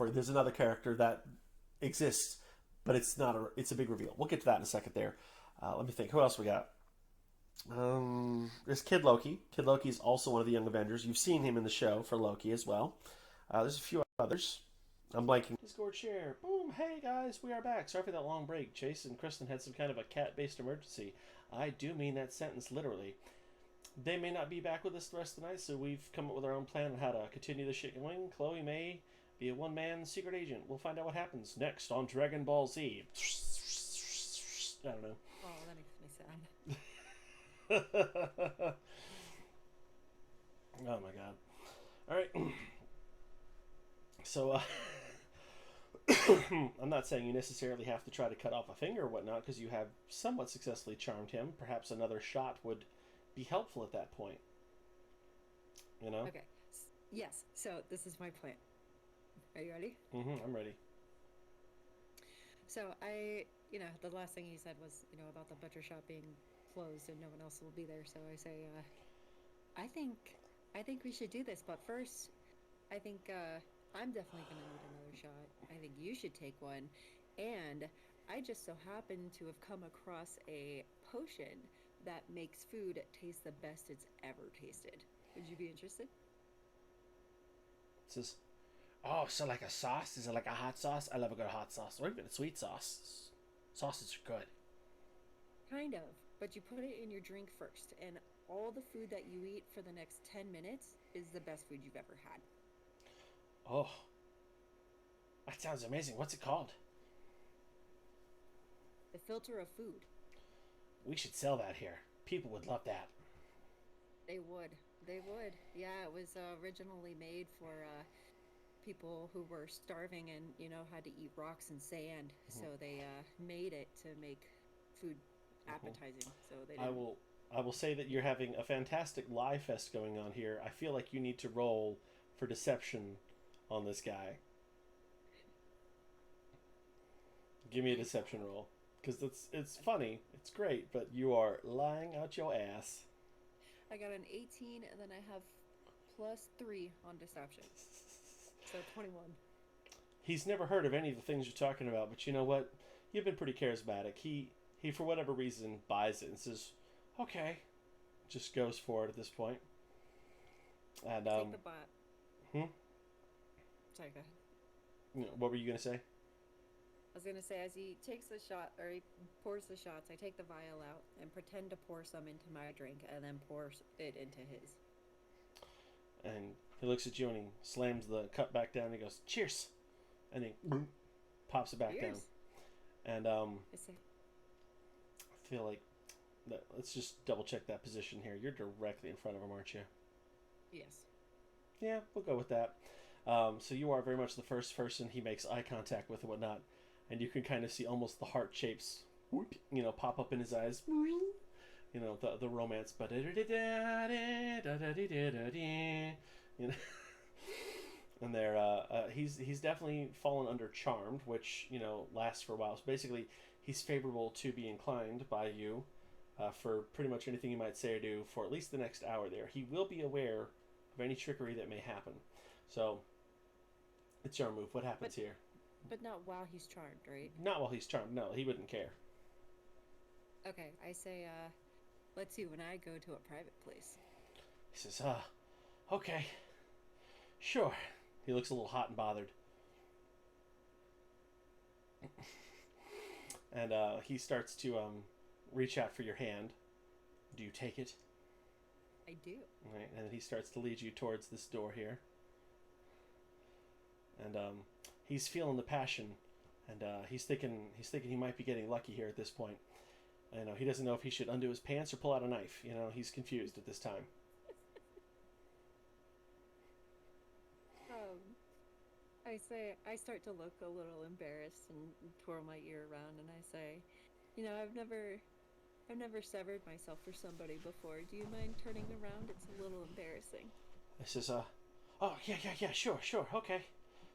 for you. There's another character that exists, but it's not a. It's a big reveal. We'll get to that in a second. There. Let me think. Who else we got? There's Kid Loki. Kid Loki is also one of the Young Avengers. You've seen him in the show for Loki as well. There's a few others. I'm blanking. Discord share. Boom. Hey guys, we are back. Sorry for that long break. Chase and Kristen had some kind of a cat-based emergency. I do mean that sentence literally. They may not be back with us the rest of the night, so we've come up with our own plan on how to continue the shit going. Chloe may be a one-man secret agent. We'll find out what happens next on Dragon Ball Z. I don't know. Oh, that makes me sad. Oh my god. Alright. So, I'm not saying you necessarily have to try to cut off a finger or whatnot, because you have somewhat successfully charmed him. Perhaps another shot would be helpful at that point. You know? Okay. Yes. So this is my plan. Are you ready? I'm ready. So the last thing he said was, about the butcher shop being closed and no one else will be there. So I say, I think we should do this, but first, I think I'm definitely gonna need another shot. I think you should take one, and I just so happen to have come across a potion that makes food taste the best it's ever tasted. Would you be interested? It says, oh, so like a sauce? Is it like a hot sauce? I love a good hot sauce, or even a sweet sauce. Sauces are good. Kind of, but you put it in your drink first, and all the food that you eat for the next 10 minutes is the best food you've ever had. Oh, that sounds amazing. What's it called? The filter of food. We should sell that here. People would love that. They would. Yeah, it was originally made for people who were starving and, had to eat rocks and sand. So they made it to make food appetizing. So they didn't... I will say that you're having a fantastic lie fest going on here. I feel like you need to roll for deception on this guy. Give me a deception roll. Because it's funny. It's great, but you are lying out your ass. I got an 18, and then I have +3 on deception. So 21. He's never heard of any of the things you're talking about, but you know what? You've been pretty charismatic. He for whatever reason, buys it and says, okay. Just goes for it at this point. And, Take the bot. Sorry, go ahead. What were you going to say? I was going to say, as he takes the shot, or he pours the shots, I take the vial out and pretend to pour some into my drink and then pour it into his. And he looks at you and he slams the cup back down and he goes, cheers! And he pops it back down. And, I feel like, let's just double check that position here. You're directly in front of him, aren't you? Yes. Yeah, we'll go with that. So you are very much the first person he makes eye contact with and whatnot. And you can kind of see almost the heart shapes, pop up in his eyes. The romance. And there, he's definitely fallen under charmed, which, lasts for a while. So basically, he's favorable to be inclined by you for pretty much anything you might say or do for at least the next hour there. He will be aware of any trickery that may happen. So, it's your move. What happens here? But not while he's charmed, right? Not while he's charmed. No, he wouldn't care. Okay, I say, let's see when I go to a private place. He says, okay. Sure. He looks a little hot and bothered. And he starts to reach out for your hand. Do you take it? I do. All right, and he starts to lead you towards this door here. And he's feeling the passion, and he's thinking he might be getting lucky here at this point. He doesn't know if he should undo his pants or pull out a knife. He's confused at this time. I start to look a little embarrassed and twirl my ear around, and I say, I've never severed myself for somebody before. Do you mind turning around? It's a little embarrassing. He says, oh, yeah, sure, okay.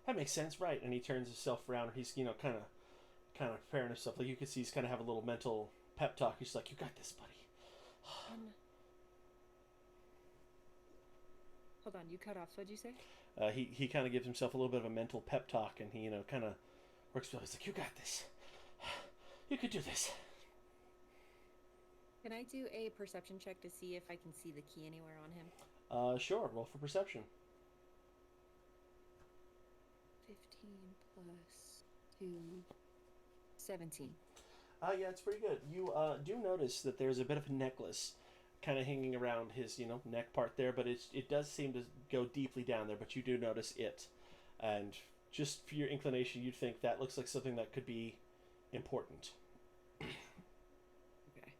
That makes sense, right? And he turns himself around. He's, kind of preparing himself. Like, you can see he's kind of have a little mental pep talk. He's like, you got this, buddy. Hold on, you cut off. So what'd you say? He kind of gives himself a little bit of a mental pep talk, and he, you know, kind of works. He's like, "You got this. You could do this." Can I do a perception check to see if I can see the key anywhere on him? Sure. Roll for perception. 15 plus 2, 17. Yeah, it's pretty good. You do notice that there's a bit of a necklace kind of hanging around his, you know, neck part there, but it does seem to go deeply down there, but you do notice it. And just for your inclination, you'd think that looks like something that could be important. Okay.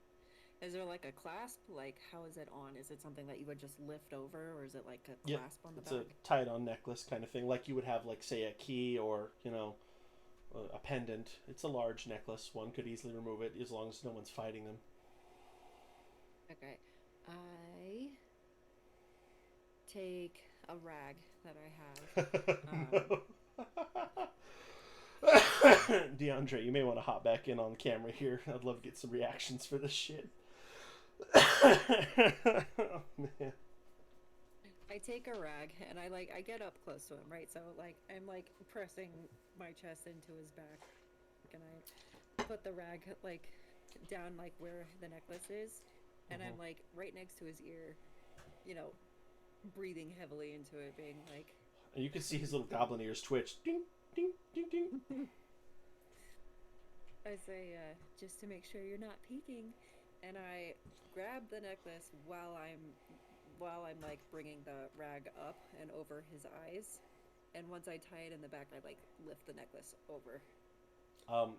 Is there like a clasp? Like, how is it on? Is it something that you would just lift over, or is it like a Yep, clasp on the it's back? a tied-on necklace kind of thing, like you would have, like, say, a key or, you know, a pendant. It's a large necklace. One could easily remove it as long as no one's fighting them. Okay. I take a rag that I have. DeAndre, you may want to hop back in on camera here. I'd love to get some reactions for this shit. Oh, man. I take a rag and I get up close to him, right? So like I'm like pressing my chest into his back, and I put the rag like down like where the necklace is, and I'm like right next to his ear, you know, breathing heavily into it, being like. And you can see his little goblin ears twitch. Ding, ding, ding, ding. I say, just to make sure you're not peeking, and I grab the necklace while I'm like bringing the rag up and over his eyes, and once I tie it in the back, I like lift the necklace over.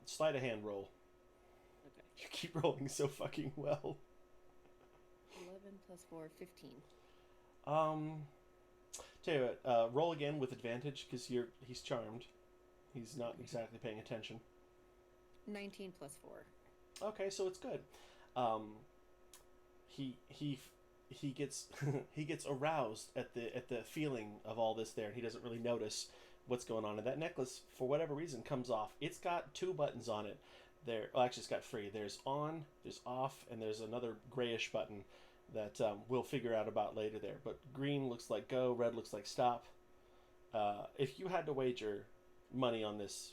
Sleight of hand roll. Okay. You keep rolling so fucking well. 11 plus 4, 15. Tell you what, roll again with advantage because he's charmed. He's not exactly paying attention. 19 plus 4. Okay, so it's good. He gets he gets aroused at the feeling of all this there, and he doesn't really notice what's going on. And that necklace, for whatever reason, comes off. It's got 2 buttons on it. Actually, it's got 3. There's on, there's off, and there's another grayish button that we'll figure out about later there. But green looks like go, red looks like stop. If you had to wager money on this,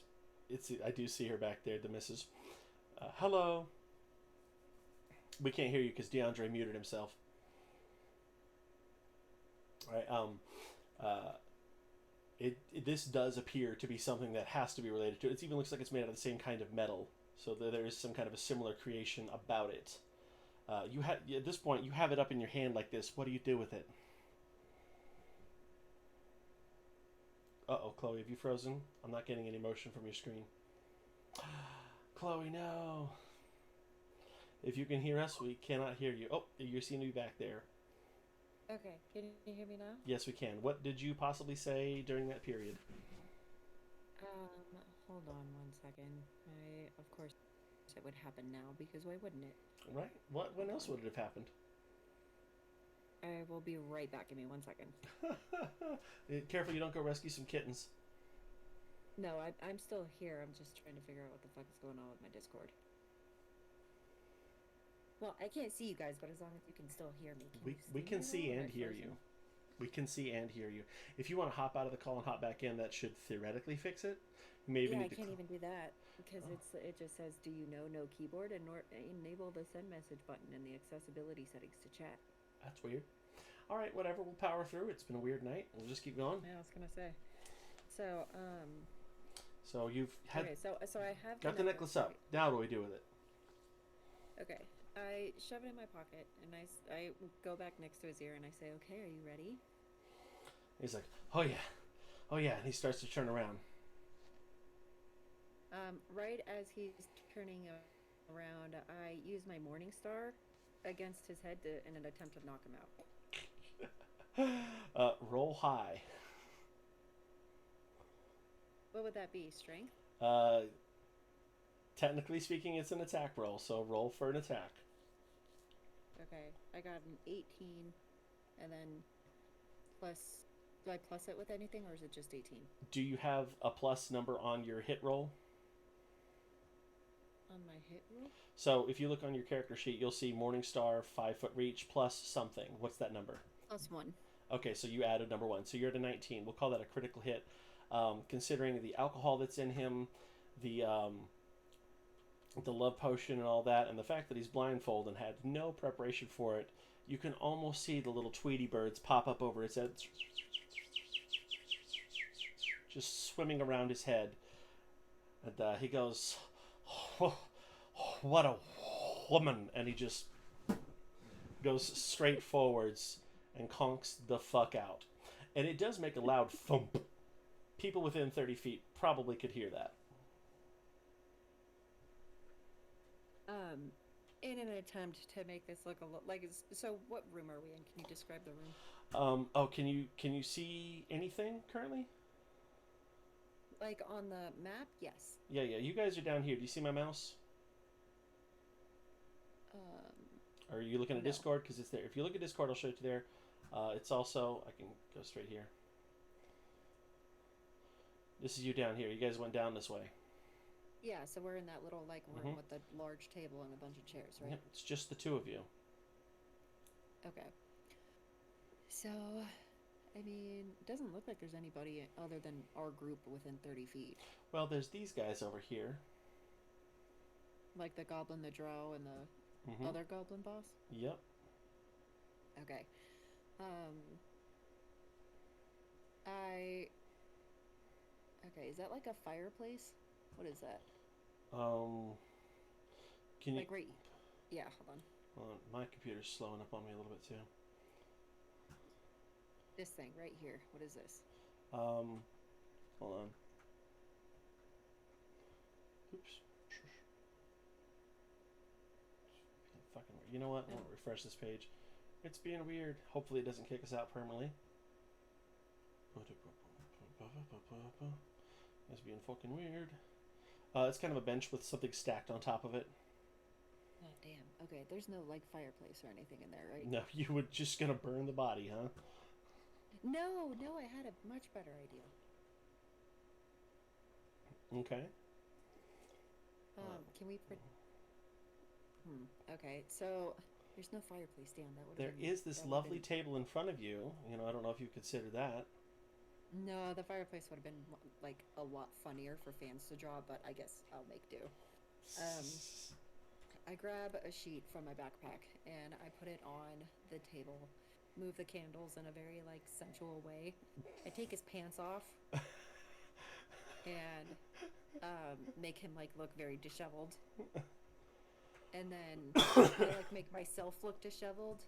I do see her back there, the missus. Hello. We can't hear you because DeAndre muted himself. All right. This does appear to be something that has to be related to it. It even looks like it's made out of the same kind of metal, so there is some kind of a similar creation about it. At this point, you have it up in your hand like this. What do you do with it? Uh-oh, Chloe, have you frozen? I'm not getting any motion from your screen. Chloe, no. If you can hear us, we cannot hear you. Oh, you seem to be back there. Okay, can you hear me now? Yes, we can. What did you possibly say during that period? Hold on 1 second. Of course, it would happen now, because why wouldn't it? Right. When else would it have happened? I will be right back. Give me 1 second. Careful you don't go rescue some kittens. No, I'm still here. I'm just trying to figure out what the fuck is going on with my Discord. Well, I can't see you guys, but as long as you can still hear me. We can see and hear you. We can see and hear you. If you want to hop out of the call and hop back in, that should theoretically fix it. You may even yeah, need I can't even do that because it just says, "Do you know no keyboard?" and enable the send message button in the accessibility settings to chat. That's weird. All right, whatever. We'll power through. It's been a weird night. We'll just keep going. Yeah, I was gonna say. So So you've had. Okay, so I have got the necklace up. Now, what do we do with it? Okay, I shove it in my pocket and I go back next to his ear and I say, "Okay, are you ready?" He's like, "Oh yeah, oh yeah," and he starts to turn around. Right as he's turning around, I use my Morning Star against his head in an attempt to knock him out. Roll high. What would that be? Strength? Technically speaking, it's an attack roll, so roll for an attack. Okay, I got an 18, and then plus. Do I plus it with anything, or is it just 18? Do you have a plus number on your hit roll? On my hit roll? So if you look on your character sheet, you'll see Morningstar, 5 foot reach, plus something. What's that number? +1. Okay, so you added number 1. So you're at a 19. We'll call that a critical hit. Considering the alcohol that's in him, the love potion and all that, and the fact that he's blindfolded and had no preparation for it, you can almost see the little Tweety birds pop up over his head, just swimming around his head. And he goes, oh, what a woman, and he just goes straight forwards and conks the fuck out. And it does make a loud thump. People within 30 feet probably could hear that. In an attempt to make this look a lot like so what room are we in? Can you describe the room? Oh, can you see anything currently? Like on the map? Yes. Yeah, you guys are down here. Do you see my mouse? Are you looking at No. Discord? Because it's there. If you look at Discord, I'll show it to you there. It's also, I can go straight here. This is you down here. You guys went down this way. Yeah, so we're in that little like room with the large table and a bunch of chairs, right? Yep, it's just the two of you. Okay. So, I mean, it doesn't look like there's anybody other than our group within 30 feet. Well, there's these guys over here. Like the goblin, the drow, and the Mm-hmm. other goblin boss? Yep. Okay. Okay, is that like a fireplace? What is that? Can you... Like right... Yeah, hold on. Hold on, my computer's slowing up on me a little bit too. This thing right here. What is this? Hold on. Oops. Fucking weird. You know what? I won't refresh this page. It's being weird. Hopefully it doesn't kick us out permanently. It's being fucking weird. It's kind of a bench with something stacked on top of it. Oh, damn. Okay, there's no, like, fireplace or anything in there, right? No, you were just gonna burn the body, huh? No, I had a much better idea. Okay. Can we... Okay, so... There's no fireplace down. That would There is this lovely table in front of you. You know, I don't know if you consider that. No, the fireplace would have been like a lot funnier for fans to draw, but I guess I'll make do. I grab a sheet from my backpack and I put it on the table, move the candles in a very like sensual way. I take his pants off and make him like look very disheveled. And then I like make myself look disheveled,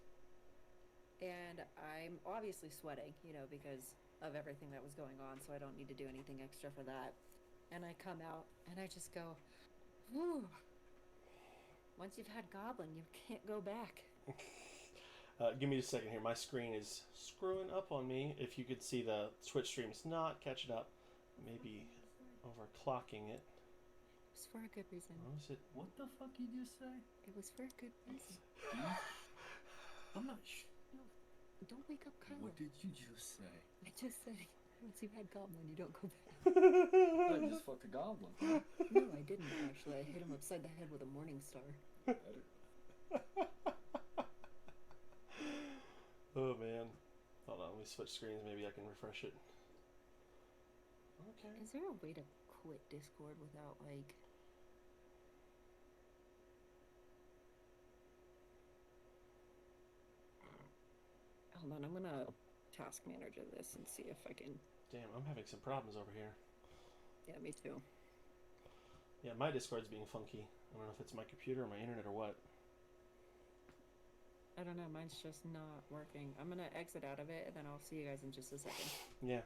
and I'm obviously sweating, you know, because of everything that was going on, so I don't need to do anything extra for that. And I come out and I just go, whew. Once you've had Goblin, you can't go back. Give me a second here. My screen is screwing up on me. If you could see the Twitch stream, it's not catching up. Maybe overclocking it. It was for a good reason. What was it? What the fuck you just say? It was for a good reason. I'm not sure. Don't wake up Kylo. What did you just say? I just said, once you've had Goblin, you don't go back. I just fucked a goblin. Huh? No, I didn't actually. I hit him upside the head with a morning star. Oh man. Hold on, let me switch screens. Maybe I can refresh it. Okay. Is there a way to quit Discord without like... Hold on, I'm gonna task manager this and see if I can... Damn, I'm having some problems over here. Yeah, me too. Yeah, my Discord's being funky. I don't know if it's my computer or my internet or what. I don't know, mine's just not working. I'm gonna exit out of it and then I'll see you guys in just a second. Yeah.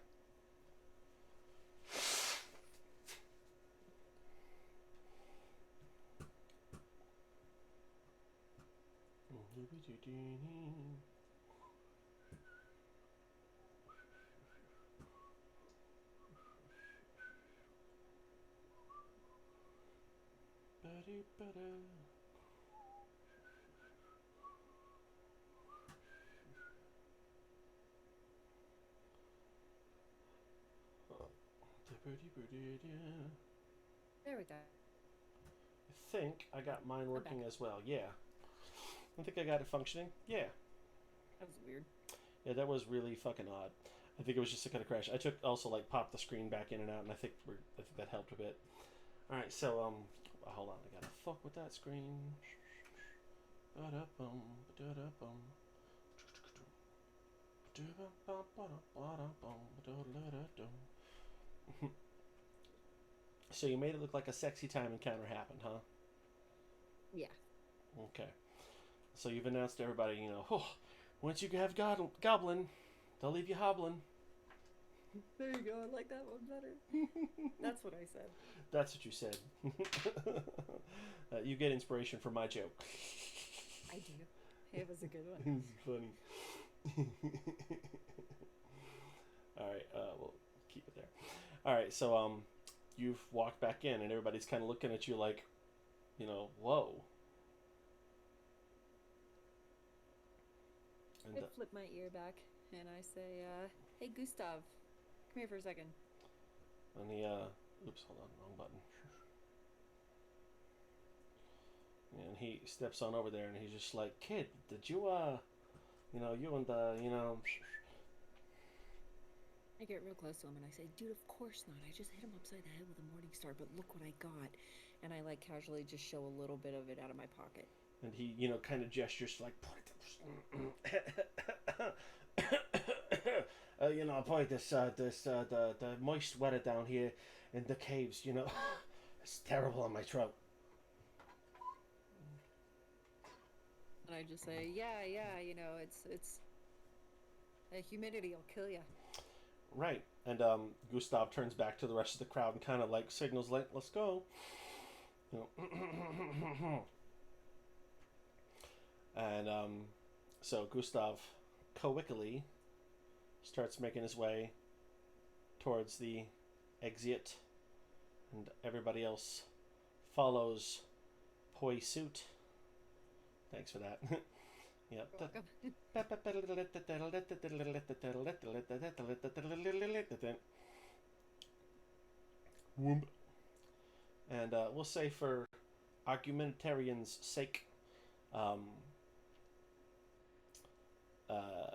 There we go. I think I got mine working as well. Yeah. I think I got it functioning. Yeah. That was weird. Yeah, that was really fucking odd. I think it was just a kind of crash. I took also like popped the screen back in and out, and I think that helped a bit. All right, so hold on, I gotta fuck with that screen. So you made it look like a sexy time encounter happened, huh? Yeah. Okay. So you've announced to everybody, you know, oh, once you have goblin, they'll leave you hobbling. There you go. I like that one better. That's what I said. That's what you said. You get inspiration from my joke. I do. It was a good one. It's funny. All right, we'll keep it there. All right, so you've walked back in, and everybody's kind of looking at you like, you know, whoa. And, I flip my ear back and I say, "Hey, Gustav, come here for a second." and he, oops, hold on, wrong button. And he steps on over there, and he's just like, "Kid, did you, you know, you and the, you know." I get real close to him and I say, "Dude, of course not. I just hit him upside the head with a morning star, but look what I got." And I like casually just show a little bit of it out of my pocket. And he, you know, kind of gestures like, you know, boy, the moist weather down here in the caves, you know, it's terrible on my throat. And I just say, "Yeah, you know, it's the humidity will kill you." Right. And Gustav turns back to the rest of the crowd and kind of like signals, like, "Let's go." You know. And so Gustav cowickily starts making his way towards the exit, and everybody else follows poi suit. Thanks for that. Yep. And we'll say for argumentarian's sake,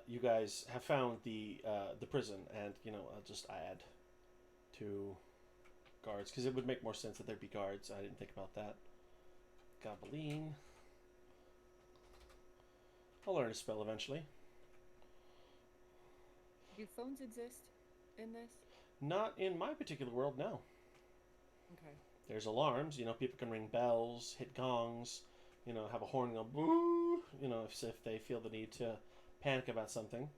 you guys have found the prison, and you know, I'll just add 2 guards because it would make more sense that there'd be guards. I didn't think about that. Goblin. I'll learn a spell eventually. Do phones exist in this? Not in my particular world, no. Okay. There's alarms. You know, people can ring bells, hit gongs. You know, have a horn go boo. You know, if they feel the need to panic about something.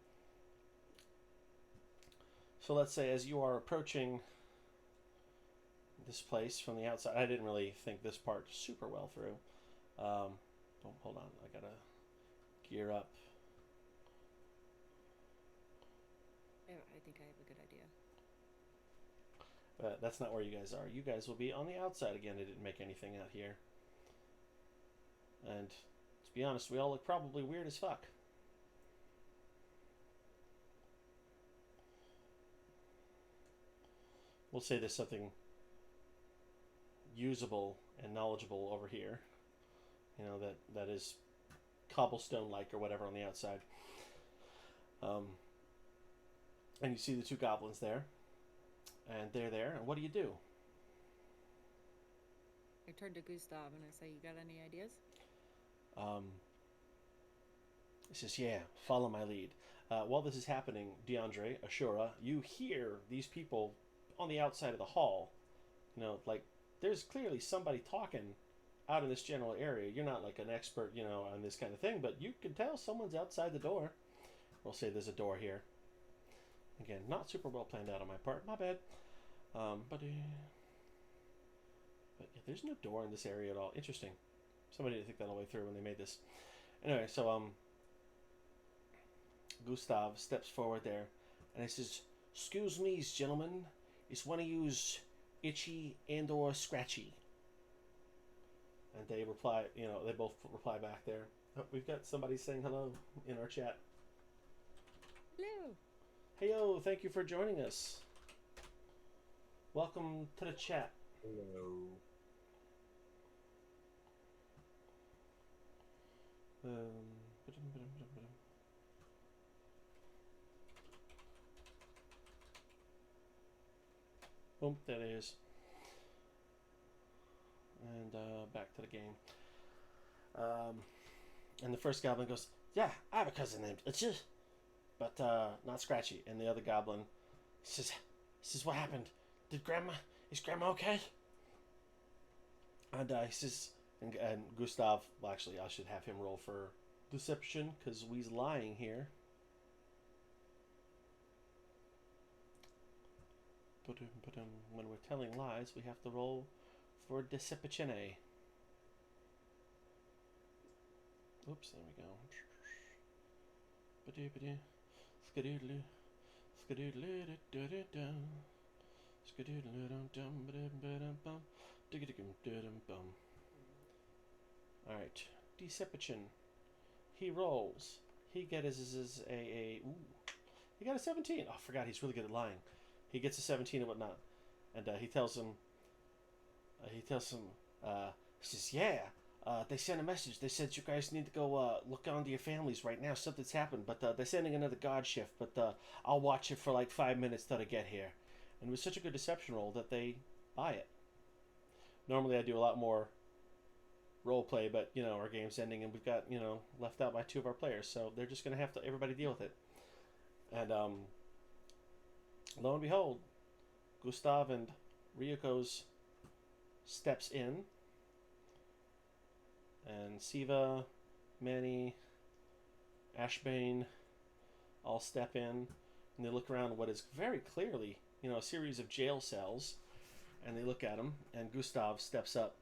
So let's say as you are approaching this place from the outside, I didn't really think this part super well through. Oh, hold on, I gotta gear up. I think I have a good idea. But that's not where you guys are. You guys will be on the outside again. I didn't make anything out here. And to be honest, we all look probably weird as fuck. We'll say there's something usable and knowledgeable over here. You know, that is cobblestone-like or whatever on the outside. And you see the 2 goblins there. And they're there. And what do you do? I turn to Gustav and I say, "You got any ideas?" He says, "Yeah, follow my lead." While this is happening, DeAndre, Ashura, you hear these people on the outside of the hall. You know, like, there's clearly somebody talking out in this general area. You're not like an expert, you know, on this kind of thing, but you can tell someone's outside the door. We'll say there's a door here. Again, not super well planned out on my part. My bad. But yeah, there's no door in this area at all. Interesting. Somebody didn't think that all the way through when they made this. Anyway, so Gustav steps forward there, and he says, "Excuse me, gentlemen. Is one of yous itchy and or scratchy?" And they reply, you know, they both reply back there. Oh, we've got somebody saying hello in our chat. Hello. Hey, yo, thank you for joining us. Welcome to the chat. Hello. Boom, there it is. And back to the game. And the first goblin goes, "Yeah, I have a cousin named Itchy, but not Scratchy." And the other goblin says, "What happened? Is Grandma okay?" And he says, and Gustav, well, actually, I should have him roll for deception because we's lying here. When we're telling lies, we have to roll for deception. Oops, there we go. Skadoodle, skadoodle, alright, deception. He rolls. He gets a ooh. He got a 17. Oh, I forgot he's really good at lying. He gets a 17 and whatnot. And he tells him, he says, "Yeah, they sent a message. They said you guys need to go look onto your families right now. Something's happened, but they're sending another guard shift. But I'll watch it for like 5 minutes till I get here." And it was such a good deception roll that they buy it. Normally I do a lot more role play, but you know our game's ending and we've got left out by 2 of our players, so they're just gonna have to everybody deal with it. And lo and behold, Gustav and Ryuko's steps in, and Siva, Manny, Ashbane all step in, and they look around what is very clearly a series of jail cells, and they look at him, and Gustav steps up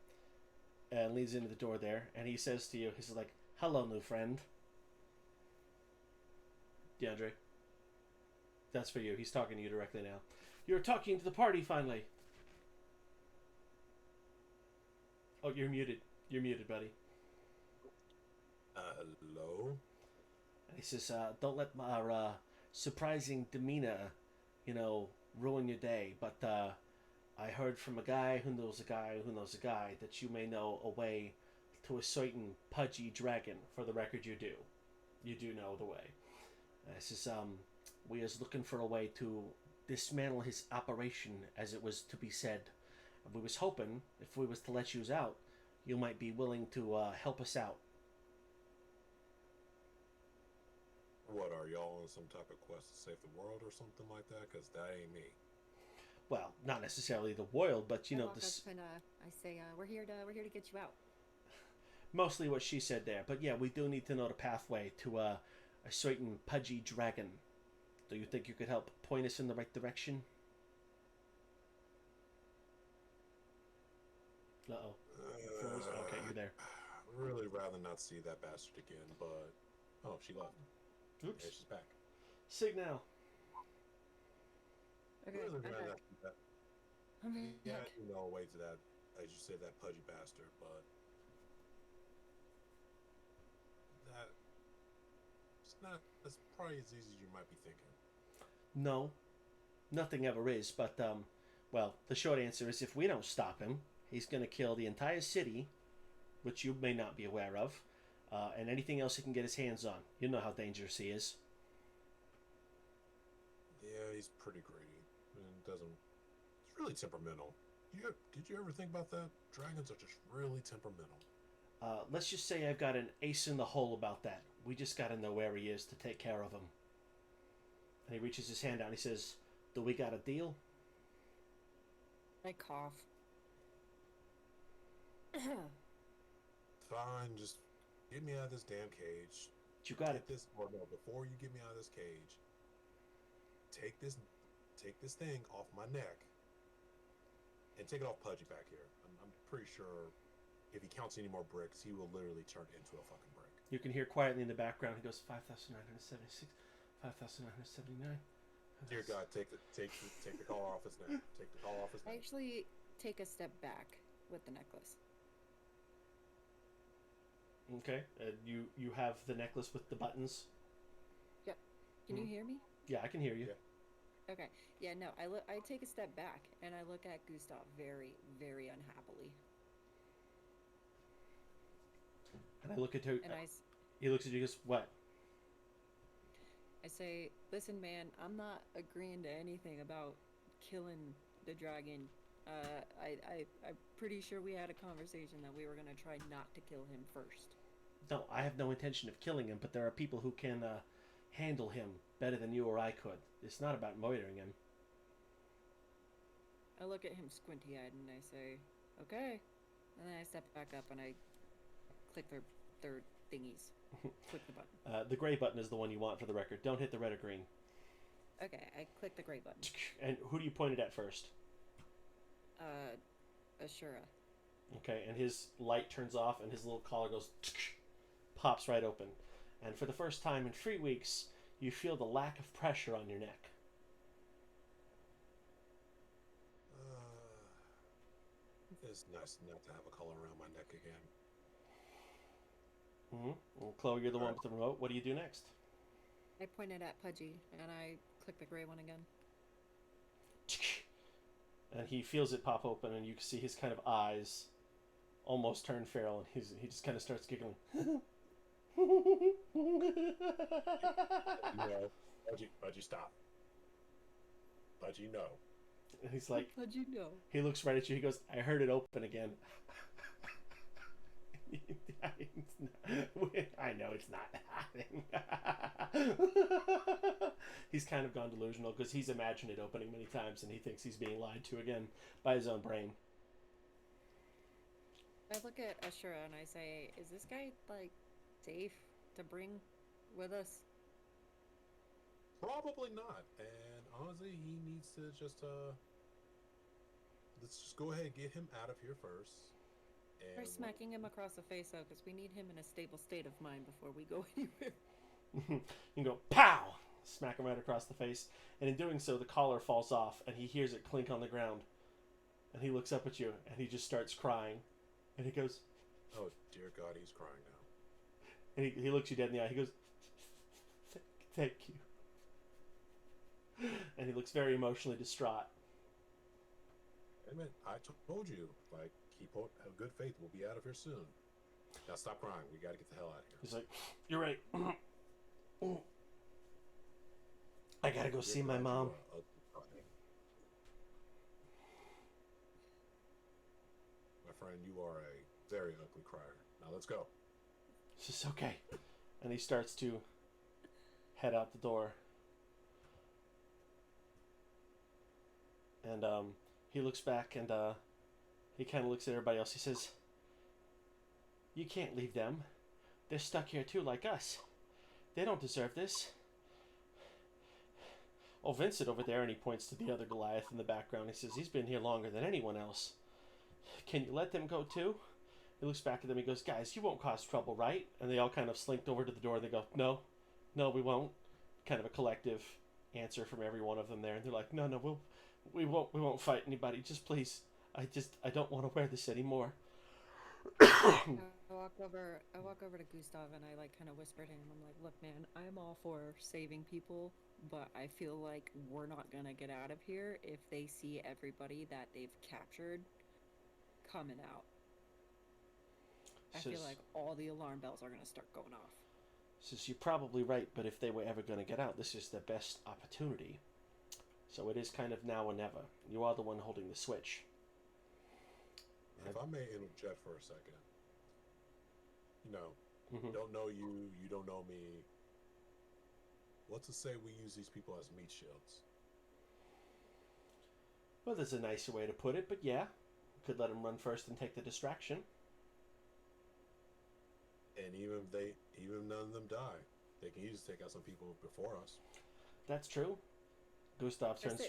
and leads into the door there, and he says to you, he's like, "Hello, new friend." DeAndre, that's for you. He's talking to you directly now. "You're talking to the party finally." Oh, you're muted. You're muted, buddy. Hello? And he says, "Don't let our surprising demeanor, ruin your day. But I heard from a guy who knows a guy who knows a guy that you may know a way to a certain pudgy dragon. For the record, you do. You do know the way." He says, "We is looking for a way to dismantle his operation, as it was to be said. We was hoping, if we was to let you out, you might be willing to help us out." What, are y'all on some type of quest to save the world or something like that? Because that ain't me. Well, not necessarily the world, but I walk this up and I say, "We're here to get you out." mostly what she said there. But yeah, we do need to know the pathway to a certain pudgy dragon. Do you think you could help point us in the right direction? Uh-oh. Froze. Okay, you're there. I'd really rather not see that bastard again, but... Oh, she left. Oops. Yeah, she's back. Signal. Okay, Really I'm rather back. not see that. I'm Yeah, back. a way to that, as you said, that pudgy bastard, but... That's probably as easy as you might be thinking. No, nothing ever is. But well, the short answer is if we don't stop him, he's going to kill the entire city, which you may not be aware of, and anything else he can get his hands on. You know how dangerous he is. Yeah, he's pretty greedy. And doesn't... He's really temperamental. Did you ever think about that? Dragons are just really temperamental. Let's just say I've got an ace in the hole about that. We just got to know where he is to take care of him. And he reaches his hand out and he says, "Do we got a deal?" I cough. Fine, just get me out of this damn cage. You got it. Get this, or no, before you get me out of this cage, take this thing off my neck and take it off Pudgy back here. I'm pretty sure if he counts any more bricks, he will literally turn into a fucking brick. You can hear quietly in the background. He goes 5,976, 5,979. Dear God, take the collar off his neck. Take the collar off his I neck. actually take a step back with the necklace. Okay, you have the necklace with the buttons. Can you hear me? Yeah, I can hear you. Yeah. Okay. Yeah, no, I take a step back and I look at Gustav very, very unhappily. And I look at her. And He looks at you and goes, "What?" I say, "Listen, man, I'm not agreeing to anything about killing the dragon. I'm pretty sure we had a conversation that we were gonna try not to kill him first. No, I have no intention of killing him, but there are people who can handle him better than you or I could. It's not about murdering him. I look at him squinty-eyed and I say, okay. And then I step back up and I click their thingies. Click the button. The gray button is the one you want for the record. Don't hit the red or green. Okay, I click the gray button. And who do you point it at first? Ashura. Okay, and his light turns off and his little collar goes pops right open. And for the first time in 3 weeks, you feel the lack of pressure on your neck. It's nice not to have a collar around my neck again. Well, Chloe, you're the one with the remote. What do you do next? I point it at Pudgy and I click the gray one again. And he feels it pop open, and you can see his kind of eyes almost turn feral, and he just kind of starts giggling. No, Pudgy, stop. Pudgy, no. And he's like, Pudgy, no. he looks right at you. He goes, I heard it open again. I know it's not happening. He's kind of gone delusional because he's imagined it opening many times, and he thinks he's being lied to again by his own brain. I look at Ashura and I say, is this guy, like, safe to bring with us? Probably not. And honestly, he needs to just let's just go ahead and get him out of here first. We're And smacking him across the face, though, because we need him in a stable state of mind before we go anywhere. You go, pow! Smack him right across the face. And in doing so, the collar falls off, and he hears it clink on the ground. And he looks up at you, and he just starts crying. And he goes, oh dear God, he's crying now. and he looks you dead in the eye. He goes, thank you. And he looks very emotionally distraught. Hey man, I told you, like, have good faith. We'll be out of here soon. Now stop crying. We got to get the hell out of here. He's like, you're right. I gotta go see my mom. My friend, you are a very ugly crier. Now let's go. It's just okay. And he starts to head out the door. And he looks back and he kind of looks at everybody else. He says, you can't leave them. They're stuck here too, like us. They don't deserve this. Oh, Vincent over there, and he points to the other Goliath in the background. He says, he's been here longer than anyone else. Can you let them go too? He looks back at them. He goes, guys, you won't cause trouble, right? And they all kind of slinked over to the door. And they go, no, we won't. Kind of a collective answer from every one of them there. And they're like, no, we won't fight anybody. Just please, I don't want to wear this anymore. I walk over to Gustav and I like kind of whisper to him. I'm like, look, man, I'm all for saving people, but I feel like we're not gonna get out of here if they see everybody that they've captured coming out. I feel like all the alarm bells are gonna start going off. Says, you're probably right, but if they were ever going to get out, this is their best opportunity. So it is kind of now or never. You are the one holding the switch. If I may interject for a second. You know, don't know you, you don't know me. What's to say we use these people as meat shields? Well, there's a nicer way to put it, but yeah. Could let them run first and take the distraction. And even none of them die, they can easily take out some people before us. That's true. Gustav turns.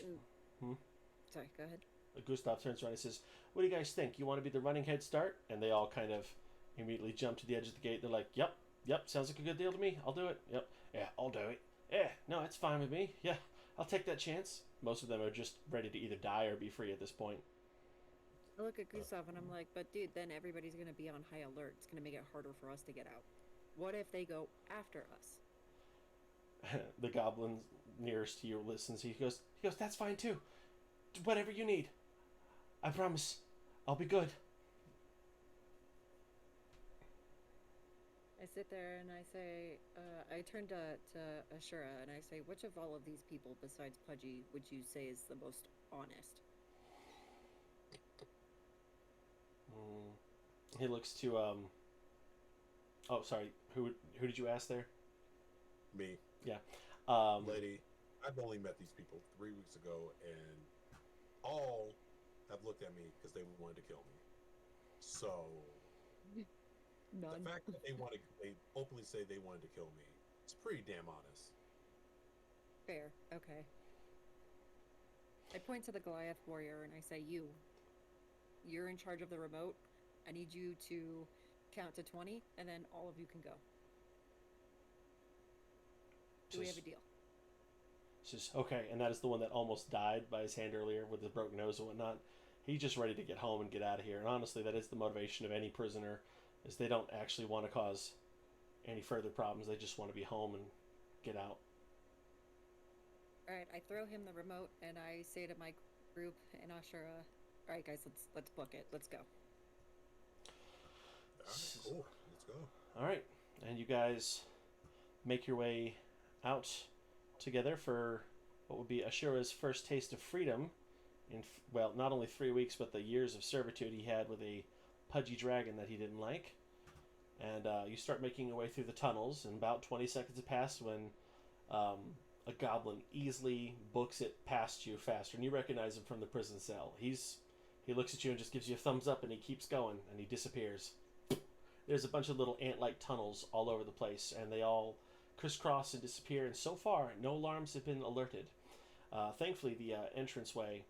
Sorry, go ahead. Gustav turns around and says, what do you guys think? You want to be the running head start? And they all kind of immediately jump to the edge of the gate. They're like, yep, sounds like a good deal to me. I'll do it. Yep, yeah, I'll do it. Yeah, no, it's fine with me. Yeah, I'll take that chance. Most of them are just ready to either die or be free at this point. I look at Gustav and I'm like, but dude, then everybody's going to be on high alert. It's going to make it harder for us to get out. What if they go after us? The goblin nearest to you listens. He goes, that's fine too. Whatever you need. I promise. I'll be good. I sit there and I say, I turn to Ashura and I say, which of all of these people besides Pudgy would you say is the most honest? he looks to Oh, sorry. Who did you ask there? Me. Yeah. Lady, I've only met these people 3 weeks ago, and all have looked at me because they wanted to kill me. So None. the fact that they openly say they wanted to kill me, it's pretty damn honest. Fair. Okay. I point to the Goliath warrior and I say, you're in charge of the remote. I need you to count to 20, and then all of you can go. Do we have a deal? Says, okay, and that is the one that almost died by his hand earlier with his broken nose and whatnot. He's just ready to get home and get out of here. And honestly, that is the motivation of any prisoner, is they don't actually want to cause any further problems. They just want to be home and get out. Alright, I throw him the remote and I say to my group in Ashura, alright guys, let's book it. Let's go. Alright, cool. Let's go. All right, and you guys make your way out together for what would be Ashura's first taste of freedom in, well, not only 3 weeks, but the years of servitude he had with a pudgy dragon that he didn't like. And you start making your way through the tunnels, and about 20 seconds have passed when a goblin easily books it past you faster, and you recognize him from the prison cell. He looks at you and just gives you a thumbs up, and he keeps going, and he disappears. There's a bunch of little ant-like tunnels all over the place, and they all crisscross and disappear, and so far, no alarms have been alerted. Thankfully, the entranceway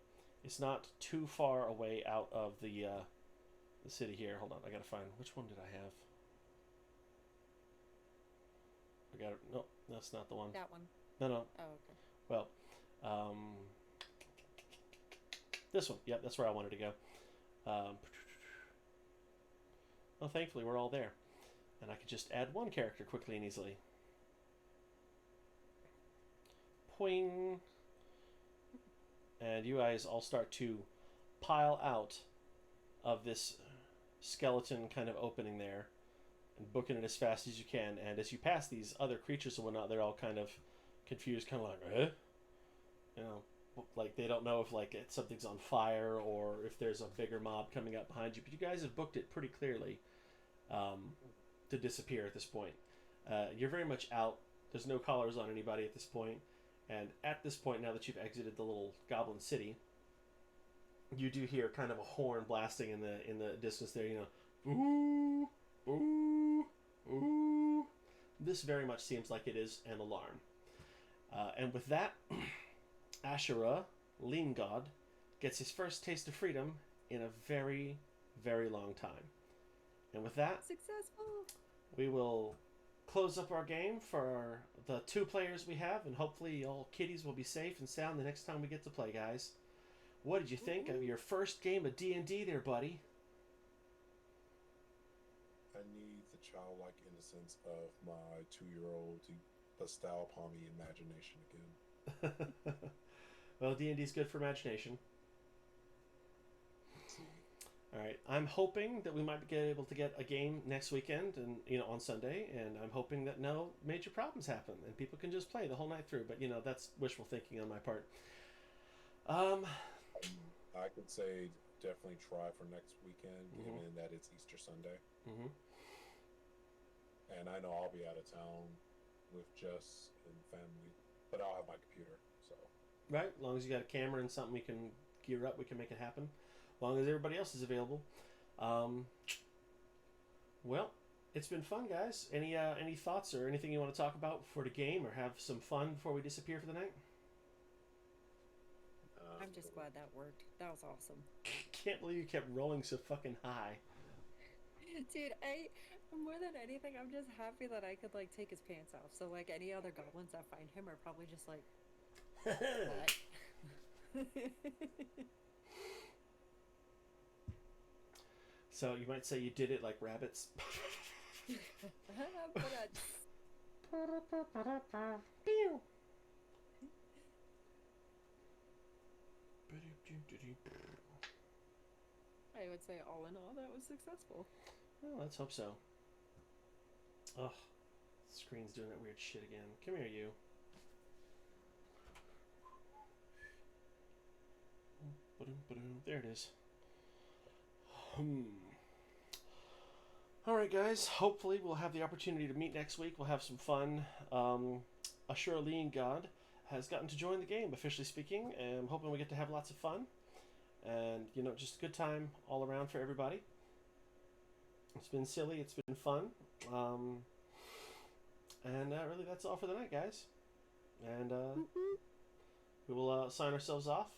is not too far away out of the city here. Hold on, I gotta find, which one did I have? I got it. No, that's not the one. That one. No. Oh, okay. Well, this one. Yep, that's where I wanted to go. Well, thankfully, we're all there. And I could just add one character quickly and easily. Poing. And you guys all start to pile out of this skeleton kind of opening there and booking it as fast as you can. And as you pass these other creatures and whatnot, they're all kind of confused, kind of like, eh? You know, like they don't know if like something's on fire or if there's a bigger mob coming up behind you. But you guys have booked it pretty clearly to disappear at this point. You're very much out. There's no collars on anybody at this point. And at this point, now that you've exited the little goblin city, you do hear kind of a horn blasting in the distance there. You know, ooh, ooh, ooh. This very much seems like it is an alarm. And with that, Ashura, Lean God, gets his first taste of freedom in a very, very long time. And with that, Successful! we will close up our game for the 2 players we have, and hopefully all kitties will be safe and sound the next time we get to play, guys. What did you think of your first game of D&D there, buddy? I need the childlike innocence of my 2-year-old to bestow upon me imagination again. Well, D&D's good for imagination. Let's see. All right, I'm hoping that we might be able to get a game next weekend, and on Sunday, and I'm hoping that no major problems happen and people can just play the whole night through. But that's wishful thinking on my part. I could say definitely try for next weekend, Mhm. given that it's Easter Sunday, Mm-hmm. and I know I'll be out of town with Jess and family, but I'll have my computer. So Right, as long as you got a camera and something we can gear up, we can make it happen. As long as everybody else is available. Well, it's been fun, guys. Any thoughts or anything you want to talk about for the game, or have some fun before we disappear for the night? I'm just glad that worked. That was awesome. Can't believe you kept rolling so fucking high. Dude, more than anything, I'm just happy that I could like take his pants off. So like any other goblins that find him are probably just like, what? So you might say you did it like rabbits. I would say all in all, that was successful. Well, let's hope so. Ugh, screen's doing that weird shit again. Come here, you. There it is. All right, guys. Hopefully, we'll have the opportunity to meet next week. We'll have some fun. Ashura God has gotten to join the game, officially speaking, and I'm hoping we get to have lots of fun. And, you know, just a good time all around for everybody. It's been silly. It's been fun. And really, that's all for the night, guys. And we will sign ourselves off.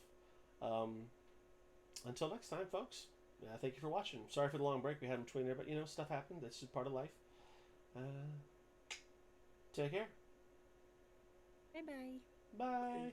Until next time, folks. Thank you for watching. Sorry for the long break we had in between there, but, you know, stuff happened. That's just part of life. Take care. Bye bye. Bye.